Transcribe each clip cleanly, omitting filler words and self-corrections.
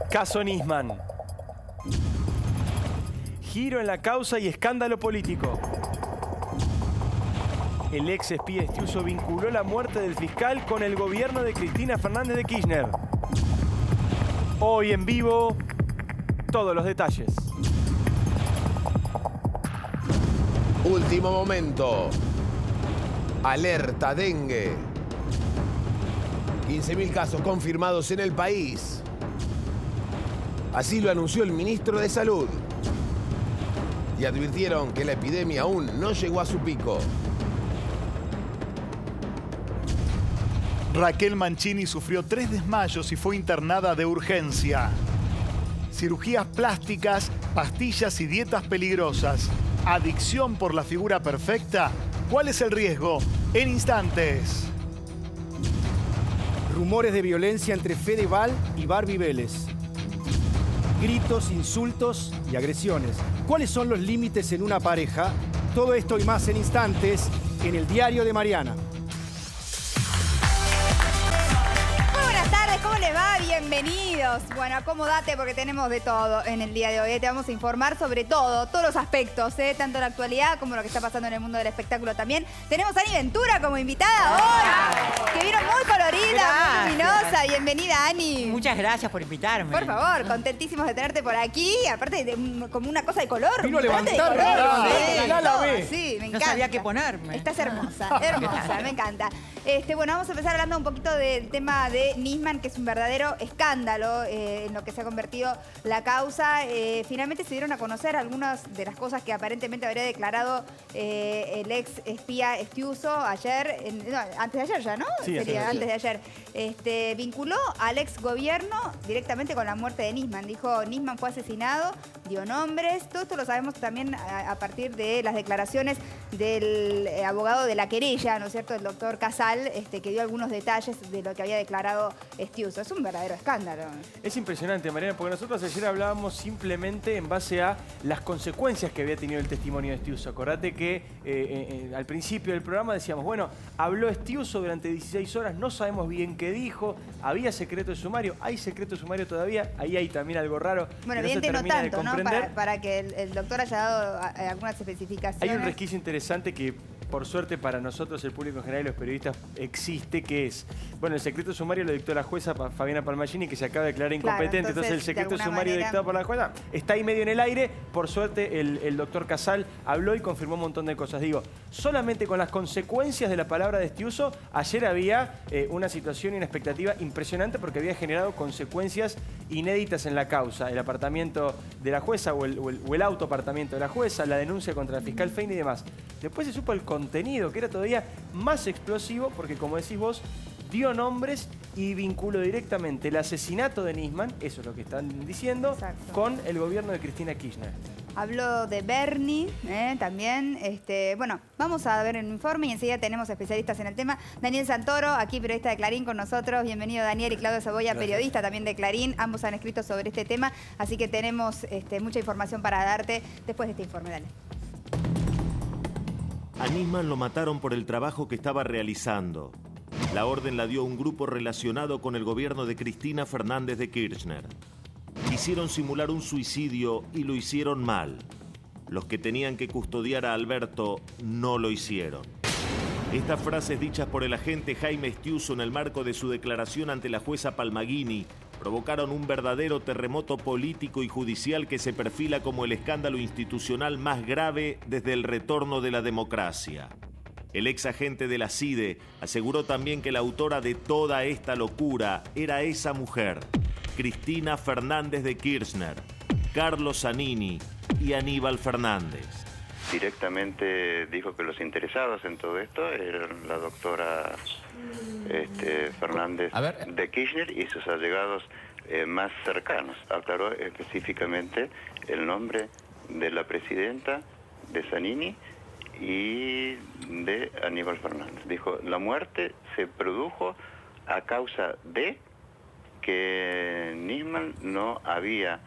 Caso Nisman. Giro en la causa y escándalo político. El ex espía Estiuso vinculó la muerte del fiscal con el gobierno de Cristina Fernández de Kirchner. Hoy en vivo, todos los detalles. Último momento. Alerta dengue. 15.000 casos confirmados en el país. Así lo anunció el ministro de Salud. Y advirtieron que la epidemia aún no llegó a su pico. Raquel Mancini sufrió 3 desmayos y fue internada de urgencia. Cirugías plásticas, pastillas y dietas peligrosas. ¿Adicción por la figura perfecta? ¿Cuál es el riesgo? En instantes. Rumores de violencia entre Fedeval y Barbie Vélez. Gritos, insultos y agresiones. ¿Cuáles son los límites en una pareja? Todo esto y más en instantes en el Diario de Mariana. ¿Cómo les va? Bienvenidos. Bueno, acomódate porque tenemos de todo en el día de hoy. Te vamos a informar sobre todo, todos los aspectos, tanto la actualidad como lo que está pasando en el mundo del espectáculo también. Tenemos a Ani Ventura como invitada hoy, que vino muy colorida, muy luminosa. Bienvenida, Ani. Muchas gracias por invitarme. Por favor, contentísimos de tenerte por aquí. Aparte, como una cosa de color. Vino a levantar, sí, me encanta. No sabía qué ponerme. Estás hermosa, hermosa, me encanta. Bueno, vamos a empezar hablando un poquito del tema de Nisman, que es un verdadero escándalo en lo que se ha convertido la causa. Finalmente se dieron a conocer algunas de las cosas que aparentemente habría declarado el ex espía Estiuso ayer, antes de ayer ya, ¿no? Sí, sería antes de ayer. Vinculó al ex gobierno directamente con la muerte de Nisman. Dijo, Nisman fue asesinado, dio nombres. Todo esto lo sabemos también a partir de las declaraciones del abogado de la querella, ¿no es cierto?, el doctor Casal, que dio algunos detalles de lo que había declarado Estiuso. Es un verdadero escándalo. Es impresionante, Mariana, porque nosotros ayer hablábamos simplemente en base a las consecuencias que había tenido el testimonio de Estiuso. Acordate que al principio del programa decíamos, bueno, habló Estiuso durante 16 horas, no sabemos bien qué dijo, había secreto de sumario, hay secreto de sumario todavía, ahí hay también algo raro. Bueno, evidente no tanto, ¿no? Para que el doctor haya dado algunas especificaciones. Hay un resquicio interesante que, por suerte para nosotros, el público en general y los periodistas, existe, que es, bueno, el secreto sumario lo dictó la jueza Fabiana Palmagini, que se acaba de declarar incompetente. Claro, entonces el secreto sumario dictado por la jueza está ahí medio en el aire. Por suerte el doctor Casal habló y confirmó un montón de cosas. Digo, solamente con las consecuencias de la palabra de Estiuso, ayer había una situación y una expectativa impresionante porque había generado consecuencias inéditas en la causa. El apartamento de la jueza o el autoapartamento de la jueza, la denuncia contra el fiscal Fein y demás. Después se supo el contenido, que era todavía más explosivo, porque como decís vos, dio nombres y vinculó directamente el asesinato de Nisman, eso es lo que están diciendo, exacto, con el gobierno de Cristina Kirchner. Habló de Bernie también. Bueno, vamos a ver el informe y enseguida tenemos especialistas en el tema. Daniel Santoro, aquí periodista de Clarín con nosotros. Bienvenido, Daniel. Y Claudio Saboya, periodista también de Clarín. Ambos han escrito sobre este tema, así que tenemos mucha información para darte después de este informe. Dale. A Nisman lo mataron por el trabajo que estaba realizando. La orden la dio un grupo relacionado con el gobierno de Cristina Fernández de Kirchner. Quisieron simular un suicidio y lo hicieron mal. Los que tenían que custodiar a Alberto no lo hicieron. Estas frases dichas por el agente Jaime Estiuso en el marco de su declaración ante la jueza Palmagini provocaron un verdadero terremoto político y judicial que se perfila como el escándalo institucional más grave desde el retorno de la democracia. El ex agente de la CIDE aseguró también que la autora de toda esta locura era esa mujer, Cristina Fernández de Kirchner, Carlos Zanini y Aníbal Fernández. Directamente dijo que los interesados en todo esto eran la doctora Fernández de Kirchner y sus allegados más cercanos. Aclaró específicamente el nombre de la presidenta, de Zanini y de Aníbal Fernández. Dijo, la muerte se produjo a causa de que Nisman no había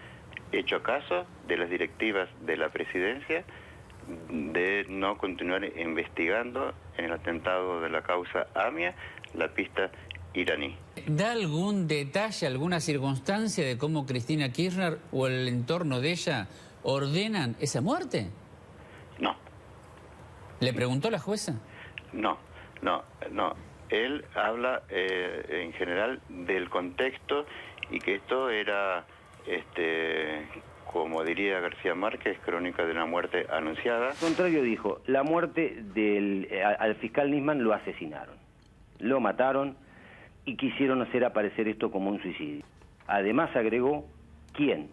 hecho caso de las directivas de la presidencia de no continuar investigando en el atentado de la causa AMIA la pista iraní. ¿Da algún detalle, alguna circunstancia de cómo Cristina Kirchner o el entorno de ella ordenan esa muerte? No. ¿Le preguntó la jueza? No. Él habla en general del contexto y que esto era, como diría García Márquez, crónica de una muerte anunciada. Al contrario dijo, la muerte al fiscal Nisman lo asesinaron, lo mataron y quisieron hacer aparecer esto como un suicidio. Además agregó, ¿quién?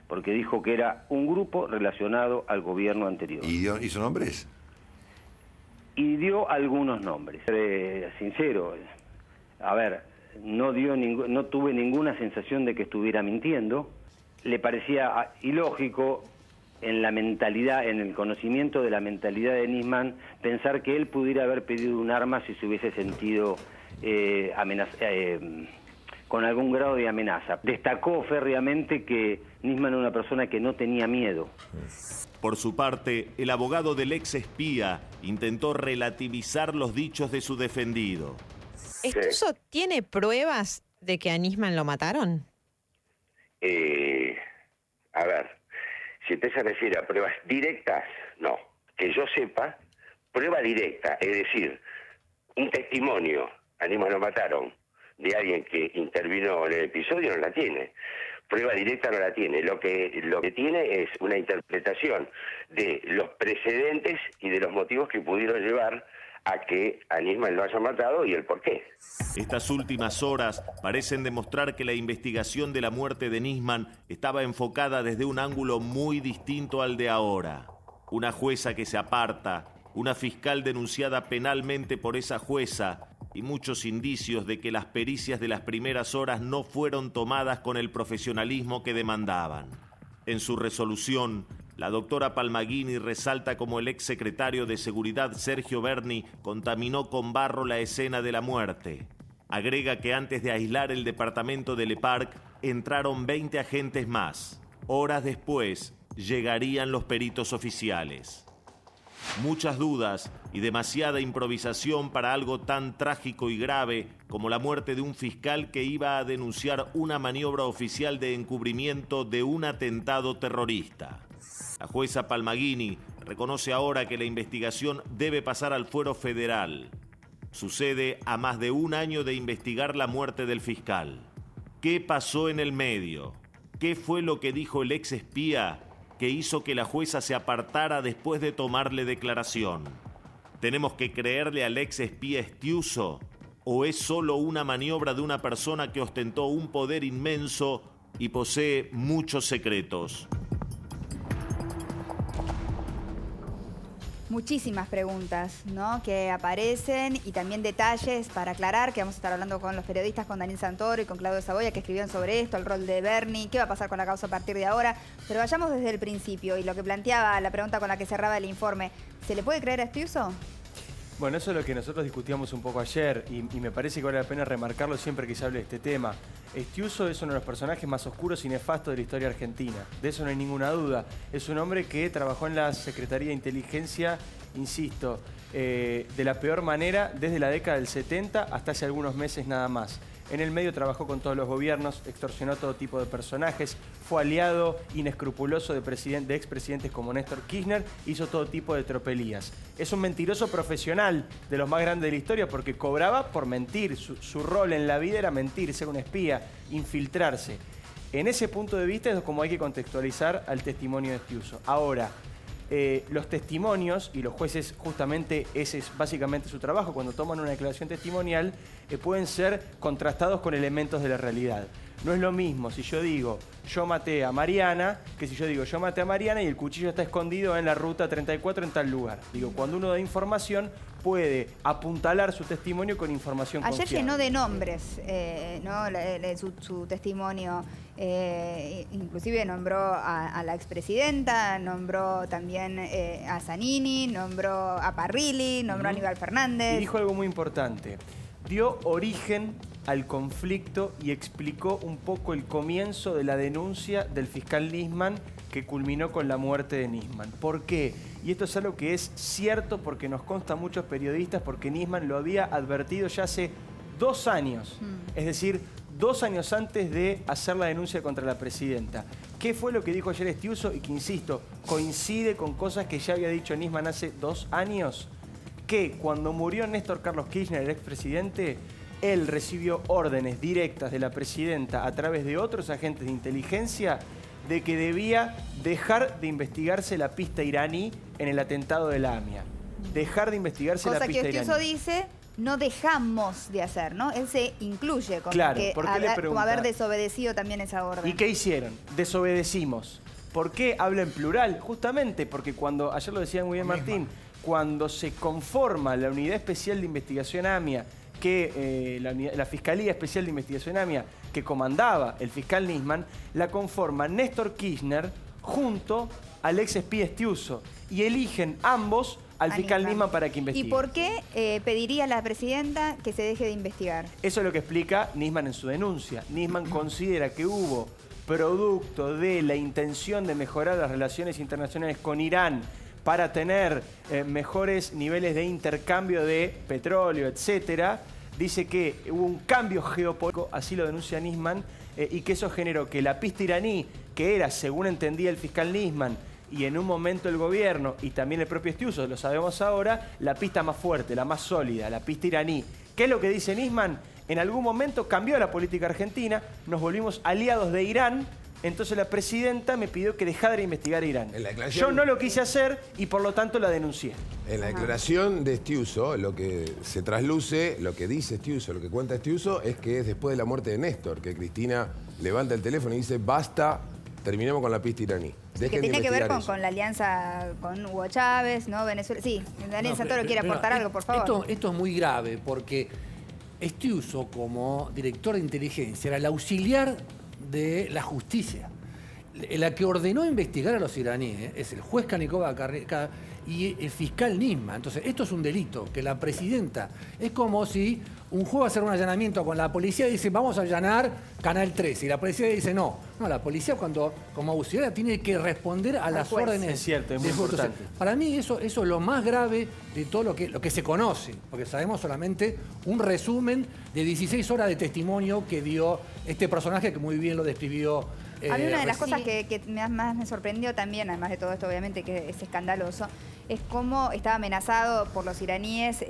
Porque dijo que era un grupo relacionado al gobierno anterior. ¿Y sus nombres? Y dio algunos nombres. Sincero, a ver, no tuve ninguna sensación de que estuviera mintiendo. Le parecía ilógico en la mentalidad, en el conocimiento de la mentalidad de Nisman, pensar que él pudiera haber pedido un arma si se hubiese sentido con algún grado de amenaza. Destacó férreamente que Nisman era una persona que no tenía miedo. Por su parte, el abogado del ex espía intentó relativizar los dichos de su defendido. ¿Estuso tiene pruebas de que a Nisman lo mataron? A ver, si usted se refiere a pruebas directas, no. Que yo sepa, prueba directa, es decir, un testimonio, a Nisman lo mataron, de alguien que intervino en el episodio, no la tiene. Prueba directa no la tiene. Lo que tiene es una interpretación de los precedentes y de los motivos que pudieron llevar a que a Nisman lo hayan matado y el por qué. Estas últimas horas parecen demostrar que la investigación de la muerte de Nisman estaba enfocada desde un ángulo muy distinto al de ahora. Una jueza que se aparta, una fiscal denunciada penalmente por esa jueza y muchos indicios de que las pericias de las primeras horas no fueron tomadas con el profesionalismo que demandaban. En su resolución, la doctora Palmaghini resalta cómo el exsecretario de Seguridad Sergio Berni contaminó con barro la escena de la muerte. Agrega que antes de aislar el departamento de Le Parc, entraron 20 agentes más. Horas después, llegarían los peritos oficiales. Muchas dudas y demasiada improvisación para algo tan trágico y grave como la muerte de un fiscal que iba a denunciar una maniobra oficial de encubrimiento de un atentado terrorista. La jueza Palmaghini reconoce ahora que la investigación debe pasar al fuero federal. Sucede a más de un año de investigar la muerte del fiscal. ¿Qué pasó en el medio? ¿Qué fue lo que dijo el ex espía que hizo que la jueza se apartara después de tomarle declaración? ¿Tenemos que creerle al ex espía Estiuso? ¿O es solo una maniobra de una persona que ostentó un poder inmenso y posee muchos secretos? Muchísimas preguntas, ¿no?, que aparecen y también detalles para aclarar, que vamos a estar hablando con los periodistas, con Daniel Santoro y con Claudio Saboya, que escribieron sobre esto, el rol de Berni, qué va a pasar con la causa a partir de ahora. Pero vayamos desde el principio y lo que planteaba, la pregunta con la que cerraba el informe. ¿Se le puede creer a Estiuso? Bueno, eso es lo que nosotros discutíamos un poco ayer y me parece que vale la pena remarcarlo siempre que se hable de este tema. Estiuso es uno de los personajes más oscuros y nefastos de la historia argentina. De eso no hay ninguna duda. Es un hombre que trabajó en la Secretaría de Inteligencia, insisto, de la peor manera desde la década del 70 hasta hace algunos meses nada más. En el medio trabajó con todos los gobiernos, extorsionó a todo tipo de personajes, fue aliado inescrupuloso de expresidentes como Néstor Kirchner, hizo todo tipo de tropelías. Es un mentiroso profesional de los más grandes de la historia porque cobraba por mentir. Su rol en la vida era mentir, ser un espía, infiltrarse. En ese punto de vista es como hay que contextualizar al testimonio de Estiuso. Ahora, los testimonios, y los jueces justamente ese es básicamente su trabajo, cuando toman una declaración testimonial, pueden ser contrastados con elementos de la realidad. No es lo mismo si yo digo yo maté a Mariana, que si yo digo yo maté a Mariana y el cuchillo está escondido en la ruta 34 en tal lugar. Digo, cuando uno da información puede apuntalar su testimonio con información Ayer confiable. llenó de nombres, ¿no?, su testimonio. Inclusive nombró a la expresidenta, nombró también a Zanini, nombró a Parrilli, nombró a Aníbal Fernández. Y dijo algo muy importante. Dio origen al conflicto y explicó un poco el comienzo de la denuncia del fiscal Nisman que culminó con la muerte de Nisman. ¿Por qué? Y esto es algo que es cierto porque nos consta a muchos periodistas, porque Nisman lo había advertido ya hace 2 años. Es decir, 2 años antes de hacer la denuncia contra la presidenta. ¿Qué fue lo que dijo ayer Estiuso? Y que, insisto, coincide con cosas que ya había dicho Nisman hace 2 años. Que cuando murió Néstor Carlos Kirchner, el expresidente, él recibió órdenes directas de la presidenta a través de otros agentes de inteligencia de que debía dejar de investigarse la pista iraní en el atentado de la AMIA. Dejar de investigarse la pista iraní. Cosa que Estiuso dice, no dejamos de hacer, ¿no? Él se incluye con claro, que como haber desobedecido también esa orden. ¿Y qué hicieron? Desobedecimos. ¿Por qué habla en plural? Justamente porque cuando, ayer lo decía muy bien Martín, cuando se conforma la Unidad Especial de Investigación AMIA, que la Fiscalía Especial de Investigación AMIA, que comandaba el fiscal Nisman, la conforma Néstor Kirchner junto al ex espía Estiuso. Y eligen ambos al fiscal Nisman para que investigue. ¿Y por qué pediría la presidenta que se deje de investigar? Eso es lo que explica Nisman en su denuncia. Nisman considera que hubo producto de la intención de mejorar las relaciones internacionales con Irán para tener mejores niveles de intercambio de petróleo, etcétera. Dice que hubo un cambio geopolítico, así lo denuncia Nisman, y que eso generó que la pista iraní, que era, según entendía el fiscal Nisman, y en un momento el gobierno, y también el propio Estiuso, lo sabemos ahora, la pista más fuerte, la más sólida, la pista iraní. ¿Qué es lo que dice Nisman? En algún momento cambió la política argentina, nos volvimos aliados de Irán, entonces la presidenta me pidió que dejara de investigar a Irán. Yo no lo quise hacer y por lo tanto la denuncié. En la declaración de Estiuso, lo que se trasluce, lo que dice Estiuso, lo que cuenta Estiuso, es que es después de la muerte de Néstor, que Cristina levanta el teléfono y dice, basta, terminemos con la pista iraní. Que tiene que ver con la alianza con Hugo Chávez, ¿no? Venezuela. Sí, Daniel Santoro quiere aportar algo, por favor. Esto es muy grave porque Estiuso, como director de inteligencia, era el auxiliar de la justicia. La que ordenó investigar a los iraníes es el juez Canicova y el fiscal Nisman. Entonces, esto es un delito, que la presidenta... Es como si un juez va a hacer un allanamiento con la policía y dice, vamos a allanar Canal 13. Y la policía dice, no. No, la policía como auxiliar tiene que responder a las órdenes. Es cierto, es muy importante. Entonces, para mí eso es lo más grave de todo lo que se conoce. Porque sabemos solamente un resumen de 16 horas de testimonio que dio este personaje que muy bien lo describió. A mí una de las cosas que más me sorprendió también, además de todo esto obviamente que es escandaloso, es cómo estaba amenazado por los iraníes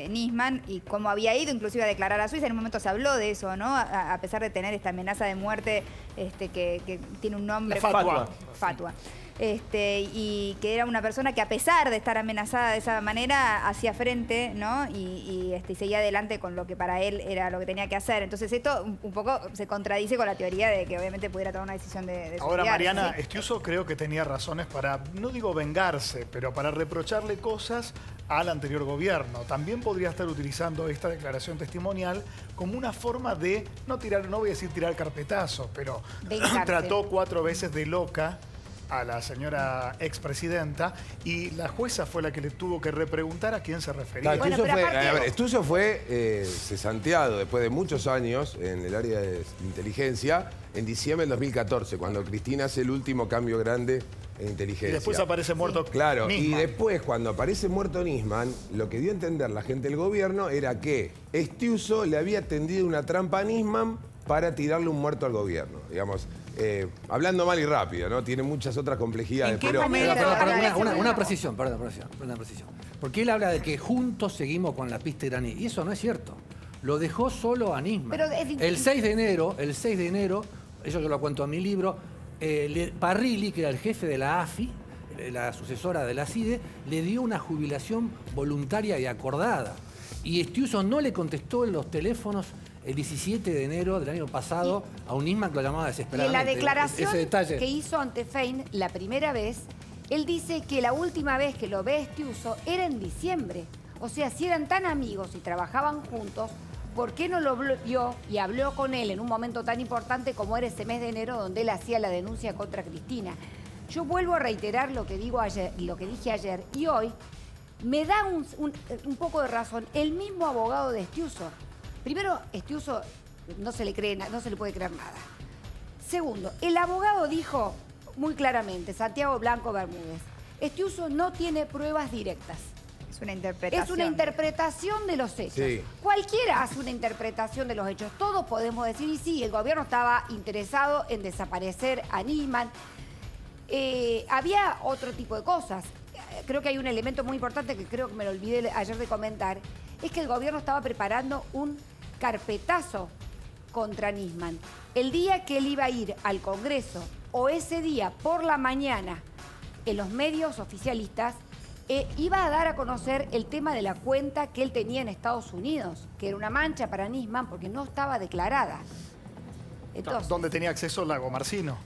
Nisman y cómo había ido inclusive a declarar a Suiza. En un momento se habló de eso, ¿no? A pesar de tener esta amenaza de muerte que tiene un nombre... Fatua. Y que era una persona que a pesar de estar amenazada de esa manera hacía frente, ¿no? Y seguía adelante con lo que para él era lo que tenía que hacer. Entonces esto un poco se contradice con la teoría de que obviamente pudiera tomar una decisión de Ahora, Mariana, ¿sí? Estiuso creo que tenía razones para, no digo vengarse, pero para reprocharle cosas al anterior gobierno. También podría estar utilizando esta declaración testimonial como una forma de, no voy a decir tirar carpetazo, pero trató 4 veces de loca a la señora expresidenta y la jueza fue la que le tuvo que repreguntar a quién se refería. Estiuso fue cesanteado después de muchos años en el área de inteligencia en diciembre del 2014, cuando Cristina hace el último cambio grande en inteligencia. Y después aparece muerto Claro, Nisman. Y después cuando aparece muerto Nisman, lo que dio a entender la gente del gobierno era que Estiuso le había tendido una trampa a Nisman para tirarle un muerto al gobierno, digamos. Hablando mal y rápido, ¿no? Tiene muchas otras complejidades. Una precisión, una precisión. Porque él habla de que juntos seguimos con la pista iraní. Y eso no es cierto. Lo dejó solo a Nisman. El 6 de enero, eso yo lo cuento en mi libro, Parrilli, que era el jefe de la AFI, la sucesora de la CIDE, le dio una jubilación voluntaria y acordada. Y Estiuso no le contestó en los teléfonos el 17 de enero del año pasado a un Nisman que lo llamaba desesperadamente. Y en la declaración que hizo ante Fein la primera vez, él dice que la última vez que lo ve Estiuso era en diciembre. O sea, si eran tan amigos y trabajaban juntos, ¿por qué no lo vio y habló con él en un momento tan importante como era ese mes de enero donde él hacía la denuncia contra Cristina? Yo vuelvo a reiterar lo que dije ayer y hoy me da un poco de razón el mismo abogado de Estiuso. Primero, Estiuso no se le puede creer nada. Segundo, el abogado dijo muy claramente, Santiago Blanco Bermúdez, Estiuso no tiene pruebas directas. Es una interpretación. Es una interpretación de los hechos. Sí. Cualquiera hace una interpretación de los hechos. Todos podemos decir, y sí, el gobierno estaba interesado en desaparecer a Nisman. Había otro tipo de cosas. Creo que hay un elemento muy importante que creo que me lo olvidé ayer de comentar. Es que el gobierno estaba preparando un carpetazo contra Nisman. El día que él iba a ir al Congreso, o ese día por la mañana, en los medios oficialistas, iba a dar a conocer el tema de la cuenta que él tenía en Estados Unidos, que era una mancha para Nisman porque no estaba declarada. Entonces, ¿dónde tenía acceso Lago Marcino?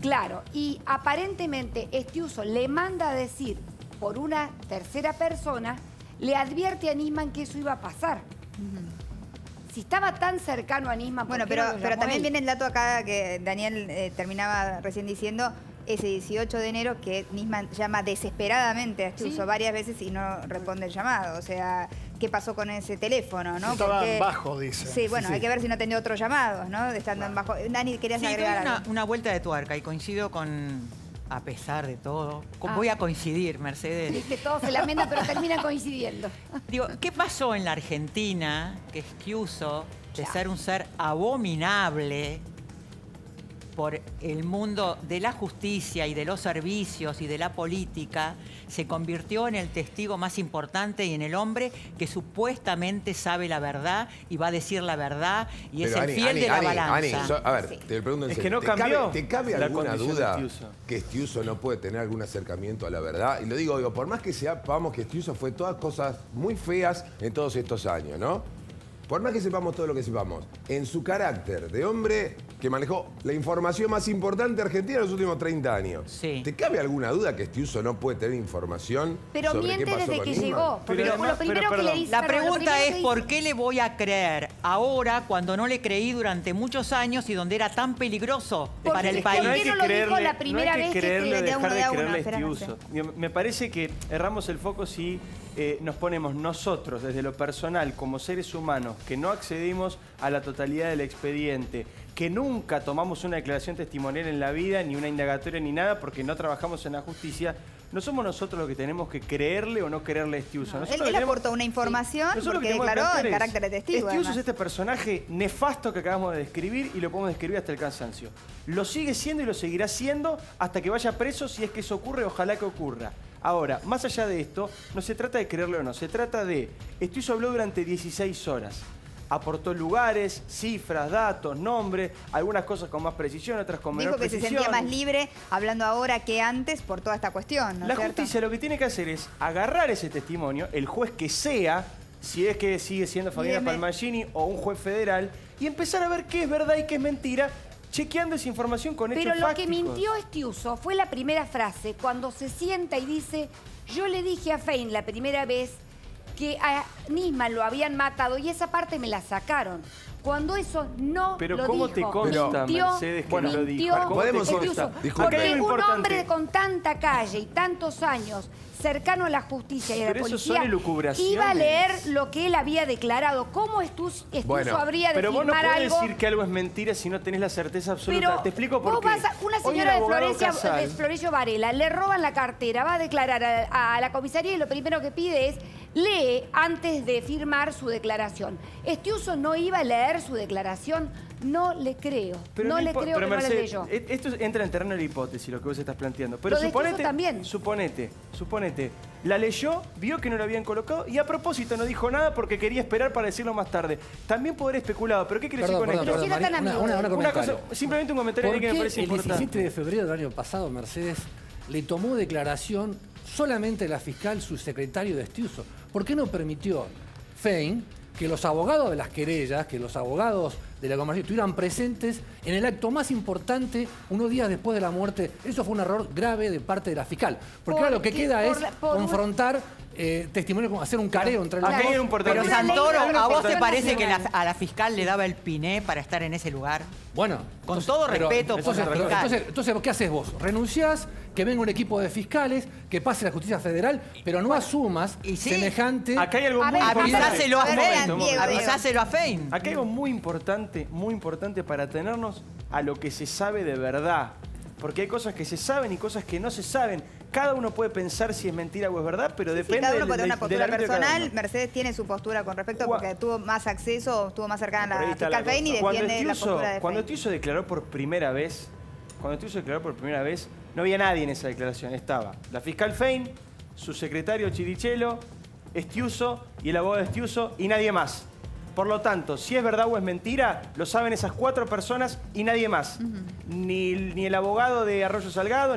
Claro, y aparentemente Estiuso le manda a decir por una tercera persona, le advierte a Nisman que eso iba a pasar. Si estaba tan cercano a Nisman... Bueno, pero también viene el dato acá que Daniel terminaba recién diciendo, ese 18 de enero que Nisman llama desesperadamente a Estiuso varias veces y no responde el llamado. O sea, ¿qué pasó con ese teléfono? ¿No? Estaba en bajo, dice. Sí, bueno, hay que ver si no tenía otros llamados, ¿no? Estando en bajo. Dani, ¿querías agregar algo? Una vuelta de tuerca y coincido con... A pesar de todo, voy a coincidir, Mercedes. Viste, todos se lamentan, pero terminan coincidiendo. Digo, ¿qué pasó en la Argentina que Estiuso, de ser un ser abominable por el mundo de la justicia y de los servicios y de la política, se convirtió en el testigo más importante y en el hombre que supuestamente sabe la verdad y va a decir la verdad y es el fiel de la balanza? A ver, te pregunto en serio. Es que no cambió. ¿Te cabe alguna duda de que Estiuso no puede tener algún acercamiento a la verdad? Y lo digo, por más que sepamos que Estiuso fue todas cosas muy feas en todos estos años, ¿no? Por más que sepamos todo lo que sepamos, en su carácter de hombre que manejó la información más importante de Argentina en los últimos 30 años. Sí. ¿Te cabe alguna duda que Estiuso no puede tener información pero sobre miente qué pasó desde con que Nisman? llegó. Porque lo primero que le dice... La pregunta es, ¿por qué le voy a creer ahora cuando no le creí durante muchos años y donde era tan peligroso para el país? ¿Por qué no lo dijo la primera vez que le dio uno de a uno? Estiuso. Me parece que erramos el foco si nos ponemos nosotros, desde lo personal, como seres humanos, que no accedimos a la totalidad del expediente, que nunca tomamos una declaración testimonial en la vida, ni una indagatoria, ni nada, porque no trabajamos en la justicia. No somos nosotros los que tenemos que creerle o no creerle a Estiuso. Él aportó una información porque declaró en carácter de testigo. Estiuso es este personaje nefasto que acabamos de describir y lo podemos describir hasta el cansancio. Lo sigue siendo y lo seguirá siendo hasta que vaya preso, si es que eso ocurre, ojalá que ocurra. Ahora, más allá de esto, no se trata de creerle o no, se trata de... Estiuso habló durante 16 horas. Aportó lugares, cifras, datos, nombres, algunas cosas con más precisión, otras con menor precisión. Dijo que se sentía más libre hablando ahora que antes por toda esta cuestión, ¿no es La cierto? justicia lo que tiene que hacer es agarrar ese testimonio, el juez que sea, si es que sigue siendo Fabiana Palmagini o un juez federal, y empezar a ver qué es verdad y qué es mentira, chequeando esa información con hechos fácticos. Pero lo que mintió Estiuso fue la primera frase, cuando se sienta y dice, yo le dije a Fein la primera vez que a Nisman lo habían matado y esa parte me la sacaron. Cuando eso no pero lo ¿cómo dijo. te consta, mintió, Mercedes, que no lo dijo? mintió Podemos Estiuso. Porque un hombre con tanta calle y tantos años cercano a la justicia y a la pero eso policía son elucubraciones. iba a leer lo que él había declarado. ¿Cómo Estiuso habría de pero vos no filmar podés algo? decir que algo es mentira si no tenés la certeza absoluta. Pero te explico por qué. Una señora de Florencio Varela le roban la cartera, va a declarar a la comisaría y lo primero que pide es lee antes de firmar su declaración. Estiuso no iba a leer su declaración, no le creo. Pero no le creo que Mercedes, no la leyó. Esto entra en terreno de la hipótesis, lo que vos estás planteando. Pero suponete, la leyó, vio que no lo habían colocado y a propósito no dijo nada porque quería esperar para decirlo más tarde. También poder especulado. ¿Pero qué quiere decir con esto? Una cosa, simplemente un comentario que me parece importante. El 17 de febrero del año pasado, Mercedes le tomó declaración solamente la fiscal subsecretario de Estiuso? ¿Por qué no permitió Fein que los abogados de las querellas, que los abogados de la comarca estuvieran presentes en el acto más importante unos días después de la muerte? Eso fue un error grave de parte de la fiscal. Porque ahora lo que queda es confrontar testimonio, como hacer un careo entre los dos. Pero Santoro, ¿a vos te parece que a la fiscal le daba el piné para estar en ese lugar? Bueno. Con todo respeto por la fiscal. Entonces, ¿qué haces vos? Renunciás, que venga un equipo de fiscales, que pase la justicia federal, pero no asumas semejante... Acá hay algo muy importante. Avisáselo a Fein. Acá hay algo muy importante para atenernos a lo que se sabe de verdad. Porque hay cosas que se saben y cosas que no se saben. cada uno puede pensar si es mentira o es verdad, pero depende cada uno puede tener una postura arbitrio de cada personal. uno. Mercedes tiene su postura con respecto porque tuvo más acceso, estuvo más cercana a la fiscal Fein y defiende la postura de Cuando Fein. Estiuso declaró por primera vez, no había nadie en esa declaración. Estaba la fiscal Fein, su secretario Chirichelo, Estiuso y el abogado de Estiuso y nadie más. Por lo tanto, si es verdad o es mentira, lo saben esas 4 personas y nadie más. Ni el abogado de Arroyo Salgado,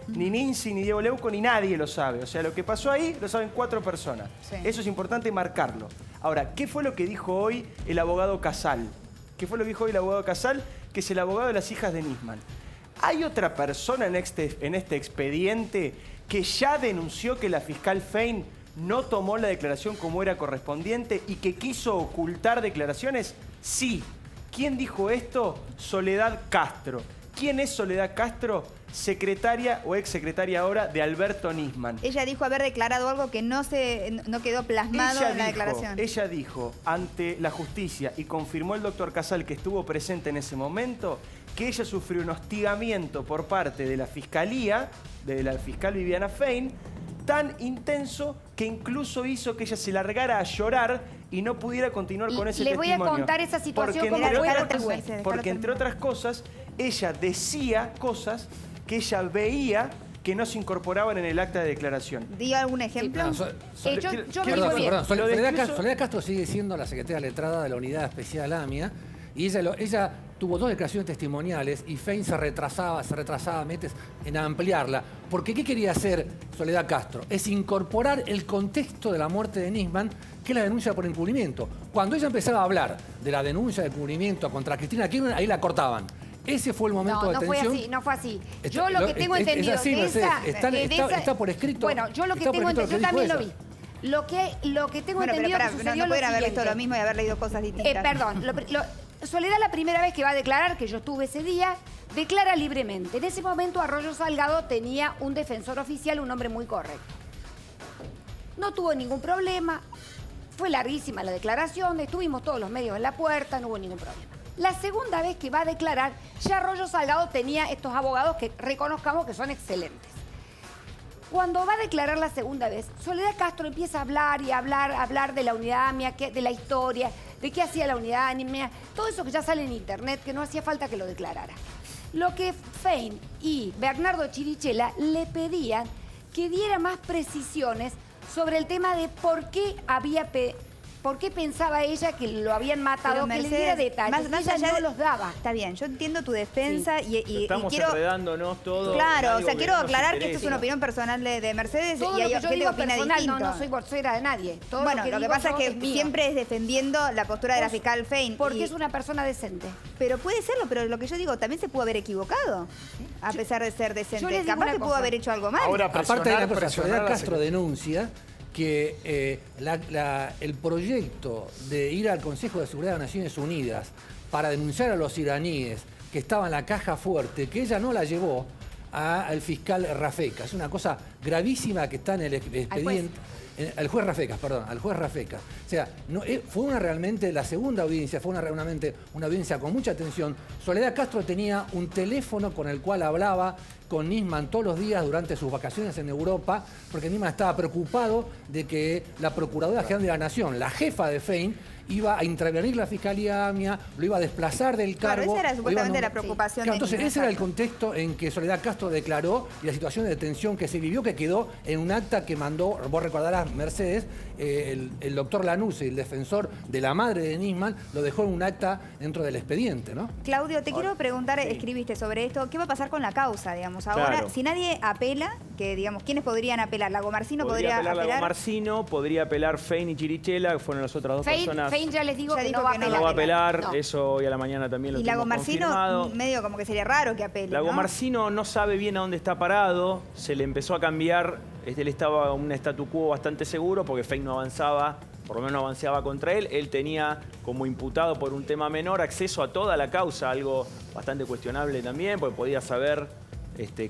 ni Ninzi, ni Diego Leuco, ni nadie lo sabe. O sea, lo que pasó ahí lo saben 4 personas. Sí. Eso es importante marcarlo. Ahora, ¿qué fue lo que dijo hoy el abogado Casal? Que es el abogado de las hijas de Nisman. ¿Hay otra persona en este expediente que ya denunció que la fiscal Fein no tomó la declaración como era correspondiente y que quiso ocultar declaraciones? Sí. ¿Quién dijo esto? Soledad Castro. ¿Quién es Soledad Castro? Secretaria o exsecretaria ahora de Alberto Nisman. Ella dijo haber declarado algo que no quedó plasmado en la declaración. Ella dijo ante la justicia y confirmó el doctor Casal, que estuvo presente en ese momento, que ella sufrió un hostigamiento por parte de la fiscalía, de la fiscal Viviana Fein, tan intenso que incluso hizo que ella se largara a llorar y no pudiera continuar con ese testimonio. Les voy a contar esa situación como porque entre otras cosas, ella decía cosas que ella veía que no se incorporaban en el acta de declaración. ¿Diga algún ejemplo? Soledad Castro sigue siendo la secretaria letrada de la Unidad Especial AMIA y ella tuvo 2 declaraciones testimoniales y Fein se retrasaba meses en ampliarla. Porque ¿qué quería hacer Soledad Castro? Es incorporar el contexto de la muerte de Nisman, que es la denuncia por encubrimiento. Cuando ella empezaba a hablar de la denuncia de encubrimiento contra Cristina Kirchner, ahí la cortaban. Ese fue el momento de tensión. No fue así. Yo lo que tengo entendido está por escrito. Bueno, yo lo que tengo entendido, yo también lo vi. Lo que tengo entendido que sucedió no pueden haber visto lo mismo y haber leído cosas distintas. Perdón, Soledad la primera vez que va a declarar, que yo estuve ese día, declara libremente. En ese momento Arroyo Salgado tenía un defensor oficial, un hombre muy correcto. No tuvo ningún problema, fue larguísima la declaración, estuvimos todos los medios en la puerta, no hubo ningún problema. La segunda vez que va a declarar, ya Arroyo Salgado tenía estos abogados que reconozcamos que son excelentes. Cuando va a declarar la segunda vez, Soledad Castro empieza a hablar y a hablar de la unidad AMIA, de la historia, de qué hacía la unidad AMIA, todo eso que ya sale en internet, que no hacía falta que lo declarara. Lo que Fein y Bernardo Chirichela le pedían que diera más precisiones sobre el tema de por qué pensaba ella que lo habían matado, que le diera detalles. Más allá no los daba. Está bien, yo entiendo tu defensa y estamos quiero... enredándonos todo. Claro, o sea, quiero aclarar que esto es una opinión personal de Mercedes todo y hay lo que yo gente digo que opina personal, distinto. no soy bolsera de nadie. Todo bueno, lo que pasa es que mío. siempre es defendiendo la postura de la fiscal Fein. Porque es una persona decente. Pero puede serlo, pero lo que yo digo, también se pudo haber equivocado, a pesar de ser decente. Capaz que pudo haber hecho algo mal. Ahora, aparte de la cosa, Soledad Castro denuncia que el proyecto de ir al Consejo de Seguridad de Naciones Unidas para denunciar a los iraníes que estaba en la caja fuerte, que ella no la llevó al fiscal Rafecas. Es una cosa gravísima que está en el expediente. Al juez Rafecas. O sea, fue realmente la segunda audiencia, fue realmente una audiencia con mucha atención. Soledad Castro tenía un teléfono con el cual hablaba con Nisman todos los días durante sus vacaciones en Europa, porque Nisman estaba preocupado de que la Procuradora General de la Nación, la jefa de Fein, iba a intervenir la Fiscalía AMIA, lo iba a desplazar del cargo. Claro, esa era supuestamente la preocupación. Claro, entonces ese era el contexto en que Soledad Castro declaró y la situación de tensión que se vivió, que quedó en un acta que mandó, vos recordarás, Mercedes, el doctor Lanuse, el defensor de la madre de Nisman, lo dejó en un acta dentro del expediente, ¿no? Claudio, te quiero preguntar, escribiste sobre esto, ¿qué va a pasar con la causa, digamos? Ahora, si nadie apela, que digamos, ¿quiénes podrían apelar? ¿Lagomarsino podría apelar? Lagomarsino, podría apelar Fein y Chirichela, que fueron las otras dos personas. Fein ya les digo que no va a apelar, eso hoy a la mañana también lo tenemos confirmado. Y medio como que sería raro que apele, Lagomarsino no sabe bien a dónde está parado, se le empezó a cambiar, él estaba en un statu quo bastante seguro porque Fein no avanzaba, por lo menos no avanzaba contra él. Él tenía como imputado por un tema menor acceso a toda la causa, algo bastante cuestionable también, porque podía saber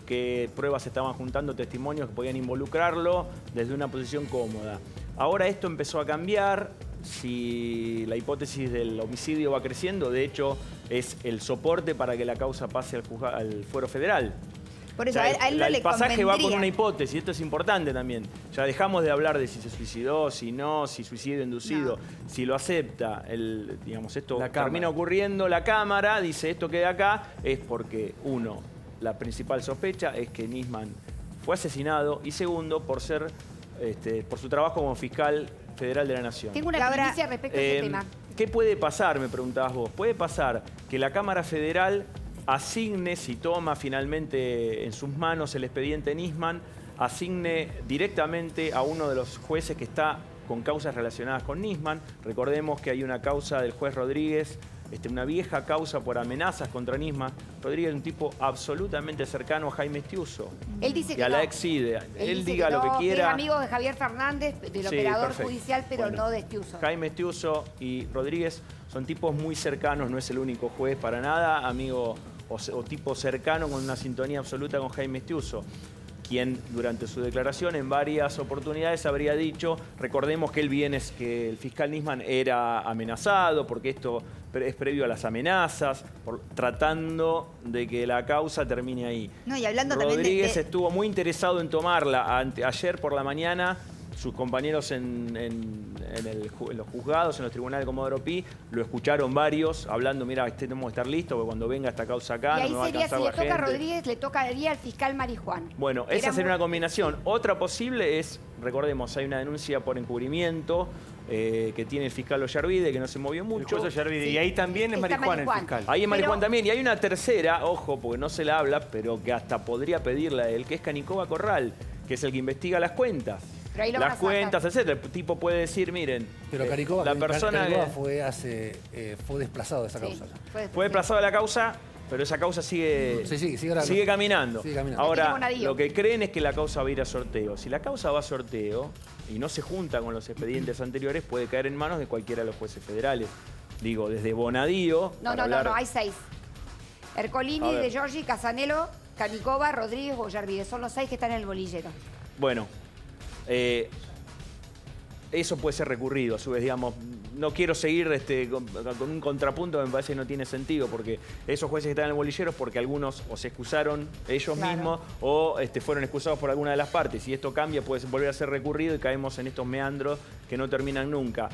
qué pruebas estaban juntando, testimonios que podían involucrarlo desde una posición cómoda. Ahora esto empezó a cambiar. Si la hipótesis del homicidio va creciendo, de hecho es el soporte para que la causa pase al fuero federal. Por eso, a él no le el pasaje convendría. va con una hipótesis, esto es importante también. Ya dejamos de hablar de si se suicidó, si no, si suicidio inducido, si lo acepta, digamos, esto termina ocurriendo, la Cámara dice esto queda acá, es porque, uno, la principal sospecha es que Nisman fue asesinado y segundo, por su trabajo como fiscal federal de la Nación. Tengo una primicia respecto a ese tema. ¿Qué puede pasar, me preguntabas vos? Puede pasar que la Cámara Federal asigne, si toma finalmente en sus manos el expediente Nisman, asigne directamente a uno de los jueces que está con causas relacionadas con Nisman. Recordemos que hay una causa del juez Rodríguez, una vieja causa por amenazas contra Nisman. Rodríguez es un tipo absolutamente cercano a Jaime Estiuso. Él dice y que a la no. ex-CIDE. Él diga que lo que quiera. Es amigo de Javier Fernández, del operador perfecto. judicial, pero Bueno, no de Estiuso. Jaime Estiuso y Rodríguez son tipos muy cercanos, no es el único juez para nada, amigo o tipo cercano con una sintonía absoluta con Jaime Estiuso, quien durante su declaración en varias oportunidades habría dicho, recordemos que que el fiscal Nisman era amenazado, porque esto es previo a las amenazas, tratando de que la causa termine ahí. No, y hablando Rodríguez también estuvo muy interesado en tomarla. Ayer por la mañana, sus compañeros en los juzgados, en los tribunales de Comodoro Pi, lo escucharon varios hablando, mira, tenemos que estar listos, porque cuando venga esta causa acá, Y ahí no me va a sería, alcanzar si la le toca a gente. Rodríguez, le tocaría al fiscal Marijuán. Bueno, esa sería una combinación. Otra posible es, recordemos, hay una denuncia por encubrimiento que tiene el fiscal Ollarvide, que no se movió mucho. El juez Ollarvide. Y ahí también es Marijuán el fiscal. Ahí es Marijuán también. Y hay una tercera, ojo, porque no se la habla, pero que hasta podría pedirla a él, que es Canicoba Corral, que es el que investiga las cuentas. Pero ahí lo van Las a sacar. cuentas, etcétera. El tipo puede decir, miren, Pero Caricoba, la persona Caricoba que fue desplazado de esa causa. fue desplazado de la causa, pero esa causa sigue caminando. Sigue caminando. Ahora, lo que creen es que la causa va a ir a sorteo. Si la causa va a sorteo y no se junta con los expedientes anteriores, puede caer en manos de cualquiera de los jueces federales. Digo, desde Bonadío... No, hay 6. Ercolini, De Giorgi, Casanelo, Canicoba, Rodríguez, Ollarvide. Son los 6 que están en el bolillero. Bueno, eso puede ser recurrido, a su vez, digamos. No quiero seguir con un contrapunto que me parece que no tiene sentido, porque esos jueces que están en el bolillero es porque algunos o se excusaron ellos mismos o fueron excusados por alguna de las partes. Si esto cambia, puede volver a ser recurrido y caemos en estos meandros que no terminan nunca.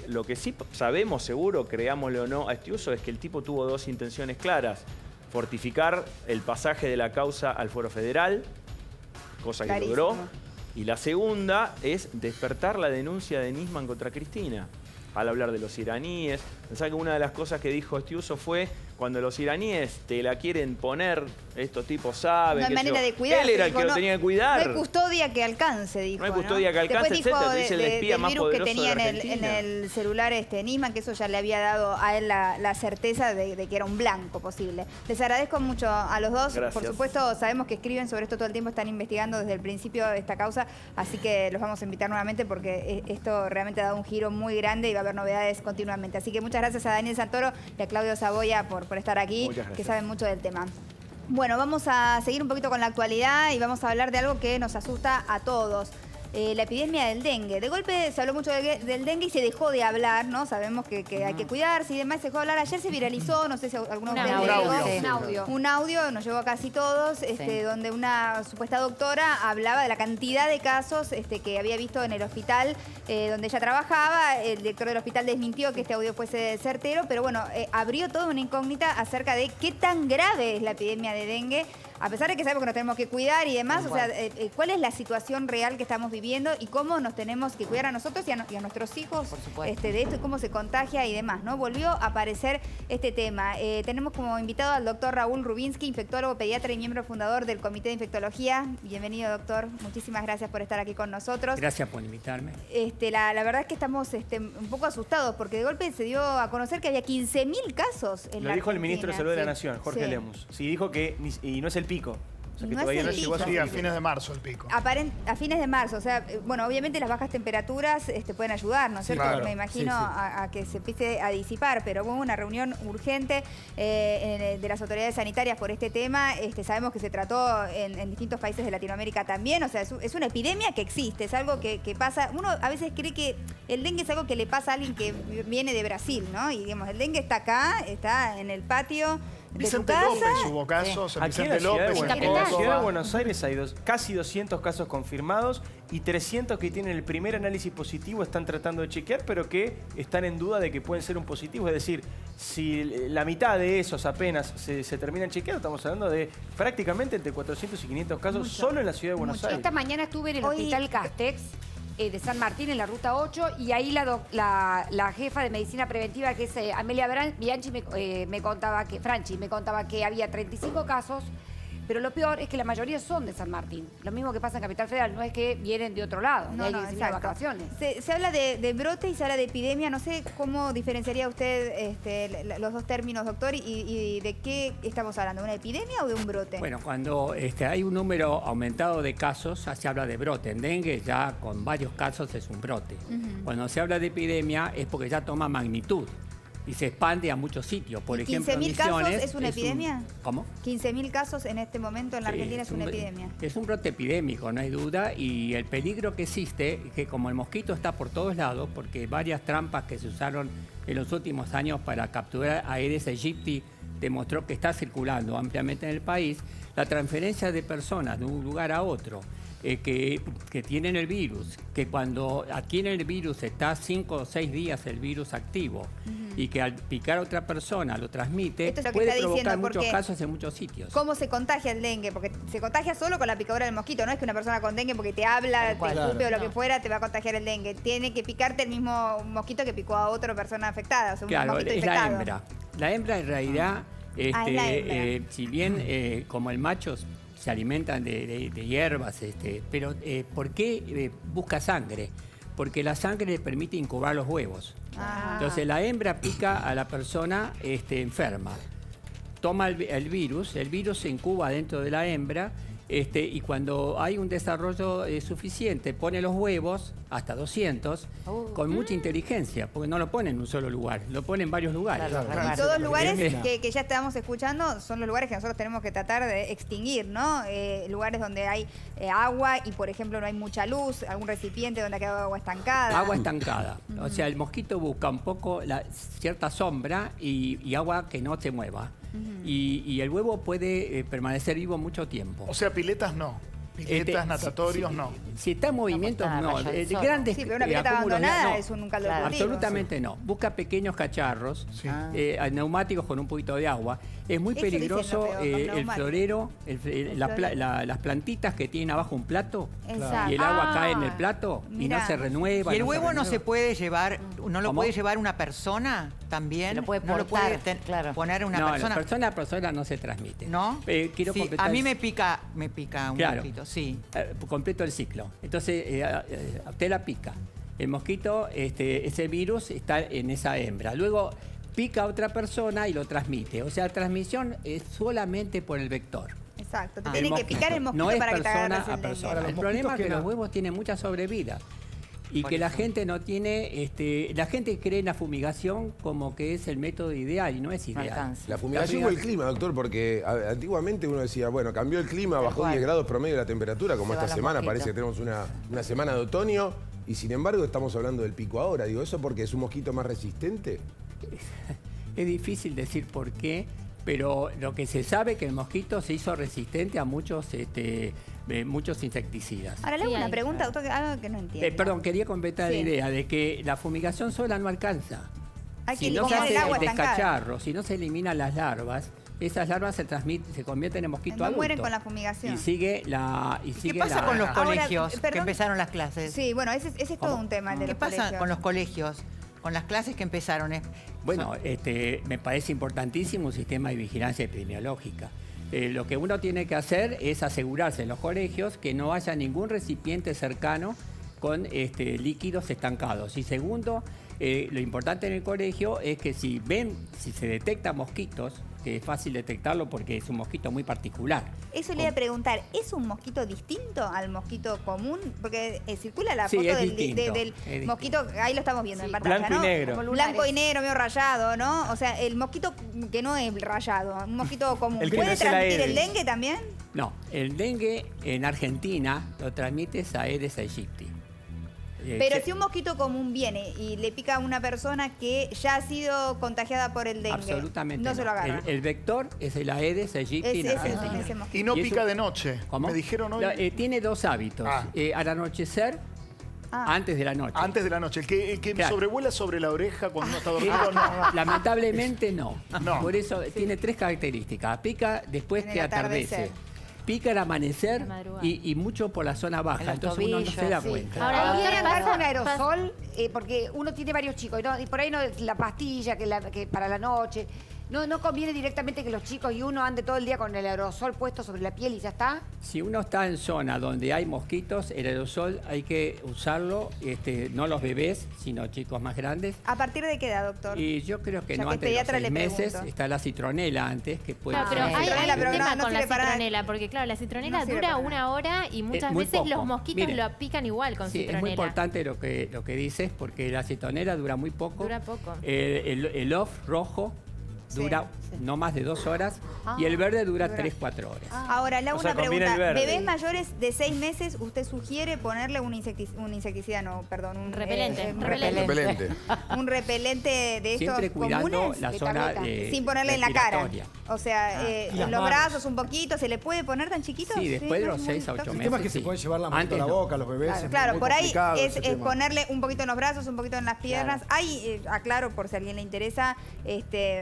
Lo que sí sabemos seguro, creámosle o no a Estiuso, es que el tipo tuvo dos intenciones claras. Fortificar el pasaje de la causa al fuero federal, cosa que logró. Y la segunda es despertar la denuncia de Nisman contra Cristina. Al hablar de los iraníes. Pensá que una de las cosas que dijo Estiuso fue, cuando los iraníes te la quieren poner, estos tipos saben... No hay manera de cuidar. Él era el que lo tenía que cuidar. No hay custodia que alcance, dijo. No hay custodia que alcance, Después dijo etcétera. Dice el espía más virus poderoso que tenía de Argentina. en el celular Nisman, que eso ya le había dado a él la certeza de que era un blanco posible. Les agradezco mucho a los dos. Gracias. Por supuesto, sabemos que escriben sobre esto todo el tiempo, están investigando desde el principio de esta causa, así que los vamos a invitar nuevamente porque esto realmente ha dado un giro muy grande y va a haber novedades continuamente. Así que muchas gracias a Daniel Santoro y a Claudio Saboya por estar aquí, que saben mucho del tema. Bueno, vamos a seguir un poquito con la actualidad y vamos a hablar de algo que nos asusta a todos. La epidemia del dengue. De golpe se habló mucho del dengue y se dejó de hablar, ¿no? Sabemos que hay que cuidarse y demás, se dejó de hablar. Ayer se viralizó, no sé si alguno de ustedes un audio, nos llegó a casi todos, donde una supuesta doctora hablaba de la cantidad de casos que había visto en el hospital donde ella trabajaba. El director del hospital desmintió que este audio fuese certero, pero bueno, abrió toda una incógnita acerca de qué tan grave es la epidemia de dengue, a pesar de que sabemos que nos tenemos que cuidar y demás. O sea, ¿cuál es la situación real que estamos viviendo y cómo nos tenemos que cuidar a nosotros y a nuestros hijos de esto y cómo se contagia y demás, ¿no? Volvió a aparecer este tema. Tenemos como invitado al doctor Raúl Rubinsky, infectólogo, pediatra y miembro fundador del Comité de Infectología. Bienvenido, doctor. Muchísimas gracias por estar aquí con nosotros. Gracias por invitarme. La verdad es que estamos un poco asustados porque de golpe se dio a conocer que había 15.000 casos en la Lo dijo el Argentina. ministro de Salud de la Nación, Jorge Lemus. Sí, dijo que y no es el pico. O sea, que todavía no llegó a su pico. A fines de marzo el pico. A fines de marzo. O sea, bueno, obviamente las bajas temperaturas pueden ayudar, ¿no es cierto? Claro. Me imagino a que se empiece a disipar, pero hubo una reunión urgente de las autoridades sanitarias por este tema. Sabemos que se trató en distintos países de Latinoamérica también. O sea, es una epidemia que existe, es algo que pasa. Uno a veces cree que el dengue es algo que le pasa a alguien que viene de Brasil, ¿no? Y digamos, el dengue está acá, está en el patio Vicente López hubo casos, Aquí en Vicente López. En la ciudad de Buenos Aires hay casi 200 casos confirmados y 300 que tienen el primer análisis positivo están tratando de chequear, pero que están en duda de que pueden ser un positivo. Es decir, si la mitad de esos apenas se terminan chequeando, estamos hablando de prácticamente entre 400 y 500 casos solo en la ciudad de Buenos Aires. Esta mañana estuve en el Hospital Castex de San Martín, en la Ruta 8, y ahí la jefa de Medicina Preventiva, que es Amelia Bianchi, Franchi, me contaba que había 35 casos, pero lo peor es que la mayoría son de San Martín. Lo mismo que pasa en Capital Federal, no es que vienen de otro lado, no, de vacaciones. Se habla de brote y se habla de epidemia. No sé cómo diferenciaría usted los dos términos, doctor, y de qué estamos hablando, ¿de una epidemia o de un brote? Bueno, cuando hay un número aumentado de casos, se habla de brote. En dengue ya con varios casos es un brote. Cuando se habla de epidemia es porque ya toma magnitud y se expande a muchos sitios. Por ejemplo, 15.000 casos es una epidemia. ¿Cómo? 15.000 casos en este momento en la Argentina es una epidemia. Es un brote epidémico, no hay duda, y el peligro que existe es que como el mosquito está por todos lados, porque varias trampas que se usaron en los últimos años para capturar a Aedes aegypti demostró que está circulando ampliamente en el país, la transferencia de personas de un lugar a otro que tienen el virus, que cuando adquieren el virus está 5 o 6 días el virus activo y que al picar a otra persona lo transmite, puede provocar muchos casos en muchos sitios. ¿Cómo se contagia el dengue? Porque se contagia solo con la picadura del mosquito. No es que una persona con dengue porque te habla, te escupe o lo que fuera, te va a contagiar el dengue. Tiene que picarte el mismo mosquito que picó a otra persona afectada. O sea, claro, un mosquito es infectado. la hembra. La hembra en realidad, si bien como el macho se alimentan de hierbas, pero ¿por qué busca sangre? Porque la sangre le permite incubar los huevos. Entonces la hembra pica a la persona enferma, toma el virus se incuba dentro de la hembra, y cuando hay un desarrollo suficiente, pone los huevos, hasta 200, con mucha inteligencia, porque no lo pone en un solo lugar, lo pone en varios lugares. Y todos lugares que ya estábamos escuchando son los lugares que nosotros tenemos que tratar de extinguir, ¿no? Lugares donde hay agua y, por ejemplo, no hay mucha luz, algún recipiente donde ha quedado agua estancada. Agua estancada. O sea, el mosquito busca un poco cierta sombra y agua que no se mueva. Y el huevo puede permanecer vivo mucho tiempo. O sea, piletas no. Piletas, natatorios, no. Si está en movimiento, no. Grandes pero una pileta abandonada es un caldo de cultivo. Absolutamente no. Busca pequeños cacharros, neumáticos con un poquito de agua. Es muy peligroso el florero, las plantitas que tienen abajo un plato. Y el agua cae en el plato y no se renueva. ¿Y el huevo no se puede llevar, no lo puede llevar una persona también? Lo puede no lo puede poner una persona. Persona a persona no se transmite. ¿No? Quiero completar a mí me pica un mosquito, sí. Completo el ciclo. Entonces, usted la pica. El mosquito, ese virus está en esa hembra. Luego pica a otra persona y lo transmite. O sea, la transmisión es solamente por el vector. Exacto. Te tiene que picar el mosquito no para que te agarres persona a persona. El problema es que los huevos tienen mucha sobrevida. Y que la gente no tiene, la gente cree en la fumigación como que es el método ideal y no es ideal. La fumigación o el clima, doctor, porque antiguamente uno decía, bueno, cambió el clima, bajó 10 grados promedio la temperatura, como esta semana, parece que tenemos una semana de otoño, y sin embargo estamos hablando del pico ahora. Digo, ¿eso porque es un mosquito más resistente? Es difícil decir por qué, pero lo que se sabe es que el mosquito se hizo resistente a muchos insecticidas. Ahora le hago una pregunta, doctor, algo que no entiendo. Perdón, quería completar la idea de que la fumigación sola no alcanza. Hay que si no se eliminar el agua hace estancada. descacharro, si no se eliminan las larvas, esas larvas se convierten en mosquito No adulto. mueren con la fumigación. Y sigue ¿Qué pasa con los colegios que empezaron las clases? Sí, bueno, ese es todo un tema. ¿Qué pasa con los colegios? Con las clases que empezaron. Bueno, me parece importantísimo un sistema de vigilancia epidemiológica. Lo que uno tiene que hacer es asegurarse en los colegios que no haya ningún recipiente cercano con líquidos estancados. Y segundo, lo importante en el colegio es que si se detectan mosquitos, que es fácil detectarlo porque es un mosquito muy particular. Eso le iba a preguntar, ¿es un mosquito distinto al mosquito común? Porque circula la Sí, foto es del mosquito, ahí lo estamos viendo en pantalla, blanco y negro. Blanco y negro, medio rayado, ¿no? O sea, el mosquito que no es rayado, un mosquito común. ¿Puede transmitir el dengue también? No, el dengue en Argentina lo transmite Aedes aegypti. Pero si un mosquito común viene y le pica a una persona que ya ha sido contagiada por el dengue, absolutamente no se lo agarra. El vector es el Aedes aegypti en Argentina. Y no pica de noche. ¿Cómo? Me dijeron hoy. Tiene dos hábitos. Al anochecer, antes de la noche. Antes de la noche. El que Claro. sobrevuela sobre la oreja cuando uno está dormido, no. Lamentablemente no. No. Por eso tiene tres características. Pica después En que el atardece. atardecer. Pica al amanecer La madrugada. y mucho por la zona baja. Entonces uno no se da cuenta. Ahora, Ahora, ¿viene doctor, andar con pasa- aerosol? Porque uno tiene varios chicos, y por ahí no la pastilla que para la noche. No conviene directamente que los chicos y uno ande todo el día con el aerosol puesto sobre la piel y ya está. Si uno está en zona donde hay mosquitos, el aerosol hay que usarlo, no los bebés, sino chicos más grandes. ¿A partir de qué edad, doctor? Y yo creo que Ya no que antes de los pediatra 6 le meses. pregunto. Está la citronela antes, que puede No, pero ser. hay Citronela, un pero tema no con la sirve para nada. citronela, porque claro, la citronela No sirve dura para una hora y muchas muy veces poco. los mosquitos Mire, lo pican igual con Sí, citronela. es muy importante lo que dices, porque la citronela dura muy poco. Dura poco. El off rojo dura no más de 2 horas y el verde dura 3-4 horas. Ahora, le hago O sea, una combina pregunta. el verde. Bebés mayores de 6 meses, ¿usted sugiere ponerle un insecticida, no, perdón, un Repelente. Repelente. un repelente de estos Siempre cuidando comunes? la de zona tableta, sin ponerle en la cara. respiratoria. O sea, Y en las los manos. brazos un poquito, ¿se le puede poner tan chiquito? Sí, después de los 6 a 8 El meses. tema es que se sí. pueden llevar la mano a Antes la no. boca, los bebés. Claro, es claro, muy por ahí complicado es ese tema. ponerle un poquito en los brazos, un poquito en las piernas. Hay, aclaro por si a alguien le interesa,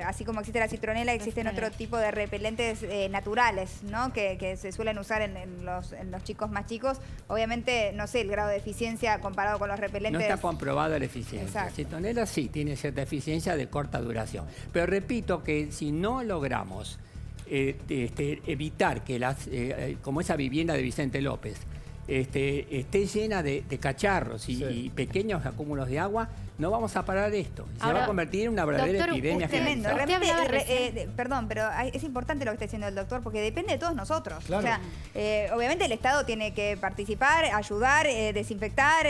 así como existe la citronela, existen otro tipo de repelentes naturales, ¿no? Que se suelen usar en los chicos más chicos. Obviamente, no sé, el grado de eficiencia comparado con los No repelentes. está comprobada la eficiencia. Exacto. Citronela sí tiene cierta eficiencia de corta duración. Pero repito que si no logramos evitar que como esa vivienda de Vicente López, esté llena de cacharros y pequeños acúmulos de agua, no vamos a parar esto. Se Ahora, va a convertir en una verdadera doctor, epidemia Es tremendo. generalizada. Realmente, perdón, pero es importante lo que está diciendo el doctor porque depende de todos nosotros. Claro. O sea, obviamente el Estado tiene que participar, ayudar, desinfectar,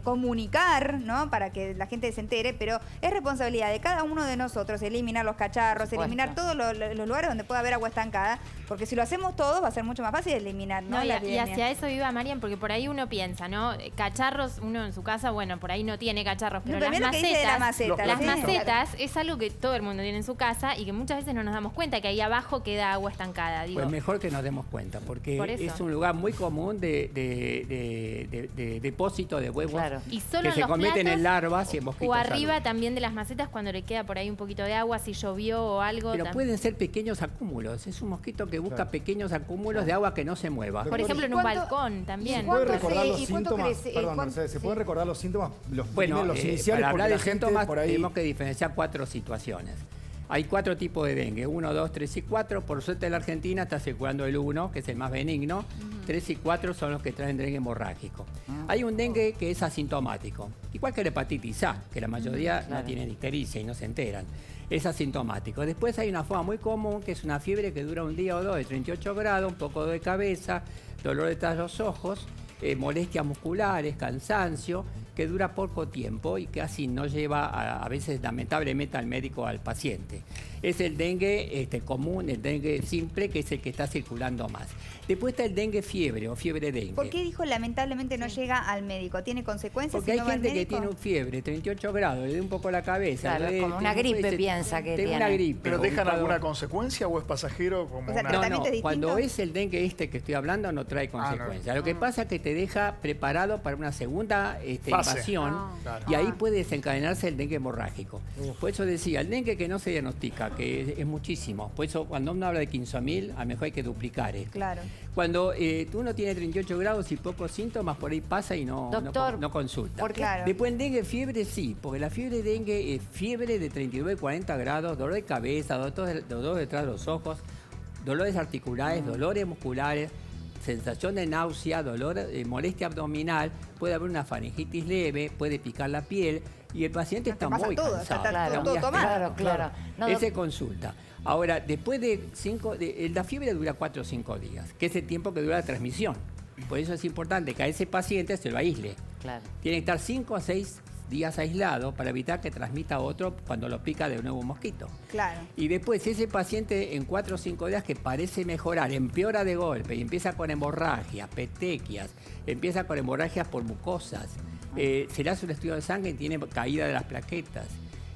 comunicar, ¿no? Para que la gente se entere, pero es responsabilidad de cada uno de nosotros eliminar los cacharros, eliminar todos los lugares donde pueda haber agua estancada, porque si lo hacemos todos va a ser mucho más fácil eliminar, ¿no? No, y la epidemia. hacia eso iba Marian, porque por ahí uno piensa, ¿no? Cacharros, uno en su casa, bueno, por ahí no tiene cacharros, pero No, las primero que dice de la macetas, maceta, las sí. macetas es algo que todo el mundo tiene en su casa y que muchas veces no nos damos cuenta que ahí abajo queda agua estancada. Digo, Pues mejor que nos demos cuenta, porque Por eso. es un lugar muy común de depósito de huevos y solo que en se los convierten en platos larvas y en mosquitos. o arriba adultos. también de las macetas cuando le queda por ahí un poquito de agua, si llovió o algo. Pero pueden ser pequeños acúmulos. Es un mosquito que busca pequeños acúmulos de agua que no se mueva. Por ejemplo, en un balcón también. ¿Se puede recordar los y cuánto síntomas? crece? Perdón, ¿Cuánto- Mercedes, ¿se pueden recordar los síntomas? Los Bueno, primeros, los iniciales, para porque hablar la de gente síntomas por ahí... tenemos que diferenciar 4 situaciones. Hay 4 tipos de dengue, 1, 2, 3 y 4. Por suerte en la Argentina está circulando el 1, que es el más benigno. 3 y 4 son los que traen dengue hemorrágico. Hay un dengue que es asintomático, igual que la hepatitis A, que la mayoría no tienen ictericia y no se enteran. Es asintomático. Después hay una forma muy común, que es una fiebre que dura un día o dos de 38 grados, un poco de cabeza, dolor detrás de los ojos, molestias musculares, cansancio, que dura poco tiempo y casi no lleva a veces lamentablemente al médico al paciente. Es el dengue común, el dengue simple, que es el que está circulando más. Después está el dengue fiebre o fiebre dengue. ¿Por qué dijo lamentablemente no llega al médico? ¿Tiene consecuencias? Porque si hay no va al gente que médico? tiene un fiebre, 38 grados, le da un poco la cabeza. Claro, es como una gripe, piensa que tengo tiene. una gripe. ¿Pero o dejan un cuadro- alguna consecuencia o es pasajero como O sea, una... ¿tratamiento No, distinto? cuando es el dengue que estoy hablando no trae no. consecuencias. Lo que pasa es que te deja preparado para una segunda Fase. invasión Claro. y ahí puede desencadenarse el dengue hemorrágico. Por eso decía, el dengue que no se diagnostica, que es muchísimo. Por eso cuando uno habla de 15.000, a lo mejor hay que duplicar esto. Claro. Cuando uno tiene 38 grados y pocos síntomas, por ahí pasa y no consulta. ¿Por qué? Claro. Después en dengue fiebre sí, porque la fiebre de dengue es fiebre de 39 y 40 grados, dolor de cabeza, dolor detrás de los ojos, dolores articulares, dolores musculares, sensación de náusea, dolor, molestia abdominal, puede haber una faringitis leve, puede picar la piel y el paciente está pasa muy todo, cansado. está está todo muy tomado. Claro. No, Ese consulta. Ahora, después de la fiebre dura 4 o 5 días, que es el tiempo que dura la transmisión. Por eso es importante que a ese paciente se lo aísle. Claro. Tiene que estar 5 a 6 días aislado para evitar que transmita a otro cuando lo pica de nuevo un mosquito. Claro. Y después, si ese paciente en 4 o 5 días que parece mejorar, empeora de golpe y empieza con hemorragias, petequias, empieza con hemorragias por mucosas, se le hace un estudio de sangre y tiene caída de las plaquetas.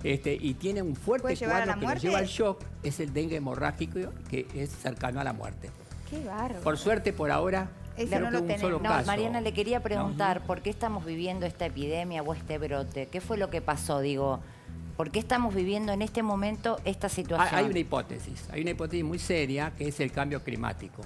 Y tiene un fuerte cuadro que lo lleva al shock, es el dengue hemorrágico, que es cercano a la muerte. Qué bárbaro. Por suerte, por ahora, Claro, no un solo caso. Mariana, le quería preguntar, ¿por qué estamos viviendo esta epidemia o este brote? ¿Qué fue lo que pasó? Digo, ¿por qué estamos viviendo en este momento esta situación? Hay una hipótesis muy seria, que es el cambio climático.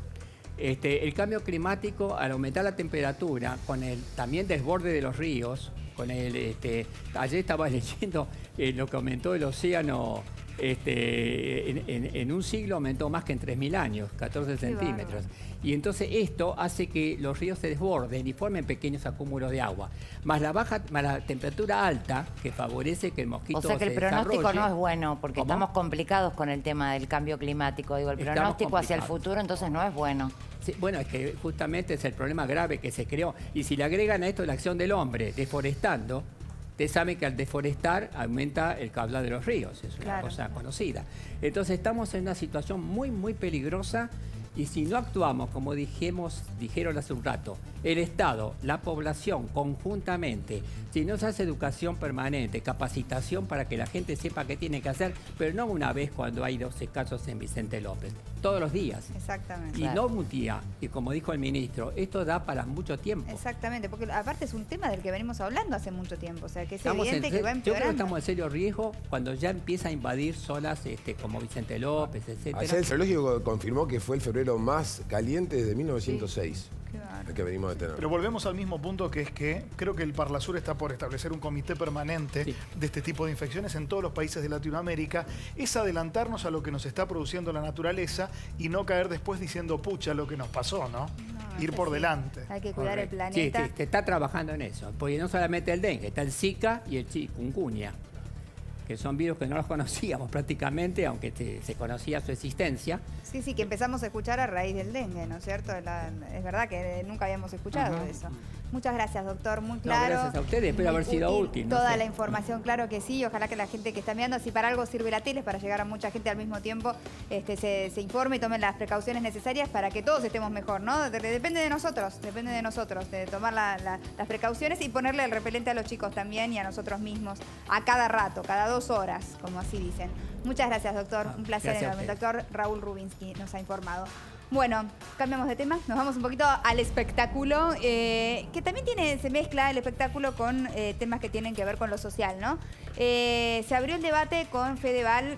El cambio climático, al aumentar la temperatura, con el también desborde de los ríos, ayer estaba leyendo lo que aumentó el océano en un siglo, aumentó más que en 3.000 años, 14 centímetros. Y entonces esto hace que los ríos se desborden y formen pequeños acúmulos de agua. Más la temperatura alta, que favorece que el mosquito se desarrolle. O sea que el pronóstico no es bueno, porque estamos complicados con el tema del cambio climático. Digo, el pronóstico hacia el futuro entonces no es bueno. Sí, bueno, es que justamente es el problema grave que se creó. Y si le agregan a esto la acción del hombre deforestando, ustedes saben que al deforestar aumenta el caudal de los ríos, es una cosa conocida. Entonces estamos en una situación muy, muy peligrosa y si no actuamos, como dijeron hace un rato, el Estado, la población, conjuntamente, si no se hace educación permanente, capacitación para que la gente sepa qué tiene que hacer, pero no una vez cuando hay 12 casos en Vicente López, todos los días. Exactamente. Y no un día, y como dijo el ministro, esto da para mucho tiempo. Exactamente, porque aparte es un tema del que venimos hablando hace mucho tiempo, o sea que es evidente que va empeorando. Yo creo que estamos en serio riesgo cuando ya empieza a invadir zonas como Vicente López, etc. Ayer el Zoológico confirmó que fue el febrero más caliente desde 1906. El que venimos de tener. Pero volvemos al mismo punto, que es que creo que el Parlasur está por establecer un comité permanente de este tipo de infecciones en todos los países de Latinoamérica. Es adelantarnos a lo que nos está produciendo la naturaleza y no caer después diciendo, pucha, lo que nos pasó, ¿no? Ir por delante. Hay que cuidar el planeta. Sí, está trabajando en eso. Porque no solamente el dengue, está el Zika y el chikungunya, que son virus que no los conocíamos prácticamente, aunque se conocía su existencia. Sí, que empezamos a escuchar a raíz del dengue, ¿no es cierto? Es verdad que nunca habíamos escuchado eso. Muchas gracias, doctor, muy claro. No, gracias a ustedes, espero haber sido útil. Toda la información, claro que sí. Ojalá que la gente que está mirando, si para algo sirve la tele, para llegar a mucha gente al mismo tiempo, se informe y tomen las precauciones necesarias para que todos estemos mejor, ¿no? Depende de nosotros, de tomar las precauciones y ponerle el repelente a los chicos también y a nosotros mismos, a cada rato, cada 2 horas, como así dicen. Muchas gracias, doctor. Un placer enorme. El doctor Raúl Rubinsky nos ha informado. Bueno, cambiamos de tema, nos vamos un poquito al espectáculo, que también se mezcla el espectáculo con temas que tienen que ver con lo social, ¿no? Se abrió el debate con Fedeval,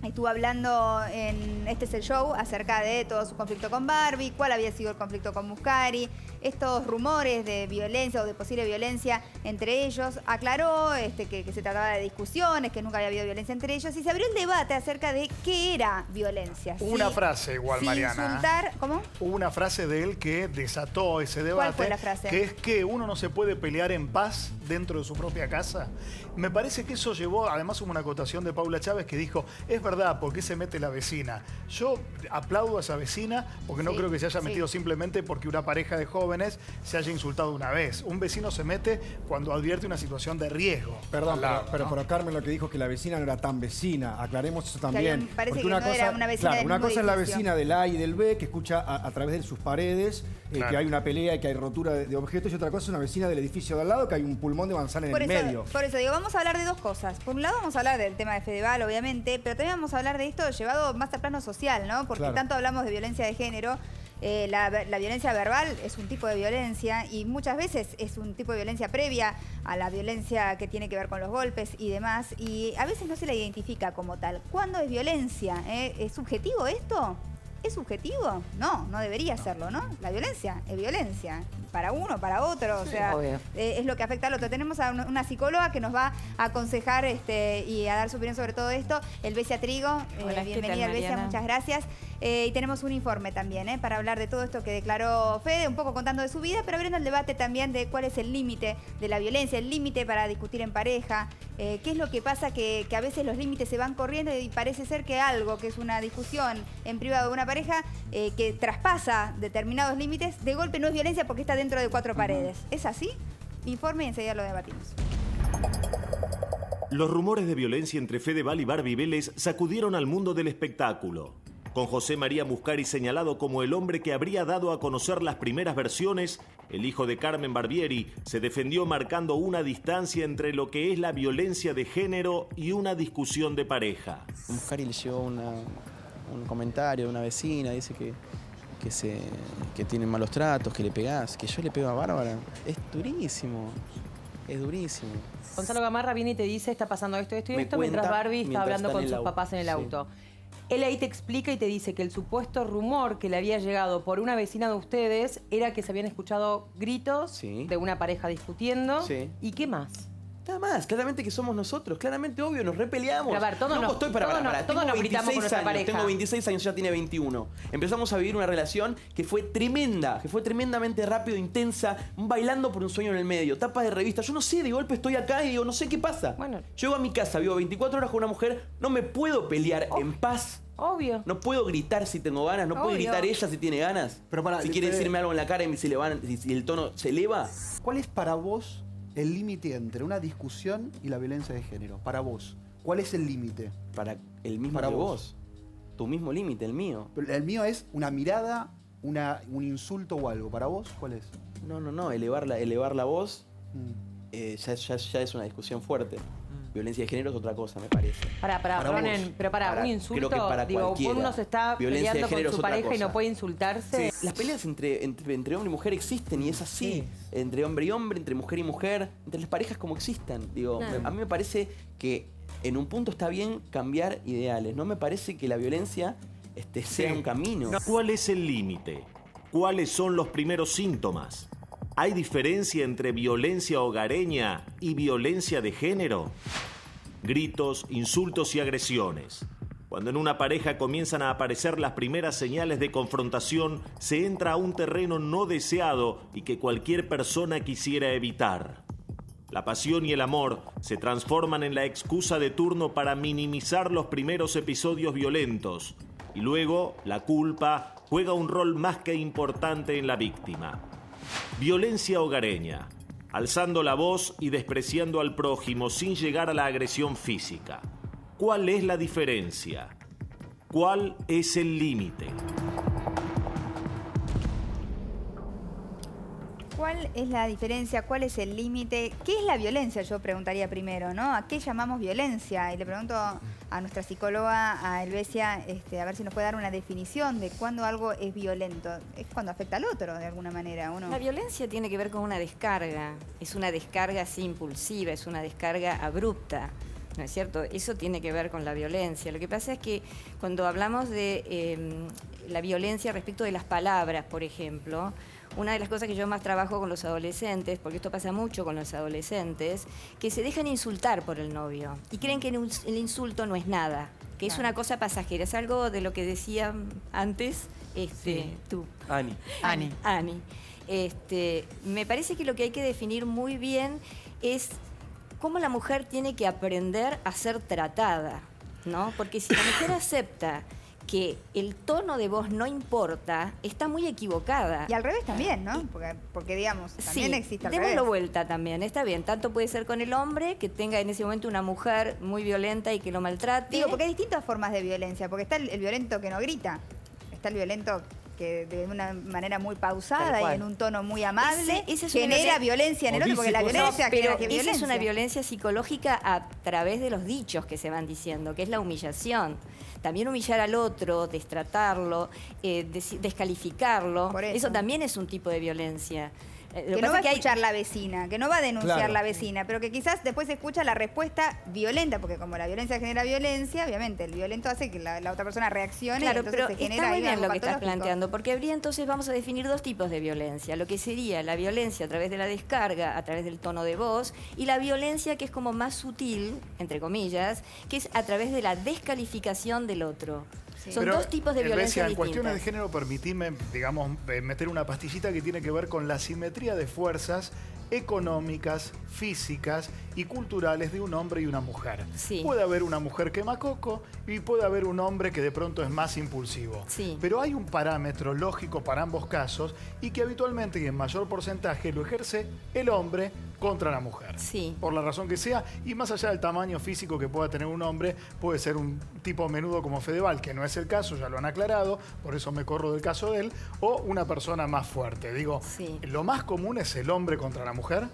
estuvo hablando en Este es el Show acerca de todo su conflicto con Barbie, cuál había sido el conflicto con Muscari, estos rumores de violencia o de posible violencia entre ellos. Aclaró que se trataba de discusiones, que nunca había habido violencia entre ellos y se abrió el debate acerca de qué era violencia. Hubo una frase igual, Mariana. Insultar, ¿cómo? Hubo una frase de él que desató ese debate. ¿Cuál fue la frase? Que es que uno no se puede pelear en paz dentro de su propia casa. Me parece que eso llevó, además hubo una acotación de Paula Chávez que dijo, es verdad, ¿por qué se mete la vecina? Yo aplaudo a esa vecina porque no creo que se haya metido simplemente porque una pareja de jóvenes se haya insultado una vez. Un vecino se mete cuando advierte una situación de riesgo. Perdón, pero Carmen lo que dijo que la vecina no era tan vecina. Aclaremos eso también. Parece que una cosa, era una vecina una cosa es la vecina del A y del B que escucha a través de sus paredes que hay una pelea y que hay rotura de objetos, y otra cosa es una vecina del edificio de al lado que hay un pulmón de manzana en el medio. Por eso digo, vamos a hablar de dos cosas. Por un lado vamos a hablar del tema de Fedeval, obviamente, pero también vamos a hablar de esto llevado más al plano social, ¿no? Porque tanto hablamos de violencia de género. La violencia verbal es un tipo de violencia y muchas veces es un tipo de violencia previa a la violencia que tiene que ver con los golpes y demás, y a veces no se la identifica como tal. ¿Cuándo es violencia? ¿Es subjetivo esto? ¿Es subjetivo? No, no debería serlo, ¿no? La violencia es violencia. Para uno, para otro, o sea, es lo que afecta al otro. Tenemos a una psicóloga que nos va a aconsejar y a dar su opinión sobre todo esto, Elvesia Trigo. Bienvenida, Elvesia, muchas gracias. Y tenemos un informe también para hablar de todo esto que declaró Fede, un poco contando de su vida, pero abriendo el debate también de cuál es el límite de la violencia, el límite para discutir en pareja, qué es lo que pasa que a veces los límites se van corriendo y parece ser que algo que es una discusión en privado de una pareja que traspasa determinados límites, de golpe no es violencia porque está dentro de 4 paredes. ¿Es así? Informe y enseguida lo debatimos. Los rumores de violencia entre Fedeval y Barbie Vélez sacudieron al mundo del espectáculo. Con José María Muscari señalado como el hombre que habría dado a conocer las primeras versiones, el hijo de Carmen Barbieri se defendió marcando una distancia entre lo que es la violencia de género y una discusión de pareja. Muscari le llegó un comentario de una vecina, dice que tienen malos tratos, que le pegás, que yo le pego a Bárbara. Es durísimo, es durísimo. Gonzalo Gamarra viene y te dice, está pasando esto y esto, Me mientras Barbie está hablando con sus auto. papás en el Sí. auto. Él ahí te explica y te dice que el supuesto rumor que le había llegado por una vecina de ustedes era que se habían escuchado gritos de una pareja discutiendo. Sí. ¿Y qué más? Nada más, claramente que somos nosotros, claramente obvio, nos repeleamos. Pero a ver, todos nos gritamos con nuestra pareja. Tengo 26 años, ya tiene 21. Empezamos a vivir una relación que fue tremenda, que fue tremendamente rápido, intensa, bailando por un sueño en el medio, tapas de revista. Yo no sé, de golpe estoy acá y digo, no sé qué pasa. Bueno. Llego a mi casa, vivo 24 horas con una mujer, no me puedo pelear en paz. Obvio. No puedo gritar si tengo ganas, no puede Obvio. gritar ella si tiene ganas. Pero para, si quiere decirme algo en la cara y si el tono se eleva. ¿Cuál es para vos el límite entre una discusión y la violencia de género? Para vos, ¿cuál es el límite? Para el mismo para que vos. Tu mismo límite, el mío. Pero el mío es una mirada, un insulto o algo. ¿Para vos cuál es? No, elevar la voz ya es una discusión fuerte. Violencia de género es otra cosa, me parece. Un insulto, creo que para digo, cualquiera. uno se está Violencia de peleando género con su es otra pareja y no cosa. puede insultarse. Las peleas entre hombre y mujer existen y es así. Entre hombre y hombre, entre mujer y mujer, entre las parejas como existan. Digo, Claro. a mí me parece que en un punto está bien cambiar ideales. No me parece que la violencia sea un camino. ¿Cuál es el límite? ¿Cuáles son los primeros síntomas? ¿Hay diferencia entre violencia hogareña y violencia de género? Gritos, insultos y agresiones. Cuando en una pareja comienzan a aparecer las primeras señales de confrontación, se entra a un terreno no deseado y que cualquier persona quisiera evitar. La pasión y el amor se transforman en la excusa de turno para minimizar los primeros episodios violentos. Y luego, la culpa juega un rol más que importante en la víctima. Violencia hogareña. Alzando la voz y despreciando al prójimo sin llegar a la agresión física. ¿Cuál es la diferencia? ¿Cuál es el límite? ¿Cuál es la diferencia? ¿Cuál es el límite? ¿Qué es la violencia? Yo preguntaría primero, ¿no? ¿A qué llamamos violencia? Y le pregunto a nuestra psicóloga, a Helvecia, a ver si nos puede dar una definición de cuándo algo es violento. Es cuando afecta al otro, de alguna manera, ¿o no? La violencia tiene que ver con una descarga. Es una descarga así impulsiva, es una descarga abrupta. ¿No es cierto? Eso tiene que ver con la violencia. Lo que pasa es que cuando hablamos de la violencia respecto de las palabras, por ejemplo, una de las cosas que yo más trabajo con los adolescentes, porque esto pasa mucho con los adolescentes, que se dejan insultar por el novio y creen que el insulto no es nada, que es una cosa pasajera. Es algo de lo que decía antes tú. Ani. Me parece que lo que hay que definir muy bien es cómo la mujer tiene que aprender a ser tratada, ¿no? Porque si la mujer acepta que el tono de voz no importa, está muy equivocada. Y al revés también, ¿no? Porque digamos, también existe al revés. Démoslo vuelta también, está bien. Tanto puede ser con el hombre, que tenga en ese momento una mujer muy violenta y que lo maltrate. Digo, porque hay distintas formas de violencia, porque está el violento que no grita, está el violento que de una manera muy pausada y en un tono muy amable genera violencia en el otro, porque la violencia genera violencia. Esa es una violencia psicológica a través de los dichos que se van diciendo, que es la humillación. También humillar al otro, destratarlo, descalificarlo, eso también es un tipo de violencia. Que no va a escuchar la vecina, que no va a denunciar la vecina, pero que quizás después escucha la respuesta violenta, porque como la violencia genera violencia, obviamente el violento hace que la otra persona reaccione, claro, entonces pero se genera está muy ahí bien algo lo que estás patológico. planteando, porque habría entonces, vamos a definir dos tipos de violencia, lo que sería la violencia a través de la descarga, a través del tono de voz, y la violencia que es como más sutil, entre comillas, que es a través de la descalificación del otro. Son Pero, dos tipos de violencia en distintas. cuestiones de género, permitidme, digamos, meter una pastillita que tiene que ver con la simetría de fuerzas económicas, físicas y culturales de un hombre y una mujer. Sí. Puede haber una mujer quemacoco y puede haber un hombre que de pronto es más impulsivo. Sí. Pero hay un parámetro lógico para ambos casos y que habitualmente y en mayor porcentaje lo ejerce el hombre contra la mujer. Sí. Por la razón que sea, y más allá del tamaño físico que pueda tener un hombre, puede ser un tipo menudo como Fedeval, que no es el caso, ya lo han aclarado, por eso me corro del caso de él, o una persona más fuerte. Digo, sí. ¿Lo más común es el hombre contra la mujer?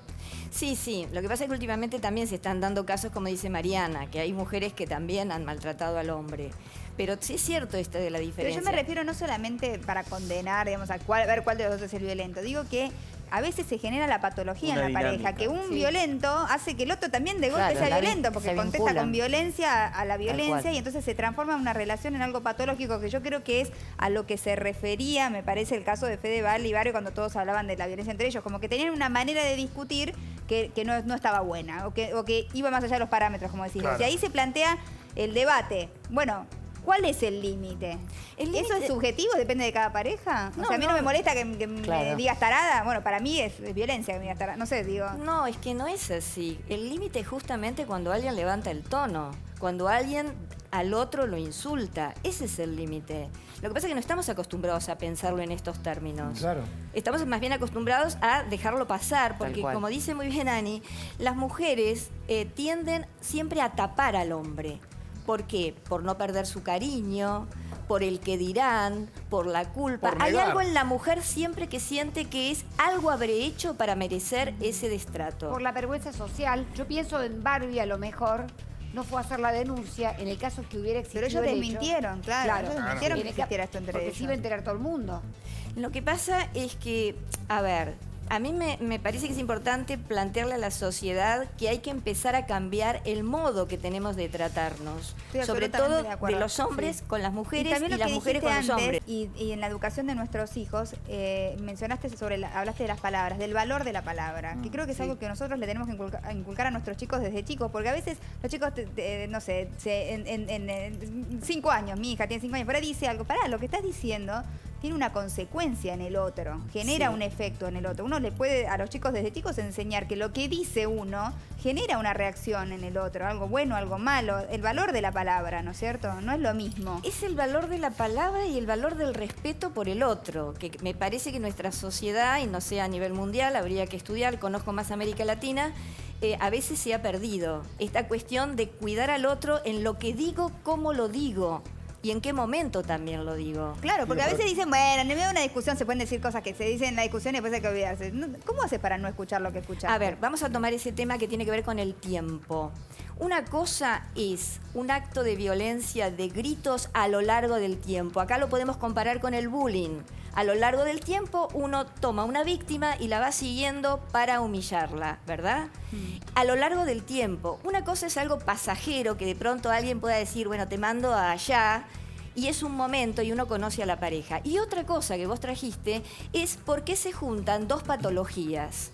Sí, sí. Lo que pasa es que últimamente también se están dando casos, como dice Mariana, que hay mujeres que también han maltratado al hombre. Pero sí es cierto esto de la diferencia. Pero yo me refiero no solamente para condenar, digamos, a ver cuál de los dos es el violento. Digo que a veces se genera la patología Una en la dinámica. pareja, que un Sí. violento hace que el otro también de golpe sea violento, porque se contesta vinculan. con violencia a la violencia cual. y entonces se transforma una relación en algo patológico, que yo creo que es a lo que se refería, me parece, el caso de Fedeval y Barrio cuando todos hablaban de la violencia entre ellos, como que tenían una manera de discutir que no estaba buena, o que iba más allá de los parámetros, como decís. Claro. Y ahí se plantea el debate. Bueno, ¿cuál es el límite? ¿Eso es subjetivo? ¿Depende de cada pareja? O sea, a mí no me molesta que me digas tarada. Bueno, para mí es violencia que me digas tarada. No sé, digo. No, es que no es así. El límite es justamente cuando alguien levanta el tono, cuando alguien al otro lo insulta. Ese es el límite. Lo que pasa es que no estamos acostumbrados a pensarlo en estos términos. Claro. Estamos más bien acostumbrados a dejarlo pasar, porque como dice muy bien Ani, las mujeres tienden siempre a tapar al hombre. ¿Por qué? Por no perder su cariño, por el que dirán, por la culpa. Por Hay negar. algo en la mujer siempre que siente que es algo habré hecho para merecer ese destrato. Por la vergüenza social. Yo pienso en Barbie, a lo mejor no fue a hacer la denuncia en el caso que hubiera existido. Pero ellos el hecho. desmintieron, claro. Ellos desmintieron que Tiene existiera esto entre porque ellos. se iba a enterar todo el mundo. Lo que pasa es que, a ver, a mí me parece que es importante plantearle a la sociedad que hay que empezar a cambiar el modo que tenemos de tratarnos. Estoy Sobre absolutamente todo de acuerdo. los hombres Sí. con las mujeres y, también lo las que mujeres con dijiste los antes, hombres. y en la educación de nuestros hijos, mencionaste hablaste de las palabras, del valor de la palabra, que creo que es algo que nosotros le tenemos que inculcar a nuestros chicos desde chicos, porque a veces los chicos, no sé, en 5 años, mi hija tiene 5 años, pero dice algo, pará, lo que estás diciendo tiene una consecuencia en el otro, genera un efecto en el otro. Uno le puede a los chicos desde chicos enseñar que lo que dice uno genera una reacción en el otro, algo bueno, algo malo, el valor de la palabra, ¿no es cierto? No es lo mismo. Es el valor de la palabra y el valor del respeto por el otro, que me parece que nuestra sociedad, y no sé a nivel mundial, habría que estudiar, conozco más América Latina, a veces se ha perdido esta cuestión de cuidar al otro en lo que digo, cómo lo digo. ¿Y en qué momento también lo digo? Claro, porque a veces dicen, bueno, en medio de una discusión se pueden decir cosas que se dicen en la discusión y después hay que olvidarse. ¿Cómo haces para no escuchar lo que escuchas? A ver, vamos a tomar ese tema que tiene que ver con el tiempo. Una cosa es un acto de violencia, de gritos a lo largo del tiempo. Acá lo podemos comparar con el bullying. A lo largo del tiempo uno toma una víctima y la va siguiendo para humillarla, ¿verdad? A lo largo del tiempo. Una cosa es algo pasajero que de pronto alguien pueda decir, bueno, te mando allá, y es un momento y uno conoce a la pareja. Y otra cosa que vos trajiste es por qué se juntan dos patologías.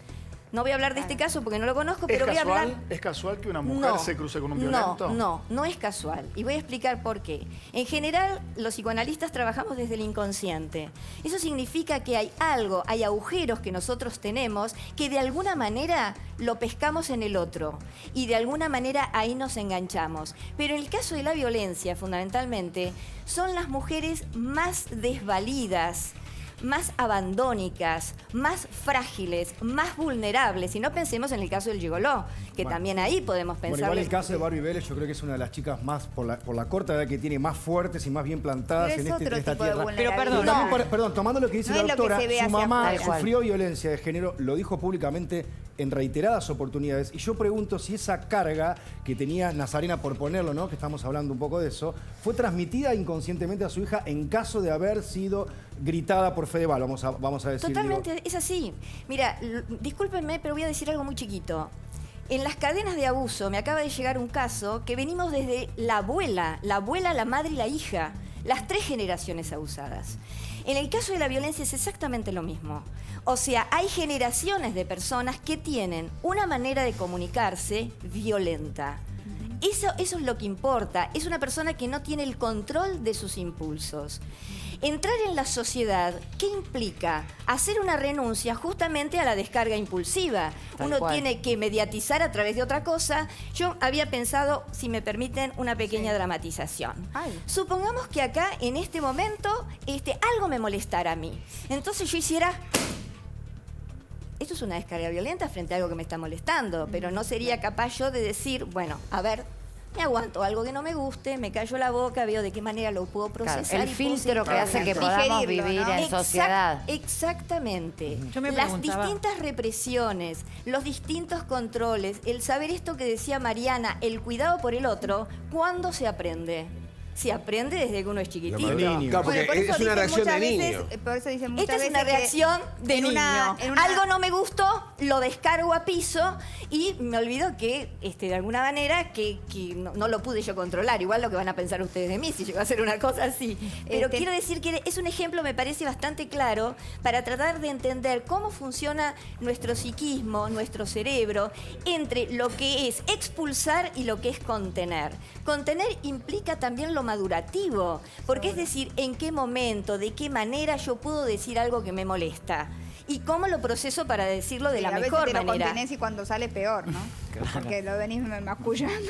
No voy a hablar de este caso porque no lo conozco, pero voy a hablar... ¿Es casual que una mujer se cruce con un violento? No es casual. Y voy a explicar por qué. En general, los psicoanalistas trabajamos desde el inconsciente. Eso significa que hay algo, hay agujeros que nosotros tenemos que de alguna manera lo pescamos en el otro. Y de alguna manera ahí nos enganchamos. Pero en el caso de la violencia, fundamentalmente, son las mujeres más desvalidas, más abandónicas, más frágiles, más vulnerables. Y no pensemos en el caso del gigoló, que también ahí podemos pensar. Bueno, igual el caso de Barbie Vélez, yo creo que es una de las chicas más, por la corta edad que tiene, más fuertes y más bien plantadas en esta tierra. Pero perdón, perdón, tomando lo que dice No la es lo que doctora, se ve su hacia mamá afuera. sufrió violencia de género, lo dijo públicamente en reiteradas oportunidades. Y yo pregunto si esa carga que tenía Nazarena, por ponerlo, ¿no?, que estamos hablando un poco de eso, fue transmitida inconscientemente a su hija en caso de haber sido gritada por Fedeval, vamos a decir. Totalmente, es así. Mira, discúlpenme, pero voy a decir algo muy chiquito. En las cadenas de abuso me acaba de llegar un caso que venimos desde la abuela, la madre y la hija, las 3 generaciones abusadas. En el caso de la violencia es exactamente lo mismo. O sea, hay generaciones de personas que tienen una manera de comunicarse violenta. Eso es lo que importa. Es una persona que no tiene el control de sus impulsos. Entrar en la sociedad, ¿qué implica? Hacer una renuncia justamente a la descarga impulsiva. Uno tiene que mediatizar a través de otra cosa. Yo había pensado, si me permiten, una pequeña dramatización. Supongamos que acá, en este momento, algo me molestara a mí. Entonces yo hiciera... Esto es una descarga violenta frente a algo que me está molestando, pero no sería capaz yo de decir, bueno, a ver, me aguanto algo que no me guste, me callo la boca, veo de qué manera lo puedo procesar. Claro, el filtro que hace que podamos vivir en sociedad. Exactamente. Las distintas represiones, los distintos controles, el saber esto que decía Mariana, el cuidado por el otro, ¿cuándo se aprende? Se aprende desde que uno es chiquitito. Claro, porque es una reacción de niño. Por eso dicen muchas veces Esta es una reacción de niño. Algo no me gustó, lo descargo a piso y me olvido que, de alguna manera, que no lo pude yo controlar. Igual lo que van a pensar ustedes de mí si llego a hacer una cosa así. Pero quiero decir que es un ejemplo, me parece bastante claro, para tratar de entender cómo funciona nuestro psiquismo, nuestro cerebro, entre lo que es expulsar y lo que es contener. Contener implica también lo madurativo, porque es decir, en qué momento, de qué manera yo puedo decir algo que me molesta y cómo lo proceso para decirlo de la mejor manera. A veces te lo contenés y cuando sale peor, ¿no? Porque lo venís macullando.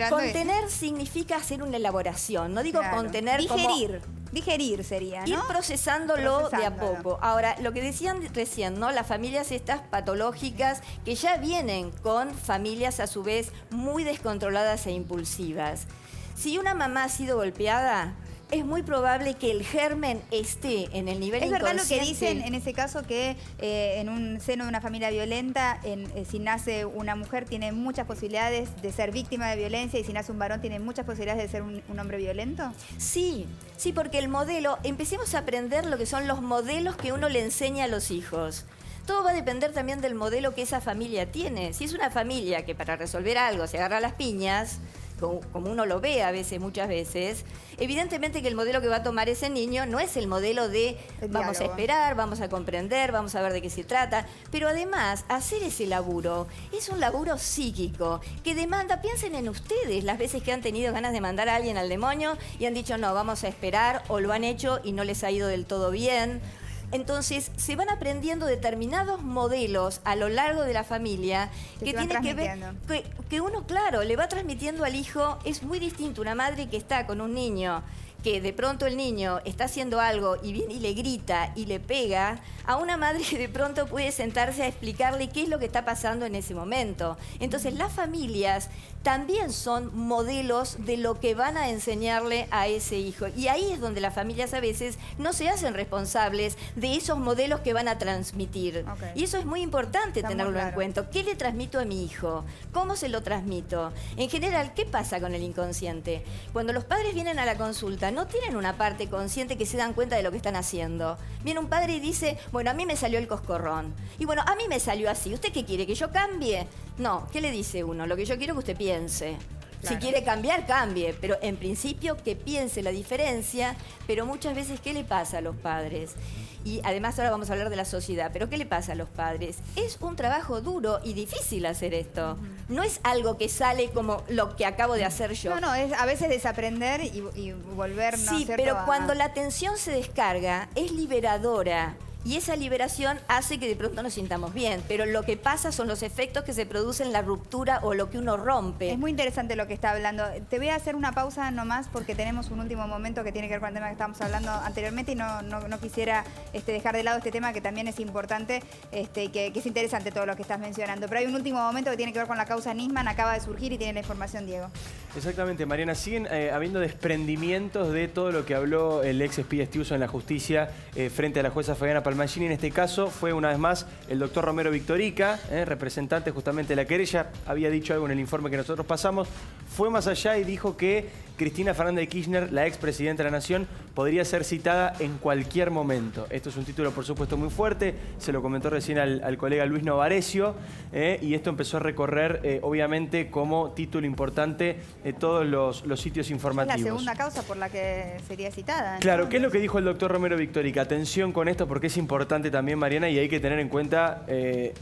Contener significa hacer una elaboración, no digo contener digerir. Digerir sería, ¿no? Ir procesándolo de a poco. Ahora, lo que decían recién, ¿no? Las familias estas patológicas que ya vienen con familias a su vez muy descontroladas e impulsivas. Si una mamá ha sido golpeada, es muy probable que el germen esté en el nivel inconsciente. Es verdad lo que dicen en ese caso, que en un seno de una familia violenta, si nace una mujer tiene muchas posibilidades de ser víctima de violencia y si nace un varón tiene muchas posibilidades de ser un hombre violento. Sí, porque el modelo, empecemos a aprender lo que son los modelos que uno le enseña a los hijos. Todo va a depender también del modelo que esa familia tiene. Si es una familia que para resolver algo se agarra a las piñas, como uno lo ve muchas veces, evidentemente que el modelo que va a tomar ese niño no es el modelo de vamos a esperar, vamos a comprender, vamos a ver de qué se trata, pero además hacer ese laburo es un laburo psíquico que demanda, piensen en ustedes, las veces que han tenido ganas de mandar a alguien al demonio y han dicho no, vamos a esperar, o lo han hecho y no les ha ido del todo bien. Entonces, se van aprendiendo determinados modelos a lo largo de la familia que tiene que ver, que uno, claro, le va transmitiendo al hijo. Es muy distinto una madre que está con un niño que de pronto el niño está haciendo algo y viene y le grita y le pega, a una madre que de pronto puede sentarse a explicarle qué es lo que está pasando en ese momento. Entonces las familias también son modelos de lo que van a enseñarle a ese hijo. Y ahí es donde las familias a veces no se hacen responsables de esos modelos que van a transmitir. Y eso es muy importante tenerlo en cuenta. ¿Qué le transmito a mi hijo? ¿Cómo se lo transmito? En general, ¿qué pasa con el inconsciente? Cuando los padres vienen a la consulta, no tienen una parte consciente que se dan cuenta de lo que están haciendo. Viene un padre y dice, bueno, a mí me salió el coscorrón. Y bueno, a mí me salió así. ¿Usted qué quiere? ¿Que yo cambie? No, ¿qué le dice uno? Lo que yo quiero es que usted piense. Claro. Si quiere cambiar, cambie. Pero en principio que piense la diferencia. Pero muchas veces, ¿qué le pasa a los padres? Y además ahora vamos a hablar de la sociedad. ¿Pero qué le pasa a los padres? Es un trabajo duro y difícil hacer esto. No es algo que sale como lo que acabo de hacer yo. No, es a veces desaprender y volver, ¿no? Sí, pero cuando la tensión se descarga, es liberadora. Y esa liberación hace que de pronto nos sintamos bien, pero lo que pasa son los efectos que se producen en la ruptura o lo que uno rompe. Es muy interesante lo que está hablando. Te voy a hacer una pausa nomás porque tenemos un último momento que tiene que ver con el tema que estábamos hablando anteriormente y no quisiera dejar de lado este tema que también es importante, que es interesante todo lo que estás mencionando. Pero hay un último momento que tiene que ver con la causa Nisman, acaba de surgir y tiene la información Diego. Exactamente, Mariana. Siguen habiendo desprendimientos de todo lo que habló el ex espía Estiuso en la justicia frente a la jueza Fabiana Palmagini. En este caso fue una vez más el doctor Romero Victorica, representante justamente de la querella, había dicho algo en el informe que nosotros pasamos, fue más allá y dijo que Cristina Fernández de Kirchner, la expresidenta de la Nación, podría ser citada en cualquier momento. Esto es un título, por supuesto, muy fuerte. Se lo comentó recién al colega Luis Novarecio. Y esto empezó a recorrer, obviamente, como título importante todos los sitios informativos. Es la segunda causa por la que sería citada, ¿no? Claro, ¿qué es lo que dijo el doctor Romero Victorica? Atención con esto porque es importante también, Mariana, y hay que tener en cuenta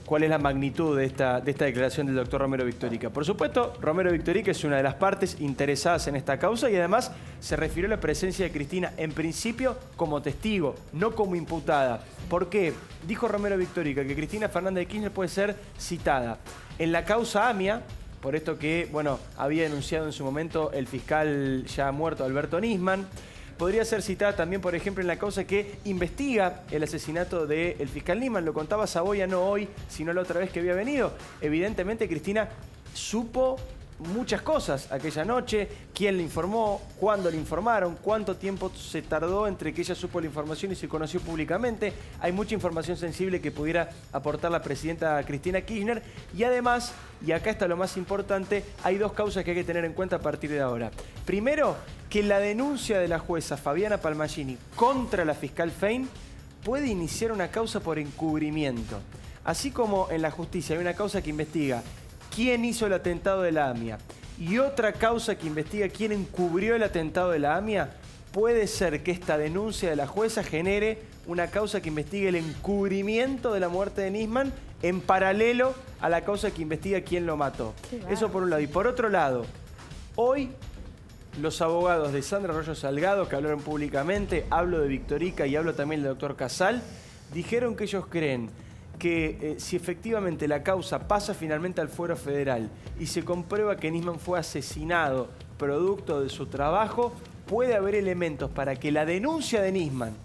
cuál es la magnitud de esta declaración del doctor Romero Victorica. Por supuesto, Romero Victorica es una de las partes interesadas en esta causa y además se refirió a la presencia de Cristina en principio como testigo, no como imputada. ¿Por qué? Dijo Romero Victorica que Cristina Fernández de Kirchner puede ser citada en la causa AMIA, por esto que, bueno, había denunciado en su momento el fiscal ya muerto Alberto Nisman. Podría ser citada también, por ejemplo, en la causa que investiga el asesinato del fiscal Nisman. Lo contaba Saboya no hoy, sino la otra vez que había venido. Evidentemente, Cristina supo muchas cosas aquella noche, quién le informó, cuándo le informaron, cuánto tiempo se tardó entre que ella supo la información y se conoció públicamente. Hay mucha información sensible que pudiera aportar la presidenta Cristina Kirchner y además, y acá está lo más importante, hay dos causas que hay que tener en cuenta a partir de ahora. Primero, que la denuncia de la jueza Fabiana Palmagini contra la fiscal Fein puede iniciar una causa por encubrimiento. Así como en la justicia hay una causa que investiga quién hizo el atentado de la AMIA y otra causa que investiga quién encubrió el atentado de la AMIA, puede ser que esta denuncia de la jueza genere una causa que investigue el encubrimiento de la muerte de Nisman en paralelo a la causa que investiga quién lo mató. Eso por un lado. Y por otro lado, hoy los abogados de Sandra Arroyo Salgado, que hablaron públicamente, hablo de Victorica y hablo también del doctor Casal, dijeron que ellos creen que si efectivamente la causa pasa finalmente al fuero federal y se comprueba que Nisman fue asesinado producto de su trabajo, puede haber elementos para que la denuncia de Nisman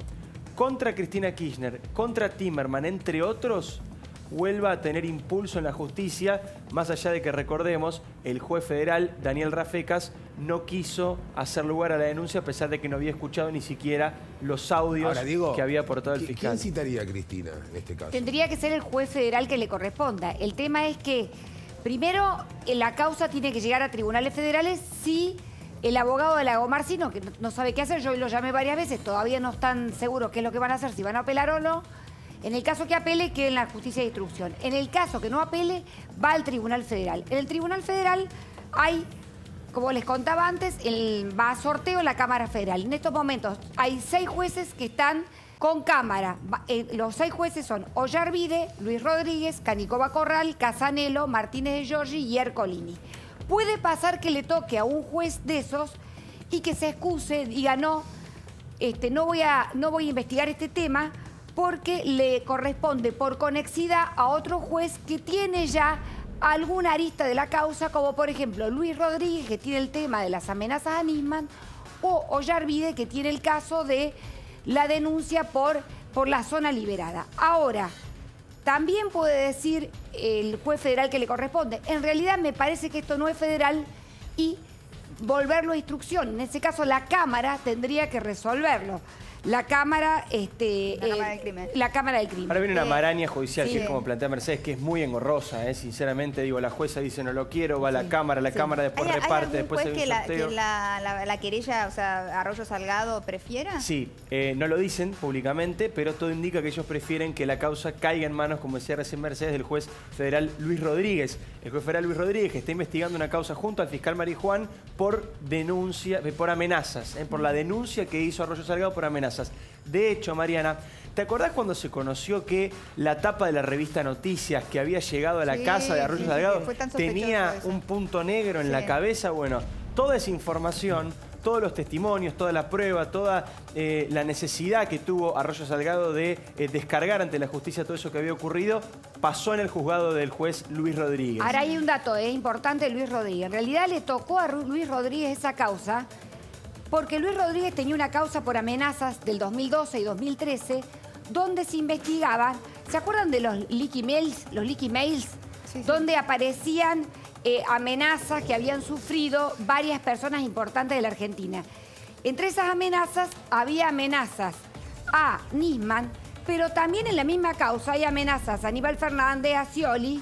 contra Cristina Kirchner, contra Timerman, entre otros, vuelva a tener impulso en la justicia, más allá de que, recordemos, el juez federal, Daniel Rafecas, no quiso hacer lugar a la denuncia a pesar de que no había escuchado ni siquiera los audios Ahora, digo, que había aportado el fiscal. ¿Quién citaría a Cristina en este caso? Tendría que ser el juez federal que le corresponda. El tema es que, primero, la causa tiene que llegar a tribunales federales si el abogado de Lago Marcino, que no sabe qué hacer, yo hoy lo llamé varias veces, todavía no están seguros qué es lo que van a hacer, si van a apelar o no. En el caso que apele, queda en la justicia de instrucción. En el caso que no apele, va al Tribunal Federal. En el Tribunal Federal hay, como les contaba antes, va a sorteo en la Cámara Federal. En estos momentos hay 6 jueces que están con cámara. Los 6 jueces son Ollarvide, Luis Rodríguez, Canicova Corral, Casanelo, Martínez de Giorgi y Ercolini. Puede pasar que le toque a un juez de esos y que se excuse, diga no voy a investigar este tema, porque le corresponde por conexidad a otro juez que tiene ya alguna arista de la causa, como por ejemplo Luis Rodríguez, que tiene el tema de las amenazas a Nisman, o Ollarvide, que tiene el caso de la denuncia por la zona liberada. Ahora, también puede decir el juez federal que le corresponde. En realidad me parece que esto no es federal y volverlo a instrucción. En ese caso la Cámara tendría que resolverlo. La Cámara, del Crimen. La Cámara del Crimen. Ahora viene una maraña judicial, sí, que es como plantea Mercedes, que es muy engorrosa, sinceramente. Digo, la jueza dice no lo quiero, va a la Cámara, la Cámara después reparte, después hay un sorteo. que la querella, o sea, Arroyo Salgado, prefiera? Sí, no lo dicen públicamente, pero todo indica que ellos prefieren que la causa caiga en manos, como decía recién Mercedes, del juez federal Luis Rodríguez. El juez federal Luis Rodríguez, que está investigando una causa junto al fiscal Marijuán por denuncia, por amenazas, por la denuncia que hizo Arroyo Salgado por amenazas. De hecho, Mariana, ¿te acordás cuando se conoció que la tapa de la revista Noticias que había llegado a la casa de Arroyo Salgado tenía un punto negro en la cabeza? Bueno, toda esa información, todos los testimonios, toda la prueba, toda la necesidad que tuvo Arroyo Salgado de descargar ante la justicia todo eso que había ocurrido, pasó en el juzgado del juez Luis Rodríguez. Ahora hay un dato importante de Luis Rodríguez. En realidad le tocó a Luis Rodríguez esa causa porque Luis Rodríguez tenía una causa por amenazas del 2012 y 2013 donde se investigaban, ¿se acuerdan de los leaky mails? Sí. Donde aparecían amenazas que habían sufrido varias personas importantes de la Argentina. Entre esas amenazas había amenazas a Nisman, pero también en la misma causa hay amenazas a Aníbal Fernández, a Scioli,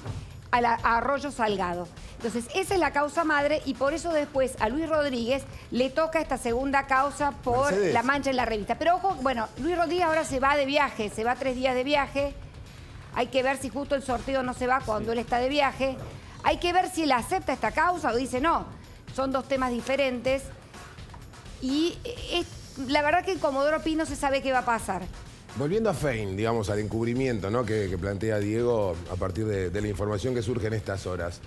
a Arroyo Salgado. Entonces, esa es la causa madre y por eso después a Luis Rodríguez le toca esta segunda causa por la mancha en la revista. Pero ojo, bueno, Luis Rodríguez ahora se va de viaje, se va 3 días de viaje. Hay que ver si justo el sorteo no se va cuando él está de viaje. Hay que ver si él acepta esta causa o dice no. Son 2 temas diferentes. Y la verdad que en Comodoro Pi no se sabe qué va a pasar. Volviendo a Fein, digamos, al encubrimiento, ¿no? que plantea Diego a partir de la información que surge en estas horas.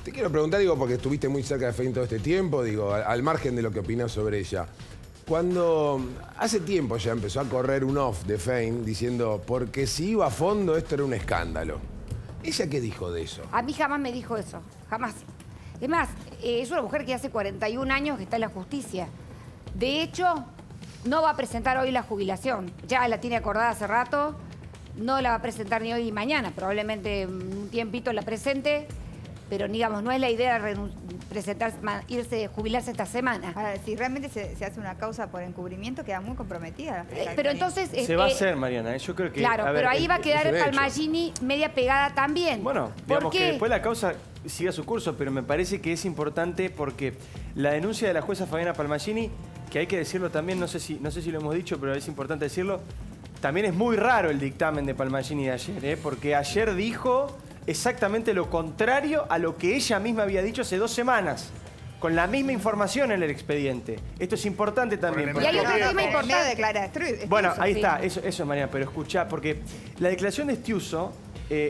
Te quiero preguntar, digo, porque estuviste muy cerca de Fein todo este tiempo, digo, al margen de lo que opinás sobre ella. Cuando hace tiempo ya empezó a correr un off de Fein diciendo, porque si iba a fondo esto era un escándalo. ¿Ella qué dijo de eso? A mí jamás me dijo eso, jamás. Es más, es una mujer que hace 41 años que está en la justicia. De hecho, no va a presentar hoy la jubilación. Ya la tiene acordada hace rato, no la va a presentar ni hoy ni mañana. Probablemente un tiempito la presente. Pero, digamos, no es la idea jubilarse esta semana. Ahora, si realmente se hace una causa por encubrimiento, queda muy comprometida. Pero entonces... Se va a hacer, Mariana, yo creo que... Claro, pero ahí va a quedar Palmagini media pegada también. Bueno, digamos que después la causa siga su curso, pero me parece que es importante porque la denuncia de la jueza Fabiana Palmagini, que hay que decirlo también, no sé si lo hemos dicho, pero es importante decirlo, también es muy raro el dictamen de Palmagini de ayer, porque ayer dijo exactamente lo contrario a lo que ella misma había dicho hace 2 semanas, con la misma información en el expediente. Esto es importante también. Y hay otro tema importante. Bueno, ahí está, eso es, Mariana, pero escuchá, porque la declaración de Estiuso,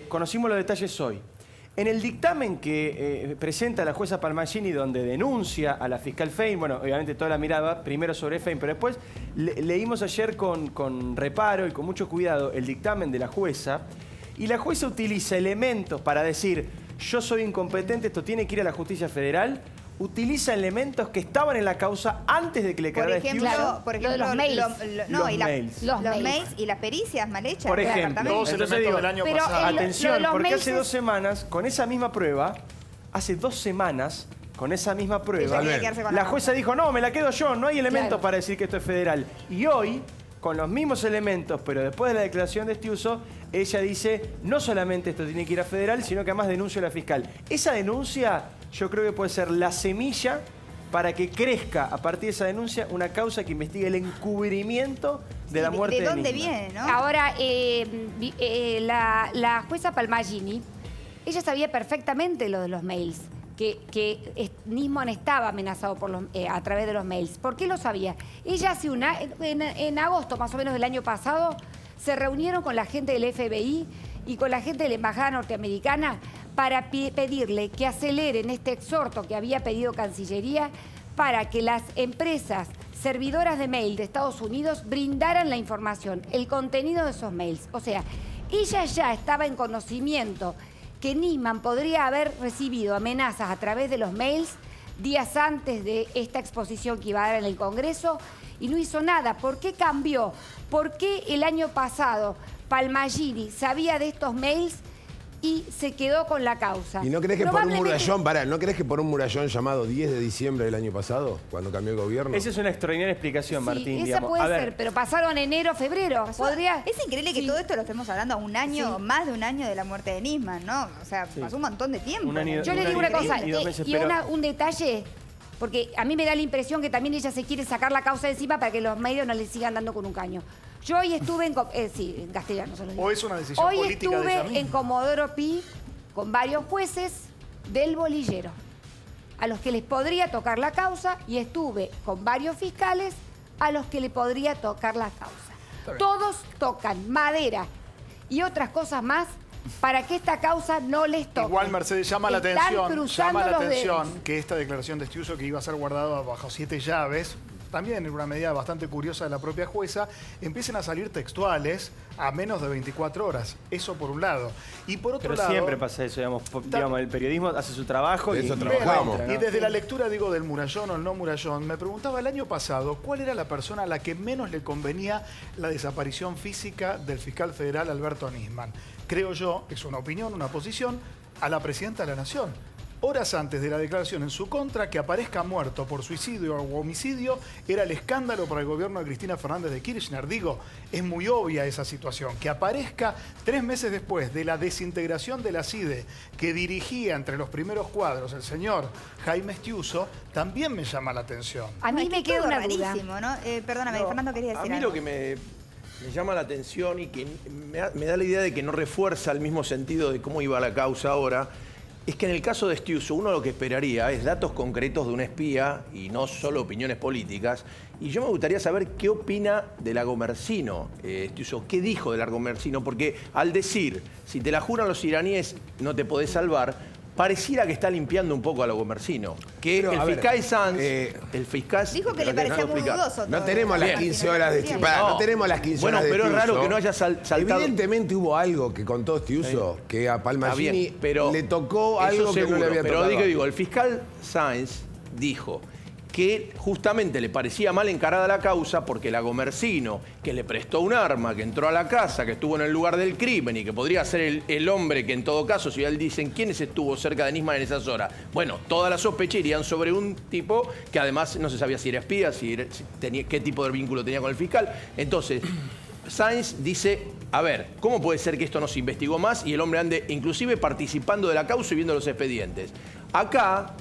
conocimos los detalles hoy. En el dictamen que presenta la jueza Palmagini, donde denuncia a la fiscal Fein, bueno, obviamente toda la mirada primero sobre Fein, pero después leímos ayer con reparo y con mucho cuidado el dictamen de la jueza, y la jueza utiliza elementos para decir, yo soy incompetente, esto tiene que ir a la justicia federal, utiliza elementos que estaban en la causa antes de que le quedara Estiuso. Por ejemplo, los mails. Los mails y las pericias mal hechas. Por ejemplo, todos elementos del año pasado. Atención, porque hace 2 semanas, con esa misma prueba, la jueza dijo, no, me la quedo yo, no hay elementos para decir que esto es federal. Y hoy, con los mismos elementos, pero después de la declaración de Estiuso, ella dice, no solamente esto tiene que ir a federal, sino que además denuncia a la fiscal. Esa denuncia yo creo que puede ser la semilla para que crezca, a partir de esa denuncia, una causa que investigue el encubrimiento de la muerte de ¿De dónde Nisman. viene, no? Ahora, la jueza Palmagini, ella sabía perfectamente lo de los mails, que Nisman estaba amenazado a través de los mails. ¿Por qué lo sabía? Ella hace en agosto más o menos del año pasado se reunieron con la gente del FBI y con la gente de la Embajada Norteamericana para pedirle que aceleren este exhorto que había pedido Cancillería para que las empresas servidoras de mail de Estados Unidos brindaran la información, el contenido de esos mails. O sea, ella ya estaba en conocimiento que Nisman podría haber recibido amenazas a través de los mails días antes de esta exposición que iba a dar en el Congreso y no hizo nada. ¿Por qué cambió? ¿Por qué el año pasado Palmagini sabía de estos mails y se quedó con la causa? ¿Y no crees que por un murallón, ¿no crees que por un murallón llamado 10 de diciembre del año pasado, cuando cambió el gobierno? Esa es una extraordinaria explicación, Martín. Esa puede ser, pero pasaron enero, febrero. Es increíble que todo esto lo estemos hablando a un año, más de un año de la muerte de Nisman, ¿no? O sea, pasó un montón de tiempo. Yo le digo una cosa, un detalle, porque a mí me da la impresión que también ella se quiere sacar la causa de encima para que los medios no le sigan dando con un caño. Yo hoy estuve en castellano se lo digo. ¿O es una decisión política de ella misma? Hoy estuve en Comodoro Pi con varios jueces del bolillero, a los que les podría tocar la causa, y estuve con varios fiscales a los que le podría tocar la causa. Todos tocan madera y otras cosas más para que esta causa no les toque. Igual, Mercedes, llama la atención que esta declaración de Estiuso, que iba a ser guardada bajo 7 llaves, también en una medida bastante curiosa de la propia jueza, empiecen a salir textuales a menos de 24 horas. Eso por un lado. Y por otro lado... siempre pasa eso, digamos, el periodismo hace su trabajo y eso trabajamos. Y desde la lectura, digo, del murallón o el no murallón, me preguntaba el año pasado cuál era la persona a la que menos le convenía la desaparición física del fiscal federal Alberto Nisman. Creo yo, es una opinión, una posición, a la presidenta de la Nación. horas antes de la declaración en su contra, que aparezca muerto por suicidio o homicidio era el escándalo para el gobierno de Cristina Fernández de Kirchner. Digo, es muy obvia esa situación. Que aparezca 3 meses después de la desintegración de la CIDE, que dirigía entre los primeros cuadros el señor Jaime Estiuso, también me llama la atención. A mí me queda una duda. ¿No? Perdóname, Fernando, quería decir algo. A mí lo que me llama la atención y que me da la idea de que no refuerza el mismo sentido de cómo iba la causa ahora, es que en el caso de Estiuso uno lo que esperaría es datos concretos de un espía y no solo opiniones políticas. Y yo me gustaría saber qué opina de Lagomarsino, Estiuso, qué dijo de Lagomarsino, porque al decir, si te la juran los iraníes no te podés salvar, pareciera que está limpiando un poco a Lagomarsino. Que pero, el fiscal Sanz, el fiscal... Dijo que le parecía muy dudoso. No tenemos las 15 horas de Estiuso. No tenemos las 15 horas de Estiuso. Bueno, pero es raro que no haya saltado. Evidentemente hubo algo que contó Estiuso, que a Palmagini le tocó algo que no le había tocado. Pero digo, el fiscal Sanz dijo que justamente le parecía mal encarada la causa porque Lagomarsino, que le prestó un arma, que entró a la casa, que estuvo en el lugar del crimen y que podría ser el hombre que en todo caso, si él dicen quiénes estuvo cerca de Nisman en esas horas, bueno, todas las sospechas irían sobre un tipo que además no se sabía si era espía, qué tipo de vínculo tenía con el fiscal. Entonces, Sáenz dice, a ver, ¿cómo puede ser que esto no se investigó más y el hombre ande inclusive participando de la causa y viendo los expedientes? Acá,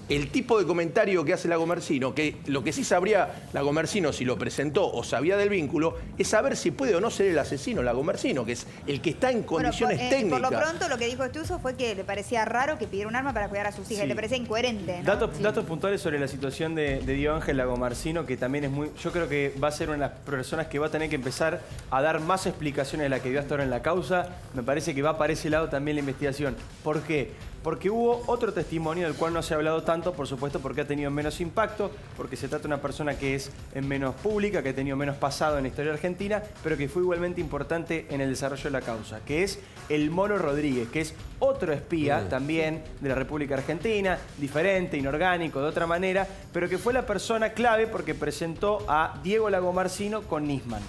el tipo de comentario que hace Lagomarsino, que lo que sí sabría Lagomarsino si lo presentó o sabía del vínculo, es saber si puede o no ser el asesino Lagomarsino, que es el que está en condiciones técnicas. Por lo pronto, lo que dijo Estiuso fue que le parecía raro que pidiera un arma para cuidar a sus hijas, le parecía incoherente, ¿no? Datos puntuales sobre la situación de Diego Ángel Lagomarsino, que también es muy... Yo creo que va a ser una de las personas que va a tener que empezar a dar más explicaciones de las que dio hasta ahora en la causa. Me parece que va para ese lado también la investigación. ¿Por qué? Porque hubo otro testimonio del cual no se ha hablado tanto, por supuesto, porque ha tenido menos impacto, porque se trata de una persona que es menos pública, que ha tenido menos pasado en la historia argentina, pero que fue igualmente importante en el desarrollo de la causa, que es el Moro Rodríguez, que es otro espía también de la República Argentina, diferente, inorgánico, de otra manera, pero que fue la persona clave porque presentó a Diego Lagomarsino con Nisman.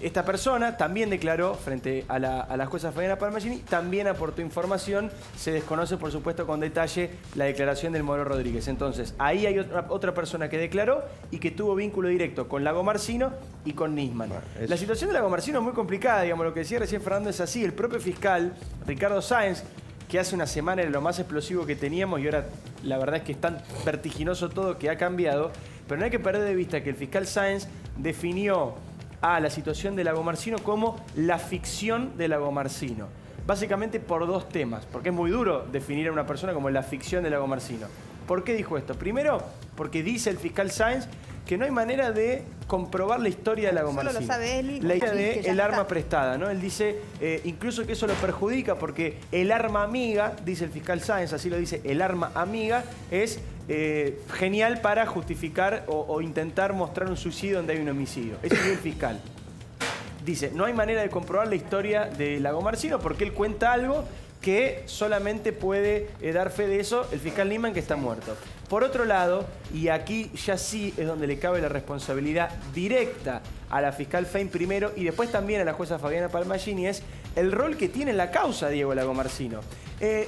Esta persona también declaró frente a la jueza Fabiana Palmagini, también aportó información, se desconoce por supuesto con detalle la declaración del Moro Rodríguez. Entonces, ahí hay otra persona que declaró y que tuvo vínculo directo con Lagomarsino y con Nisman. La situación de Lagomarsino es muy complicada, digamos, lo que decía recién Fernando es así. El propio fiscal, Ricardo Sáenz, que hace una semana era lo más explosivo que teníamos y ahora la verdad es que es tan vertiginoso todo que ha cambiado, pero no hay que perder de vista que el fiscal Sáenz definió a la situación de Lagomarsino como la ficción de Lagomarsino. Básicamente por dos temas, porque es muy duro definir a una persona como la ficción de Lagomarsino. ¿Por qué dijo esto? Primero, porque dice el fiscal Sáenz que no hay manera de comprobar la historia de Lagomarsino. Solo lo sabe él. La idea del arma prestada, ¿no? Él dice incluso que eso lo perjudica porque el arma amiga, dice el fiscal Sáenz, así lo dice, el arma amiga es genial para justificar o intentar mostrar un suicidio donde hay un homicidio. Ese es el fiscal. Dice, no hay manera de comprobar la historia de Lagomarsino porque él cuenta algo que solamente puede dar fe de eso el fiscal Nisman, que está muerto. Por otro lado, y aquí ya sí es donde le cabe la responsabilidad directa a la fiscal Fein primero y después también a la jueza Fabiana Palmagini, es el rol que tiene en la causa Diego Lagomarsino.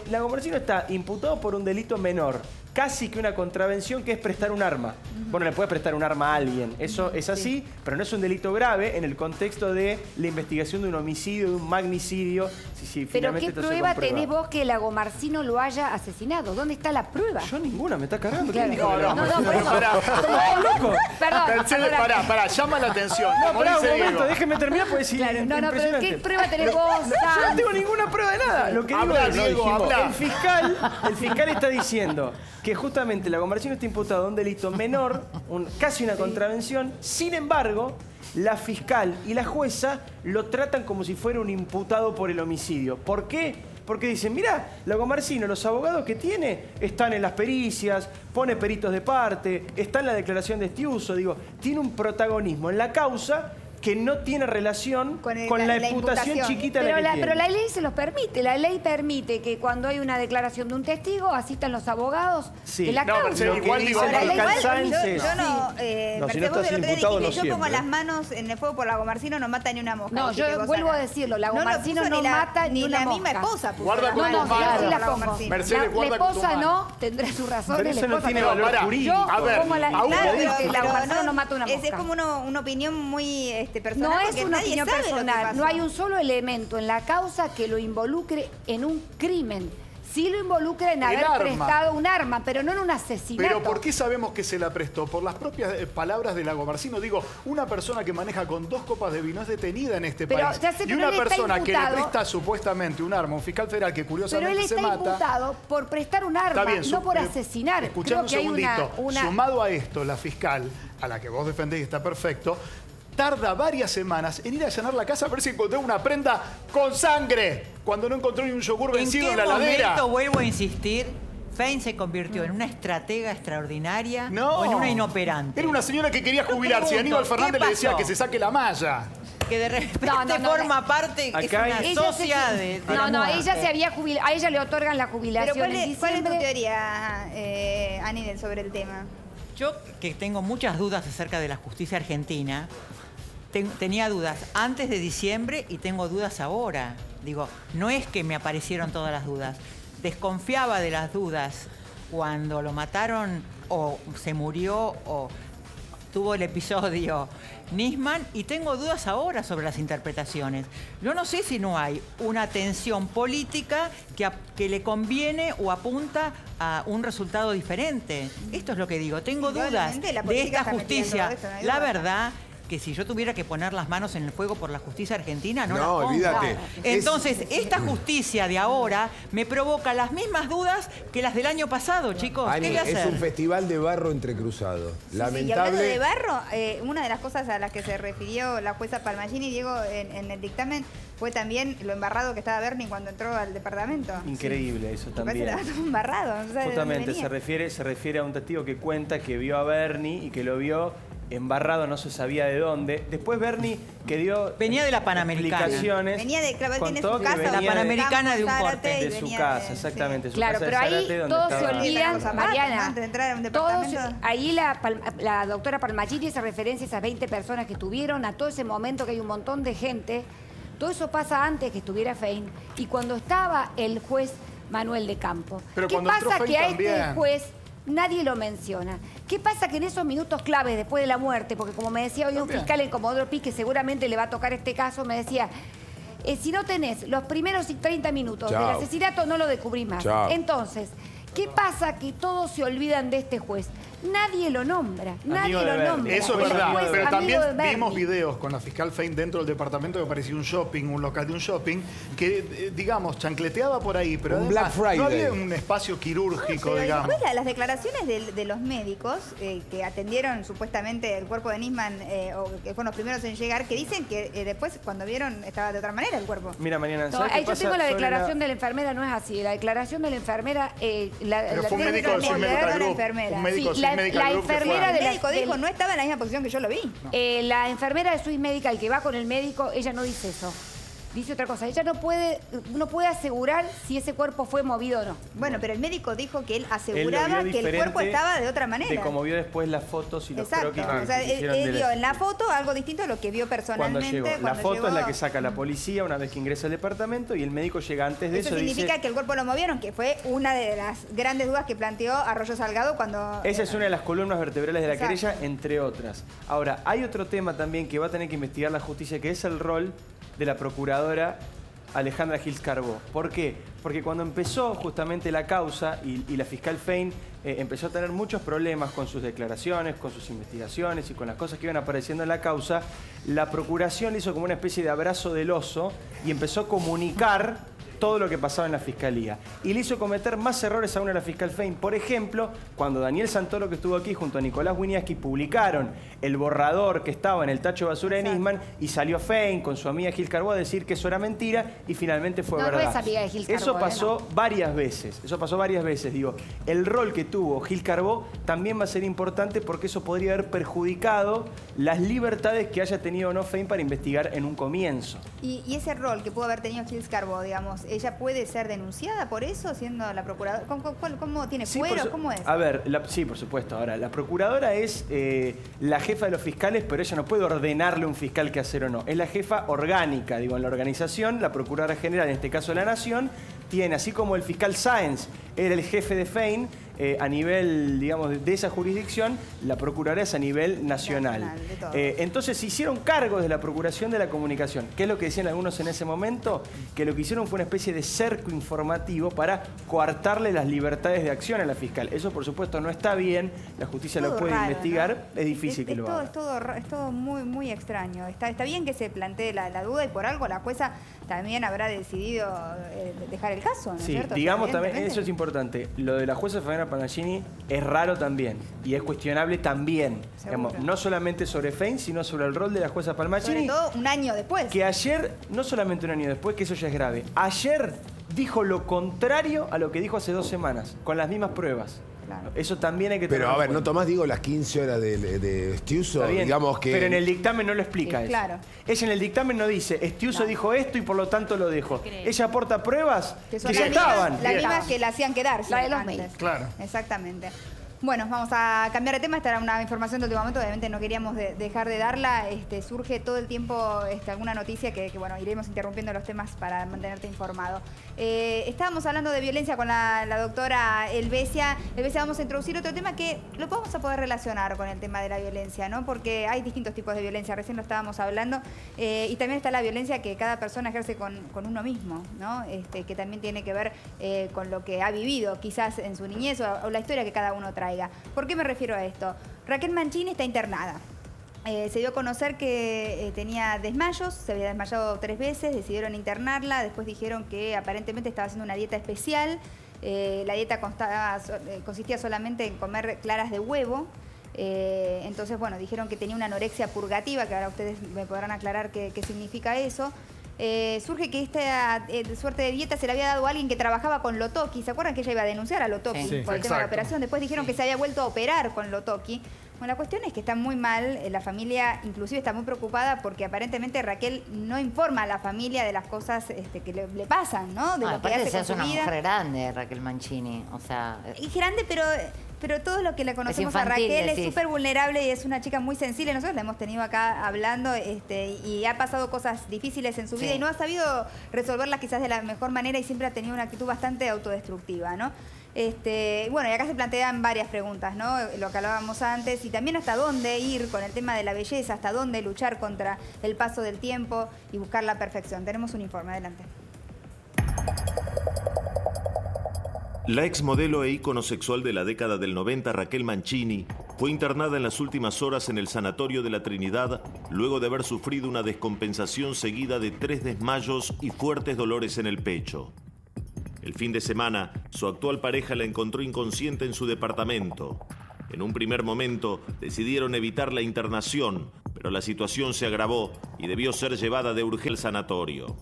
Lagomarsino está imputado por un delito menor, casi que una contravención, que es prestar un arma. Bueno, le puede prestar un arma a alguien, eso es así, pero no es un delito grave en el contexto de la investigación de un homicidio, de un magnicidio. Pero ¿qué prueba tenés vos que Lagomarsino lo haya asesinado? ¿Dónde está la prueba? Yo ninguna, me está cargando. Claro. Pará, llama la atención. No, pará, un momento, déjeme terminar porque si... Claro, pero ¿qué prueba tenés vos? Yo no tengo ninguna prueba de nada. Lo que digo es, el fiscal está diciendo que justamente Lagomarsino está imputado a un delito menor, casi una contravención. Sin embargo, la fiscal y la jueza lo tratan como si fuera un imputado por el homicidio. ¿Por qué? Porque dicen, mirá, Lagomarsino, los abogados que tiene están en las pericias, pone peritos de parte, está en la declaración de Estiuso, digo, tiene un protagonismo en la causa que no tiene relación con la imputación chiquita pero que tiene. Pero la ley se los permite. La ley permite que cuando hay una declaración de un testigo asistan los abogados de la causa. Igual digo, yo pongo las manos en el fuego por Lagomarsino, no mata ni una mosca. No, yo vuelvo a decirlo, Lagomarsino no mata ni una mosca. Ni la misma esposa puso. Guarda con tus manos. Mercedes, la esposa no, tendrá sus razones. Pero eso no tiene valor jurídico. A ver, Lagomarsino no mata una mosca. Es como una opinión muy personal. No es una opinión personal. No hay un solo elemento en la causa que lo involucre en un crimen. Sí lo involucra en haber prestado un arma, pero no en un asesinato. ¿Pero por qué sabemos que se la prestó? Por las propias palabras de Lagomarsino. Digo, una persona que maneja con 2 copas de vino es detenida en este país. Y una persona que le presta supuestamente un arma, un fiscal federal que curiosamente se mata... Pero él está imputado por prestar un arma, no por asesinar. Escuchame un segundito. Sumado a esto, la fiscal, a la que vos defendés y está perfecto, tarda varias semanas en ir a allanar la casa a ver si encontró una prenda con sangre, cuando no encontró ni un yogur vencido en la heladera. ¿En qué momento, vuelvo a insistir, Fein se convirtió en una estratega extraordinaria o en una inoperante? Era una señora que quería jubilarse y Aníbal Fernández le decía que se saque la malla. Que de repente forma parte, es una socia de ella se había jubilado, a ella le otorgan la jubilación. Pero ¿cuál es tu teoría, Aníbal, sobre el tema? Yo, que tengo muchas dudas acerca de la justicia argentina, tenía dudas antes de diciembre y tengo dudas ahora. Digo, no es que me aparecieron todas las dudas. Desconfiaba de las dudas cuando lo mataron o se murió o tuvo el episodio Nisman y tengo dudas ahora sobre las interpretaciones. Yo no sé si no hay una tensión política que le conviene o apunta a un resultado diferente. Esto es lo que digo. Tengo dudas de esta justicia. La verdad que si yo tuviera que poner las manos en el fuego por la justicia argentina, no las pongo. Olvídate. Entonces, esta justicia de ahora me provoca las mismas dudas que las del año pasado, chicos. Ani, ¿qué voy a hacer? Es un festival de barro entrecruzado. Lamentable. Y hablando de barro, una de las cosas a las que se refirió la jueza Palmagini, Diego, en el dictamen, fue también lo embarrado que estaba Bernie cuando entró al departamento. Increíble eso también. Estaba todo embarrado. No sé justamente se refiere a un testigo que cuenta que vio a Bernie y que lo vio embarrado, no se sabía de dónde. Después Bernie que venía de la Panamericana. Venía de, claro, tiene su casa, la Panamericana de un corte. De su casa, exactamente. Claro, pero ahí todos se olvidan, Mariana, antes de entrar a un departamento. Ahí la doctora Palmagini hace referencia a esas 20 personas que estuvieron, a todo ese momento que hay un montón de gente. Todo eso pasa antes que estuviera Fein y cuando estaba el juez Manuel de Campo. Pero ¿Qué pasa que a este juez nadie lo menciona? ¿Qué pasa que en esos minutos claves después de la muerte, porque como me decía hoy un fiscal en Comodoro Pi, que seguramente le va a tocar este caso, me decía, si no tenés los primeros 30 minutos del asesinato, no lo descubrís más. Entonces, ¿qué pasa que todos se olvidan de este juez? Nadie lo nombra, nadie lo nombra. Eso es verdad, pero también vimos videos con la fiscal Fein dentro del departamento que parecía un shopping, un local de un shopping, que, digamos, chancleteaba por ahí, pero un Black Friday. No había un espacio quirúrgico, digamos. Después las declaraciones de los médicos que atendieron supuestamente el cuerpo de Nisman, o que fueron los primeros en llegar, que dicen que después cuando vieron estaba de otra manera el cuerpo. Mira, Mariana, ahí yo tengo la declaración de la enfermera, no es así. La declaración de la enfermera... pero fue un médico de su la enfermera del médico dijo, no estaba en la misma posición que yo lo vi. La enfermera de Swiss Medical que va con el médico, ella no dice eso. Dice otra cosa, ella no puede asegurar si ese cuerpo fue movido o no. Bueno, pero el médico dijo que él aseguraba que el cuerpo estaba de otra manera. De como vio después las fotos y los croquis. O sea, él vio en la foto algo distinto a lo que vio personalmente. Cuando llegó. La foto es la que saca la policía una vez que ingresa al departamento y el médico llega antes de eso. Eso significa que el cuerpo lo movieron, que fue una de las grandes dudas que planteó Arroyo Salgado cuando... Esa es una de las columnas vertebrales de la querella, entre otras. Ahora, hay otro tema también que va a tener que investigar la justicia, que es el rol de la procuradora Alejandra Gils Carbó. ¿Por qué? Porque cuando empezó justamente la causa y la fiscal Fein empezó a tener muchos problemas con sus declaraciones, con sus investigaciones y con las cosas que iban apareciendo en la causa, la procuración le hizo como una especie de abrazo del oso y empezó a comunicar todo lo que pasaba en la Fiscalía. Y le hizo cometer más errores aún a la fiscal Fein. Por ejemplo, cuando Daniel Santoro, que estuvo aquí junto a Nicolás Winiaski, publicaron el borrador que estaba en el tacho de basura de Nisman, y salió Fein con su amiga Gil Carbó a decir que eso era mentira, y finalmente fue verdad. No es amiga de Gil Carbó, eso pasó varias veces. Digo, el rol que tuvo Gil Carbó también va a ser importante, porque eso podría haber perjudicado las libertades que haya tenido o no Fein para investigar en un comienzo. Y ese rol que pudo haber tenido Gil Carbó, digamos, ¿ella puede ser denunciada por eso, siendo la procuradora? ¿Cómo tiene fueros? ¿Cómo es? A ver, sí, por supuesto. Ahora, la procuradora es la jefa de los fiscales, pero ella no puede ordenarle a un fiscal qué hacer o no. Es la jefa orgánica, digo, en la organización. La procuradora general, en este caso de la Nación, tiene, así como el fiscal Sáenz era el jefe de Fein, a nivel, digamos, de esa jurisdicción, la Procuraduría es a nivel nacional. Entonces se hicieron cargos de la Procuración de la Comunicación. ¿Qué es lo que decían algunos en ese momento? Que lo que hicieron fue una especie de cerco informativo para coartarle las libertades de acción a la fiscal. Eso, por supuesto, no está bien. La justicia lo puede investigar. ¿No? Es difícil que lo haga. Es todo muy, muy extraño. Está bien que se plantee la duda, y por algo la jueza también habrá decidido dejar el caso, ¿no es cierto? Digamos también, eso es importante. Lo de la jueza Fabiana Palmagini es raro también, y es cuestionable también. Digamos, no solamente sobre Fein, sino sobre el rol de la jueza Palmagini. Sobre todo un año después. Que ayer, no solamente un año después, que eso ya es grave. Ayer dijo lo contrario a lo que dijo hace 2 semanas, con las mismas pruebas. Claro. Eso también hay que tener. Pero a ver, ¿no tomás, digo, las 15 horas de Estiuso? Digamos que... Pero en el dictamen no lo explica eso. Claro. Ella en el dictamen no dice, Estiuso dijo esto y por lo tanto lo dejó. Ella aporta pruebas que ya estaban. Las mismas que la hacían quedar. La de los mails. Claro. Exactamente. Bueno, vamos a cambiar de tema. Esta era una información de último momento, obviamente no queríamos dejar de darla. Surge todo el tiempo alguna noticia que, bueno, iremos interrumpiendo los temas para mantenerte informado. Estábamos hablando de violencia con la doctora Helvecia. Helvecia, vamos a introducir otro tema que lo vamos a poder relacionar con el tema de la violencia, ¿no? Porque hay distintos tipos de violencia, recién lo estábamos hablando. Y también está la violencia que cada persona ejerce con uno mismo, ¿no? Que también tiene que ver con lo que ha vivido, quizás en su niñez, o la historia que cada uno trae. ¿Por qué me refiero a esto? Raquel Mancini está internada. Se dio a conocer que tenía desmayos, se había desmayado 3 veces, decidieron internarla, después dijeron que aparentemente estaba haciendo una dieta especial. La dieta consistía solamente en comer claras de huevo. Entonces, bueno, dijeron que tenía una anorexia purgativa, que ahora ustedes me podrán aclarar qué significa eso. Surge que esta suerte de dieta se le había dado a alguien que trabajaba con Lotoki. ¿Se acuerdan que ella iba a denunciar a Lotoki por el tema de la operación? Después dijeron que se había vuelto a operar con Lotoki. Bueno, la cuestión es que está muy mal, la familia inclusive está muy preocupada porque aparentemente Raquel no informa a la familia de las cosas que le pasan, ¿no? De lo que hace con su vida. Es una mujer grande, Raquel Mancini, o sea... Es grande, pero todo lo que le conocemos a Raquel es súper vulnerable y es una chica muy sensible. Nosotros la hemos tenido acá hablando y ha pasado cosas difíciles en su vida y no ha sabido resolverlas quizás de la mejor manera y siempre ha tenido una actitud bastante autodestructiva, ¿no? Bueno, y acá se plantean varias preguntas, ¿no? Lo que hablábamos antes, y también hasta dónde ir con el tema de la belleza, hasta dónde luchar contra el paso del tiempo y buscar la perfección. Tenemos un informe, adelante. La exmodelo e ícono sexual de la década del 90, Raquel Mancini, fue internada en las últimas horas en el Sanatorio de la Trinidad luego de haber sufrido una descompensación seguida de 3 desmayos y fuertes dolores en el pecho. El fin de semana, su actual pareja la encontró inconsciente en su departamento. En un primer momento, decidieron evitar la internación, pero la situación se agravó y debió ser llevada de urgencia al sanatorio.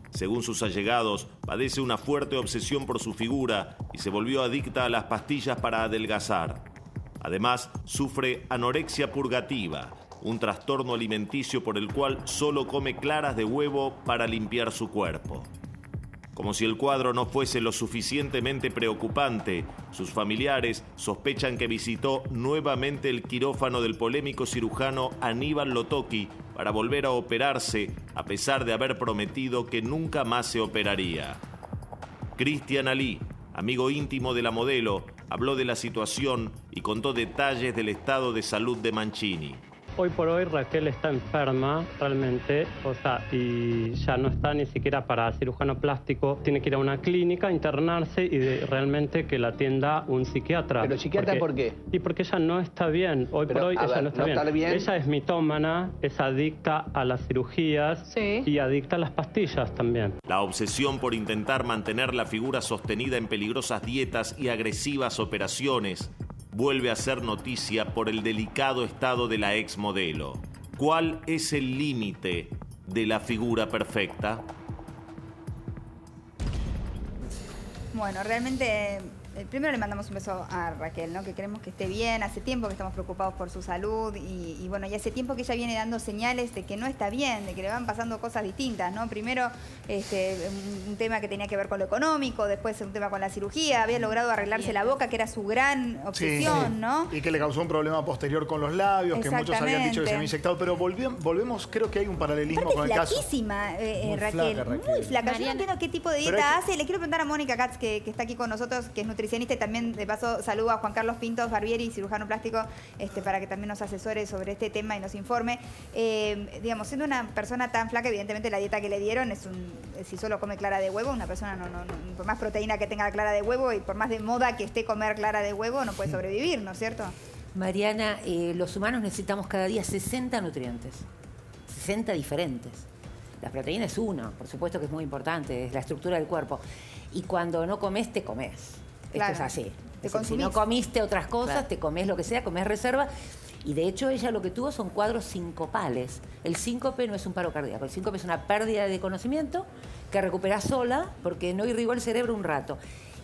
Según sus allegados, padece una fuerte obsesión por su figura y se volvió adicta a las pastillas para adelgazar. Además, sufre anorexia purgativa, un trastorno alimenticio por el cual solo come claras de huevo para limpiar su cuerpo. Como si el cuadro no fuese lo suficientemente preocupante, sus familiares sospechan que visitó nuevamente el quirófano del polémico cirujano Aníbal Lotoki para volver a operarse, a pesar de haber prometido que nunca más se operaría. Cristian Ali, amigo íntimo de la modelo, habló de la situación y contó detalles del estado de salud de Mancini. hoy por hoy Raquel está enferma realmente, o sea, y ya no está ni siquiera para cirujano plástico. Tiene que ir a una clínica, internarse y realmente que la atienda un psiquiatra. ¿Pero psiquiatra por qué? Y porque ella no está bien. Hoy por hoy ella no está bien. Ella es mitómana, es adicta a las cirugías y adicta a las pastillas también. La obsesión por intentar mantener la figura sostenida en peligrosas dietas y agresivas operaciones vuelve a ser noticia por el delicado estado de la exmodelo. ¿Cuál es el límite de la figura perfecta? Bueno, realmente, primero le mandamos un beso a Raquel, ¿no? Que queremos que esté bien. Hace tiempo que estamos preocupados por su salud y bueno, y hace tiempo que ella viene dando señales de que no está bien, de que le van pasando cosas distintas, ¿no? Primero, un tema que tenía que ver con lo económico, después un tema con la cirugía, había logrado arreglarse la boca, que era su gran obsesión, ¿no? Y que le causó un problema posterior con los labios, que muchos habían dicho que se había inyectado, pero volvemos, creo que hay un paralelismo con el caso. Flaquísima, Raquel, muy flaca. Yo no entiendo qué tipo de dieta hace. Le quiero preguntar a Mónica Katz, que está aquí con nosotros, que es nutricionista, y también de paso saludo a Juan Carlos Pintos Barbieri, cirujano plástico, para que también nos asesore sobre este tema y nos informe. Digamos, siendo una persona tan flaca, evidentemente la dieta que le dieron es si solo come clara de huevo, una persona por más proteína que tenga la clara de huevo y por más de moda que esté comer clara de huevo, no puede sobrevivir, ¿no es cierto? Mariana, los humanos necesitamos cada día 60 nutrientes, 60 diferentes. La proteína es uno, por supuesto que es muy importante, es la estructura del cuerpo. Y cuando no comes, te comes. Esto es así. Si no comiste otras cosas, te comes lo que sea, comes reserva. Y de hecho ella lo que tuvo son cuadros sincopales. El síncope no es un paro cardíaco, el síncope es una pérdida de conocimiento que recuperás sola porque no irrigó el cerebro un rato.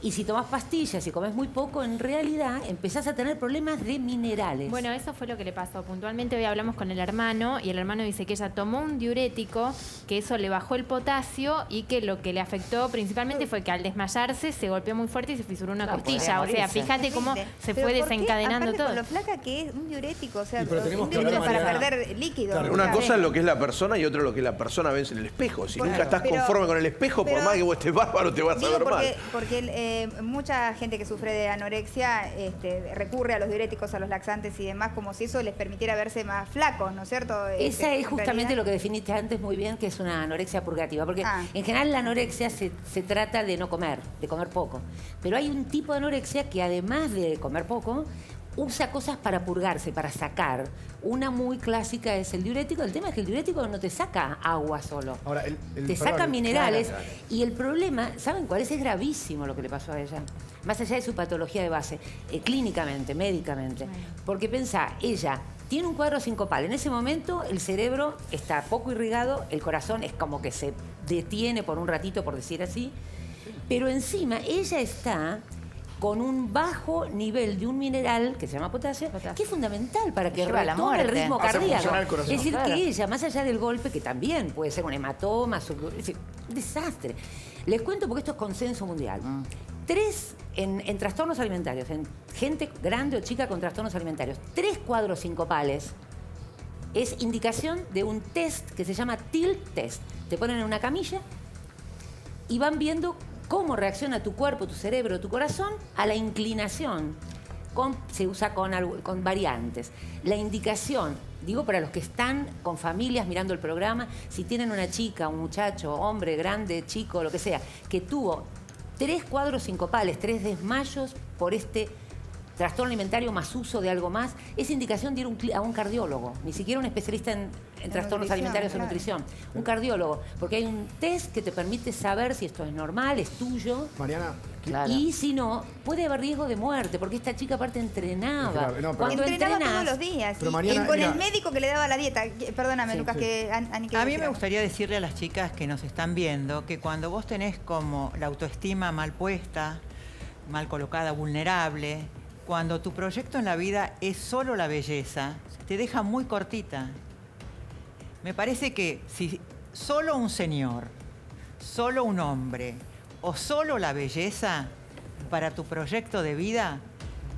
Y si tomas pastillas y comes muy poco, en realidad empezás a tener problemas de minerales. Bueno, eso fue lo que le pasó. Puntualmente hoy hablamos con el hermano y el hermano dice que ella tomó un diurético, que eso le bajó el potasio y que lo que le afectó principalmente fue que al desmayarse se golpeó muy fuerte y se fisuró una costilla. O sea, fíjate cómo se fue desencadenando todo. Con lo flaca que es un diurético, o sea, un diurético para perder líquido. Claro, una cosa es lo que es la persona y otra lo que la persona ve en el espejo. Si nunca estás conforme con el espejo, por más que vos estés bárbaro, te vas a ver mal. Porque mucha gente que sufre de anorexia recurre a los diuréticos, a los laxantes y demás, como si eso les permitiera verse más flacos, ¿no es cierto? Esa es justamente lo que definiste antes muy bien, que es una anorexia purgativa. Porque en general la anorexia se trata de no comer, de comer poco. Pero hay un tipo de anorexia que además de comer poco, usa cosas para purgarse, para sacar. Una muy clásica es el diurético. El tema es que el diurético no te saca agua solo. Ahora, te saca minerales. Claro. Y el problema, ¿saben cuál es? Es gravísimo lo que le pasó a ella. Más allá de su patología de base, clínicamente, médicamente. Porque pensá, ella tiene un cuadro sincopal. En ese momento el cerebro está poco irrigado, el corazón es como que se detiene por un ratito, por decir así. Pero encima ella está con un bajo nivel de un mineral que se llama potasio, que es fundamental para que retome el ritmo cardíaco. Es decir, que ella, más allá del golpe, que también puede ser un hematoma, es decir, un desastre. Les cuento porque esto es consenso mundial. 3 en trastornos alimentarios, en gente grande o chica con trastornos alimentarios, 3 cuadros sincopales es indicación de un test que se llama TIL test. Te ponen en una camilla y van viendo cómo reacciona tu cuerpo, tu cerebro, tu corazón a la inclinación. Se usa con variantes. La indicación, digo para los que están con familias mirando el programa, si tienen una chica, un muchacho, hombre, grande, chico, lo que sea, que tuvo 3 cuadros sincopales, 3 desmayos por este trastorno alimentario más uso de algo más, es indicación de ir a un cardiólogo, ni siquiera un especialista en trastornos alimentarios o nutrición, un cardiólogo, porque hay un test que te permite saber si esto es normal, es tuyo. Mariana, y si no, puede haber riesgo de muerte, porque esta chica aparte entrenaba. Cuando entrenaba todos los días. Pero Mariana, con el médico que le daba la dieta. Perdóname, Lucas, que Ani a mí me gustaría decirle a las chicas que nos están viendo que cuando vos tenés como la autoestima mal puesta, mal colocada, vulnerable, cuando tu proyecto en la vida es solo la belleza, te deja muy cortita. Me parece que si solo un señor, solo un hombre o solo la belleza para tu proyecto de vida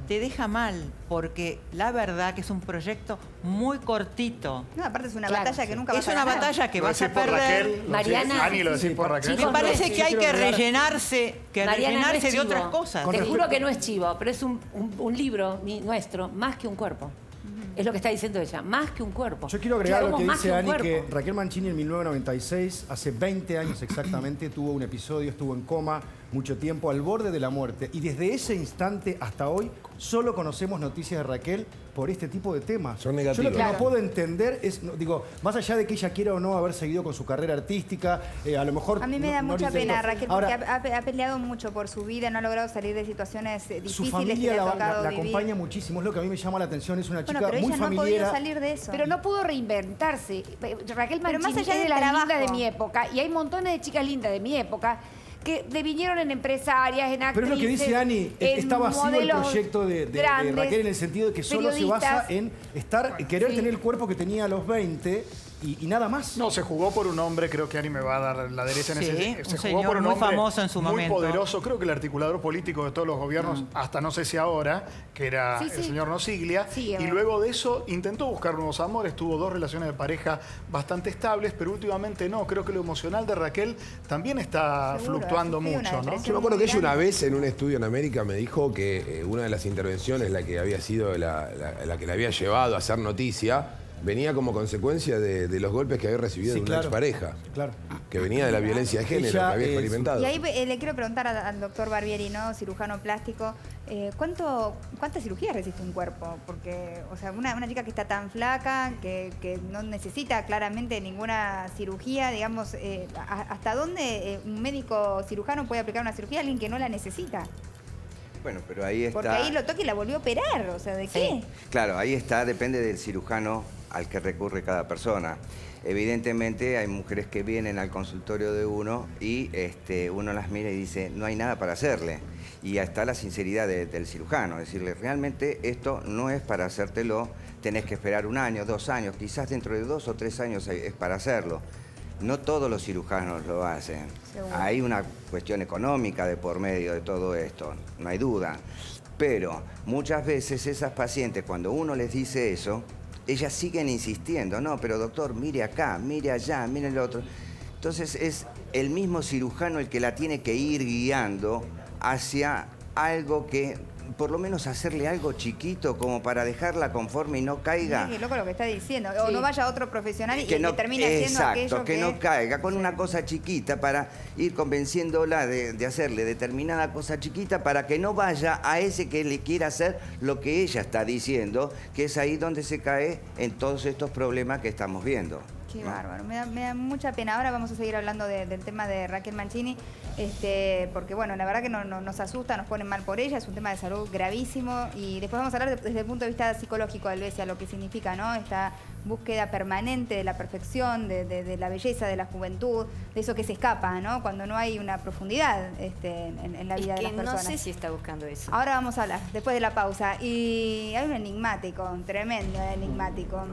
te deja mal, porque la verdad que es un proyecto muy cortito. No, aparte es una batalla que nunca vas a ganar. Es una batalla que vas a perder. Mariana, Ani, lo decís por Raquel. Me parece que hay que rellenarse, de otras cosas. Te juro que no es chivo, pero es un libro nuestro, Más que un cuerpo. Es lo que está diciendo ella, más que un cuerpo. Yo quiero agregar lo que Somos más dice un Ani, que cuerpo. Raquel Mancini en 1996, hace 20 años exactamente, tuvo un episodio, estuvo en coma mucho tiempo, al borde de la muerte. Y desde ese instante hasta hoy, solo conocemos noticias de Raquel por este tipo de temas. Son negativos. Yo lo que no puedo entender es, digo, más allá de que ella quiera o no haber seguido con su carrera artística, a lo mejor... A mí me da mucha pena, Raquel, Ahora, porque ha peleado mucho por su vida, no ha logrado salir de situaciones difíciles su que familia le ha la tocado vivir. acompaña muchísimo, es lo que a mí me llama la atención, es una chica Bueno, pero muy ella no ha familiar. podido salir de eso. Pero no pudo reinventarse. Raquel Pero Mancini más allá es de del las trabajo. lindas de mi época y hay montones de chicas lindas de mi época que devinieron en empresarias, en actrices. Pero es lo que dice Ani, en está vacío el modelos proyecto de grandes, Raquel en el sentido de que solo se basa periodistas. en querer tener el cuerpo que tenía a los 20 y nada más. No, se jugó por un hombre, creo que Ani me va a dar la derecha en Sí, ese. Se un jugó señor por un muy hombre famoso en su muy momento. poderoso, creo que el articulador político de todos los gobiernos, hasta no sé si ahora, que era Sí, el sí. señor Nosiglia. Sí, y luego de eso intentó buscar nuevos amores, tuvo 2 relaciones de pareja bastante estables, pero últimamente no. Creo que lo emocional de Raquel también está fluctuando mucho, ¿no? Yo me acuerdo que ella una vez en un estudio en América me dijo que una de las intervenciones, la que había sido la que la había llevado a hacer noticia, venía como consecuencia de los golpes que había recibido de una expareja. Claro. Que venía de la violencia de género, que había experimentado. Y ahí le quiero preguntar al doctor Barbieri, ¿no? Cirujano plástico, ¿cuántas cirugías resiste un cuerpo? Porque, o sea, una chica que está tan flaca, que no necesita claramente ninguna cirugía, digamos, ¿hasta dónde un médico cirujano puede aplicar una cirugía a alguien que no la necesita? Bueno, pero ahí está... Porque ahí lo toca y la volvió a operar, o sea, ¿de qué? Claro, ahí está, depende del cirujano al que recurre cada persona. Evidentemente hay mujeres que vienen al consultorio de uno y uno las mira y dice, no hay nada para hacerle. Y está la sinceridad del cirujano, decirle, realmente esto no es para hacértelo, tenés que esperar 1 año, 2 años, quizás dentro de 2 o 3 años es para hacerlo. No todos los cirujanos lo hacen. Seguro. Hay una cuestión económica de por medio de todo esto, no hay duda. Pero muchas veces esas pacientes, cuando uno les dice eso, ellas siguen insistiendo. No, pero doctor, mire acá, mire allá, mire el otro. Entonces es el mismo cirujano el que la tiene que ir guiando hacia algo que, por lo menos hacerle algo chiquito como para dejarla conforme y no caiga. Qué loco lo que está diciendo. O no vaya otro profesional y Que no, que termine haciendo aquello exacto, que no caiga con una cosa chiquita para ir convenciéndola de hacerle determinada cosa chiquita para que no vaya a ese que le quiera hacer lo que ella está diciendo, que es ahí donde se cae en todos estos problemas que estamos viendo. Qué bárbaro, me da mucha pena. Ahora vamos a seguir hablando del tema de Raquel Mancini, porque bueno, la verdad que nos asusta, nos pone mal por ella, es un tema de salud gravísimo y después vamos a hablar desde el punto de vista psicológico del Besia, lo que significa, ¿no? Esta búsqueda permanente de la perfección, de la belleza, de la juventud, de eso que se escapa, ¿no? Cuando no hay una profundidad en la vida de las personas. No sé si está buscando eso. Ahora vamos a hablar, después de la pausa. Y hay un enigmático, un tremendo enigmático.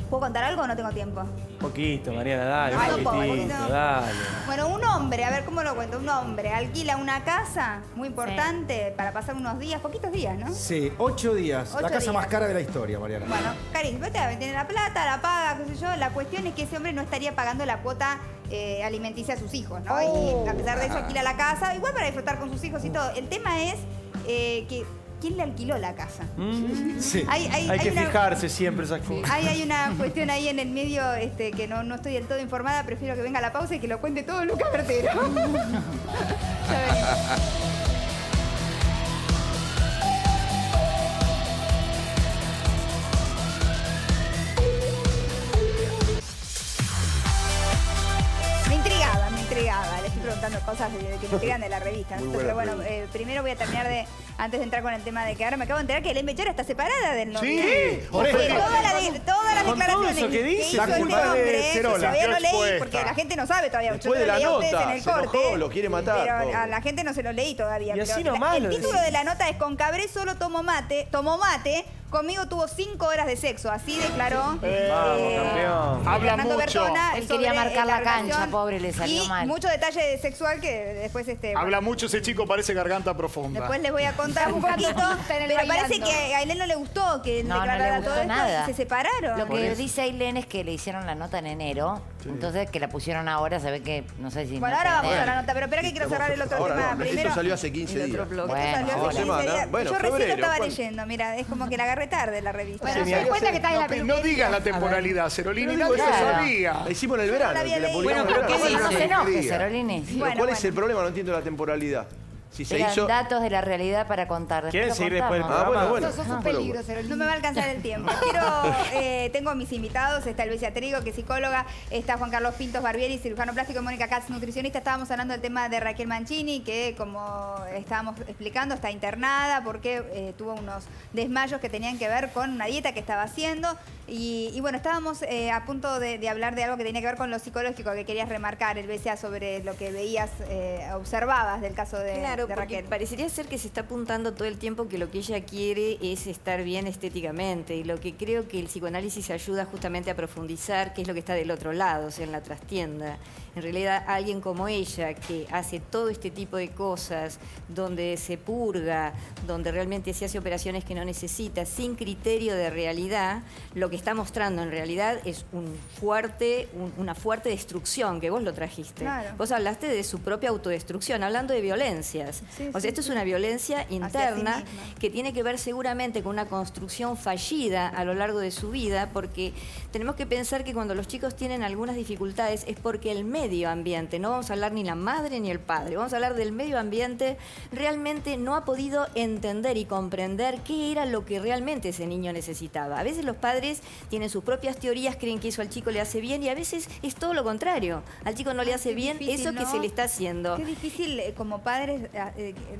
¿Puedo contar algo o no tengo tiempo? Poquito, Mariana, dale, Ay, un poquitito, poquito. dale. Bueno, un hombre, a ver cómo lo cuento, un hombre alquila una casa muy importante para pasar unos días, poquitos días, ¿no? Sí, 8 días. 8 la casa días. más cara de la historia, Mariana. Bueno, Karin, vete a tener la plata, la paga, qué sé yo. La cuestión es que ese hombre no estaría pagando la cuota alimenticia a sus hijos, ¿no? Y a pesar de eso alquila la casa, igual para disfrutar con sus hijos y todo. El tema es que ¿quién le alquiló la casa? Sí. Hay que una- fijarse siempre esas cosas. Hay una cuestión ahí en el medio que no estoy del todo informada, prefiero que venga la pausa y que lo cuente todo Lucas Bertero. Ya venimos. Me intrigaba. Le estoy preguntando cosas que me intrigan de la revista. Muy Entonces, buena pero bueno, primero voy a terminar antes de entrar con el tema de que ahora me acabo de enterar que Elaine Bechara está separada del novio. Sí, por eso. Todas las Con todo declaraciones eso que dice, hizo la este culpa es de hombre, Cerola. todavía no Quedó leí expuesta. porque la gente no sabe todavía. Después Yo de la lo leí a ustedes nota, en el se corte. enojó, lo quiere matar, Pero pobre. a la gente no se lo leí todavía. Y pero así nomás el lo título decís. de la nota es "Con Cabré solo tomó mate, conmigo tuvo 5 horas de sexo". Así declaró. Vamos, campeón. Habla Fernando mucho. Bertona. Él quería sobre marcar la relación cancha, pobre, le salió y mal. mucho detalle sexual que después... Habla mucho ese chico, parece garganta profunda. Después les voy a contar un poquito, pero parece que a Ailén no le gustó que No, no le declarara gustó todo esto nada. y se separaron. Lo que dice Ailén es que le hicieron la nota en enero, entonces que la pusieron ahora, se ve que, no sé si... Bueno, ahora vamos a la nota, pero espera que quiero cerrar el otro Ahora tema no, primero. esto salió hace 15 días. Esto salió hace 15 días. Bueno, Yo recién lo febrero, estaba ¿cuándo? leyendo, mira, es como que la agarré tarde la revista. Bueno, se da cuenta que está en la No peluquería. digas la temporalidad, Cerolini, Pero nadie digo lo eso. sabía. La hicimos en el verano. la había que la leído. publicamos Bueno, en pero el ¿qué verano. dice? No se enoje, Quería. Cerolini. Pero Bueno, ¿cuál es bueno. el problema? No entiendo la temporalidad. Si se Eran hizo... datos de la realidad para contar. Después ¿Quieren lo seguir después del contamos. programa? bueno. Sos un peligro, Cerolini. No me va a alcanzar el tiempo. Tengo a mis invitados, está Elvesia Trigo, que es psicóloga, está Juan Carlos Pintos Barbieri, cirujano plástico, y Mónica Katz, nutricionista. Estábamos hablando del tema de Raquel Mancini, que como estábamos explicando, está internada porque tuvo unos desmayos que tenían que ver con una dieta que estaba haciendo. Y bueno, estábamos a punto de hablar de algo que tenía que ver con lo psicológico, que querías remarcar, Elvesia, sobre lo que veías, observabas del caso de Claro, porque Raquel. parecería ser que se está apuntando todo el tiempo que lo que ella quiere es estar bien estéticamente, y lo que creo que el psicoanálisis ayuda justamente a profundizar qué es lo que está del otro lado, o sea, en la trastienda. En realidad, alguien como ella, que hace todo este tipo de cosas, donde se purga, donde realmente se hace operaciones que no necesita, sin criterio de realidad, lo que está mostrando en realidad es una fuerte destrucción, que vos lo trajiste. Claro. Vos hablaste de su propia autodestrucción, hablando de violencias. O sea, esto es una violencia interna que tiene que ver seguramente con una construcción fallida a lo largo de su vida, porque tenemos que pensar que cuando los chicos tienen algunas dificultades es porque el medio ambiente, no vamos a hablar ni la madre ni el padre, vamos a hablar del medio ambiente, realmente no ha podido entender y comprender qué era lo que realmente ese niño necesitaba. A veces los padres tienen sus propias teorías, creen que eso al chico le hace bien, y a veces es todo lo contrario. Al chico no le hace bien eso que se le está haciendo. Qué difícil como padres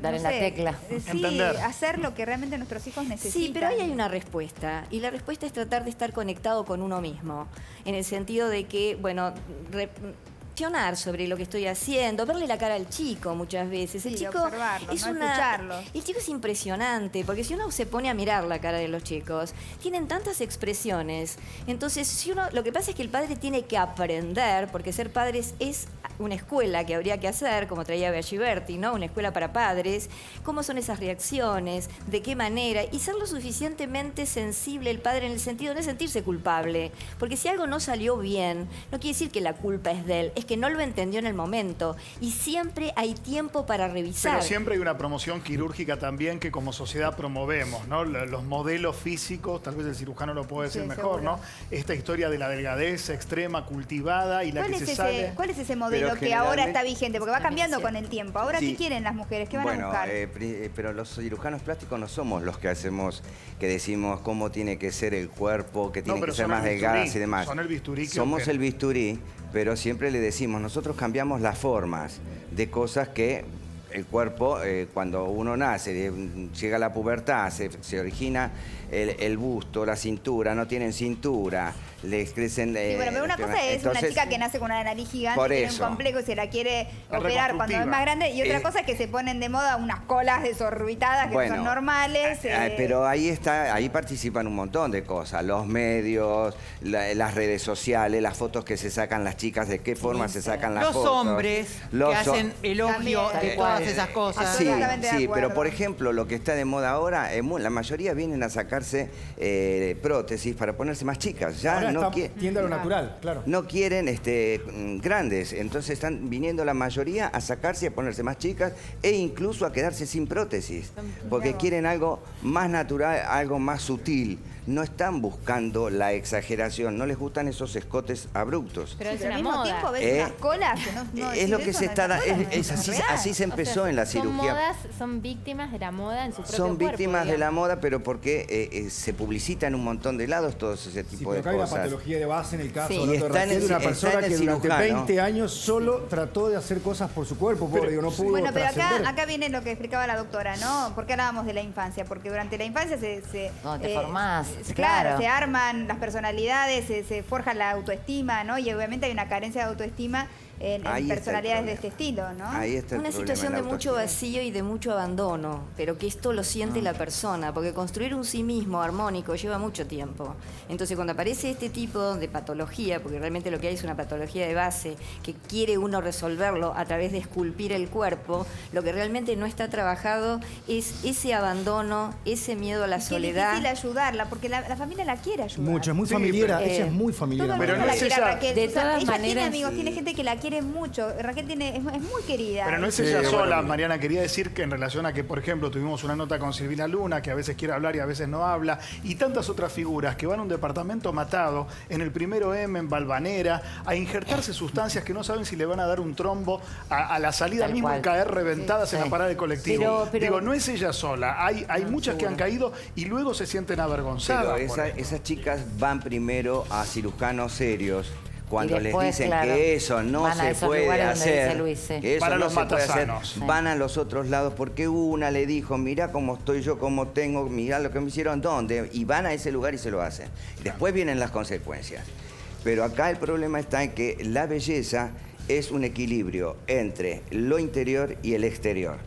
Dar en la tecla. Sí, hacer lo que realmente nuestros hijos necesitan. Sí, pero ahí hay una respuesta. Y la respuesta es tratar de estar conectado con uno mismo. En el sentido de que, bueno, reflexionar sobre lo que estoy haciendo, verle la cara al chico muchas veces. El Sí, chico observarlos, es no una. escucharlos. El chico es impresionante, porque si uno se pone a mirar la cara de los chicos, tienen tantas expresiones. Entonces, si uno, lo que pasa es que el padre tiene que aprender, porque ser padres es una escuela que habría que hacer, como traía Beachiberti, ¿no? Una escuela para padres, cómo son esas reacciones, de qué manera, y ser lo suficientemente sensible el padre en el sentido de no sentirse culpable, porque si algo no salió bien, no quiere decir que la culpa es de él, es que no lo entendió en el momento, y siempre hay tiempo para revisar. Pero siempre hay una promoción quirúrgica también que como sociedad promovemos, ¿no? Los modelos físicos, tal vez el cirujano lo puede decir mejor, seguro. ¿no? Esta historia de la delgadez extrema, cultivada y la que se sale... ¿Cuál es ese modelo que ahora está vigente? Porque va cambiando con el tiempo. Ahora, Sí. ¿qué quieren las mujeres? ¿Qué van a buscar? Pero los cirujanos plásticos no somos los que hacemos, que decimos cómo tiene que ser el cuerpo, que tienen que ser más delgadas y demás. Son el bisturí que Somos opera. el bisturí, pero siempre le decimos, nosotros cambiamos las formas de cosas que el cuerpo, cuando uno nace, llega a la pubertad, se origina el busto, la cintura, no tienen cintura, les crecen... Sí, bueno, pero una cosa es una chica que nace con una nariz gigante, por tiene eso. un complejo y se la quiere La operar cuando es más grande, y otra cosa es que se ponen de moda unas colas desorbitadas que Bueno, son normales. Pero ahí participan un montón de cosas, los medios, las redes sociales, las fotos que se sacan las chicas, de qué forma se sacan las Los fotos. hombres que hacen elogio de todas esas cosas. Sí, Absolutamente de sí, acuerdo. pero por ejemplo, lo que está de moda ahora, la mayoría vienen a sacarse prótesis para ponerse más chicas. Ya Ahora no tiende a lo natural, claro. no quieren grandes, entonces están viniendo la mayoría a sacarse y a ponerse más chicas e incluso a quedarse sin prótesis, porque quieren algo más natural, algo más sutil. No están buscando la exageración, no les gustan esos escotes abruptos. Pero es Pero al una mismo moda. tiempo ves unas colas que no Es lo que eso se no está es una es cola, así, es real. así se empezó en la Son cirugía. modas, son víctimas de la moda en su propio Son cuerpo, víctimas de la digamos. moda, pero porque se publicita en un montón de lados todo ese Sí, tipo pero de acá hay una cosas. patología de base en el caso Sí. del Y doctor está en Raquel, el- una está persona en el que durante cirujano. 20 años solo trató de hacer cosas por su cuerpo, pobre, digo, no pudo Bueno, pero trascender. acá viene lo que explicaba la doctora, ¿no? ¿Por qué hablábamos de la infancia? Porque durante la infancia No, te formás. Claro, se arman las personalidades, se forja la autoestima, ¿no? Y obviamente hay una carencia de autoestima en personalidades de este estilo, ¿no? Ahí está Una situación de mucho vacío y de mucho abandono, pero que esto lo siente la persona, porque construir un sí mismo armónico lleva mucho tiempo. Entonces, cuando aparece este tipo de patología, porque realmente lo que hay es una patología de base, que quiere uno resolverlo a través de esculpir el cuerpo, lo que realmente no está trabajado es ese abandono, ese miedo a la soledad. Es difícil ayudarla, porque la familia la quiere ayudar. Mucho, es muy familiar, ella es muy familiar. Pero no es ella. De todas ella maneras, tiene amigos, tiene gente que la quiere mucho. Raquel es muy querida. Pero no es ella sola, Mariana. Quería decir que en relación a que, por ejemplo, tuvimos una nota con Silvina Luna, que a veces quiere hablar y a veces no habla, y tantas otras figuras que van a un departamento matado, en el 1M, en Valvanera, a injertarse sustancias que no saben si le van a dar un trombo a la salida Tal mismo cual. y caer reventadas en la parada de colectivo. Pero- Digo, no es ella sola. Hay muchas que han caído y luego se sienten avergonzadas. Pero esas chicas van primero a cirujanos serios. Cuando Y después, les dicen claro, que eso no van a se esos puede lugares donde dice hacer, Luis, sí. que eso Van a no los se puede hacer, matasanos. van a los otros lados porque una le dijo, mira cómo estoy yo, cómo tengo, mira lo que me hicieron, ¿dónde? Y van a ese lugar y se lo hacen. Después vienen las consecuencias. Pero acá el problema está en que la belleza es un equilibrio entre lo interior y el exterior.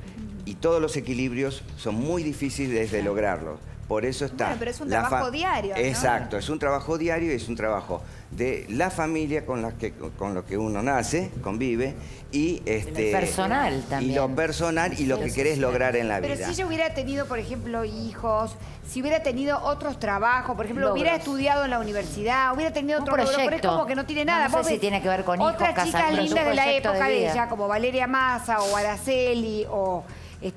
Y todos los equilibrios son muy difíciles de lograrlos. Por eso está... Bueno, pero es un trabajo diario, ¿no? Exacto, es un trabajo diario y es un trabajo de la familia con lo que uno nace, convive, y personal también. Y lo personal y lo que querés lograr en la vida. Pero si ella hubiera tenido, por ejemplo, hijos, si hubiera tenido otros trabajos, por ejemplo, Logros. hubiera estudiado en la universidad, hubiera tenido Un otro logro, pero es proyecto. como que no tiene nada. No sé Vos si ves tiene que ver con hijos, otras chicas casamientos, lindas un de la proyecto época de de vida. ella, como Valeria Massa o Araceli o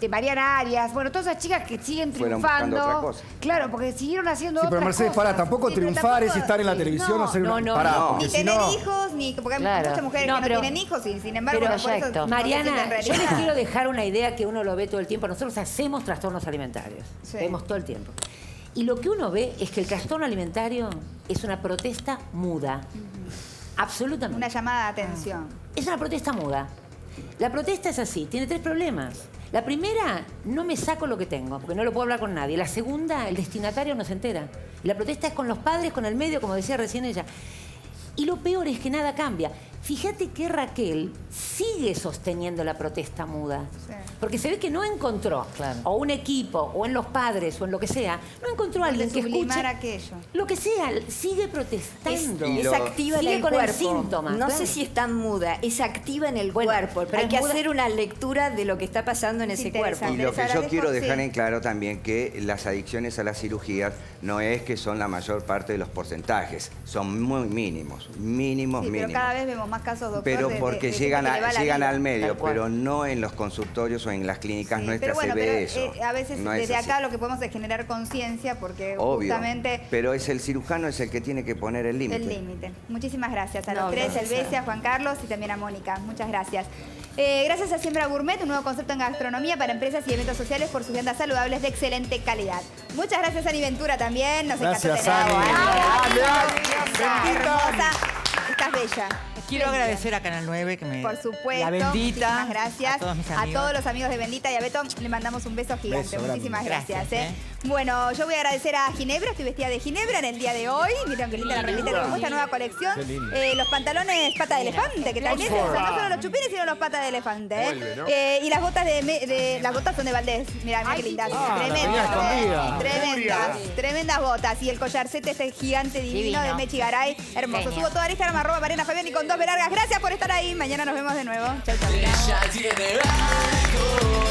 Mariana Arias, bueno, todas esas chicas que siguen Fueron buscando triunfando. otra cosa. Claro, porque siguieron haciendo Sí, pero otras Mercedes, cosas. para, tampoco Sí, pero triunfar tampoco- es estar en la sí. televisión o ser una... no, Pará, no. porque Ni si tener no... hijos, porque hay Claro. muchas mujeres No, que pero- no tienen hijos y sin embargo Pero, por eso no sé si es Mariana, la yo realidad. les quiero dejar una idea que uno lo ve todo el tiempo. Nosotros hacemos trastornos alimentarios. Sí. Vemos todo el tiempo. Y lo que uno ve es que el trastorno alimentario es una protesta muda. Absolutamente. Una llamada de atención. Es una protesta muda. La protesta es así, tiene 3 problemas. La primera, no me saco lo que tengo, porque no lo puedo hablar con nadie. La segunda, el destinatario no se entera. Y la protesta es con los padres, con el medio, como decía recién ella. Y lo peor es que nada cambia. Fíjate que Raquel sigue sosteniendo la protesta muda. Sí. Porque se ve que no encontró, o un equipo, o en los padres, o en lo que sea, no encontró a alguien que sublimar escuche aquello. lo que sea, sigue protestando. Es activa en sigue el con cuerpo. el síntoma. No claro. sé si es tan muda, es activa en el cuerpo. pero Hay es que muda- hacer una lectura de lo que está pasando en Es ese cuerpo. interesante. Y lo que Les yo agradezco, quiero dejar sí. en claro también que las adicciones a las cirugías no es que son la mayor parte de los porcentajes, son muy mínimos, mínimos, Sí, pero mínimos. cada vez vemos más casos, doctor, Pero de porque gente llegan, que le va la llegan vida. al medio, Tal cual. pero no en los consultorios o en las clínicas Sí, nuestras pero bueno, se ve pero, eso. a veces No es desde así. acá lo que podemos es generar conciencia porque Obvio, justamente pero es el cirujano es el que tiene que poner el límite. el límite. Muchísimas gracias a No, los tres, gracias. Elvesia, a Juan Carlos y también a Mónica. Muchas gracias. Gracias a Siembra Gourmet, un nuevo concepto en gastronomía para empresas y eventos sociales por sus viandas saludables de excelente calidad. Muchas gracias a Ani Ventura también. Nos Gracias, encanta tener Ani. hermosa. Estás bella. Quiero Espléndida. agradecer a Canal 9 que me... Por supuesto. La Bendita. Muchísimas gracias. A todos mis A amigos. todos los amigos de Bendita y a Beto le mandamos un beso gigante. Beso grande. Muchísimas gracias. Gracias, Bueno, yo voy a agradecer a Ginebra. Estoy vestida de Ginebra en el día de hoy. Miren qué linda la remita que tengo esta nueva colección. Qué lindo. Los pantalones pata de elefante, que también son no solo los chupines, sino los patas de elefante. Vuelve, ¿no? Y las botas las botas son de Valdés. Mirá, mirá qué lindas. Ah, la tenía escondida. Tremendas botas. Y el collarcete este gigante divino de Mechi Garay. Hermoso. Genio. Subo todo al Instagram, @Mariana Fabiani con 2 B largas. Gracias por estar ahí. Mañana nos vemos de nuevo. Chau, chau. Ella tiene algo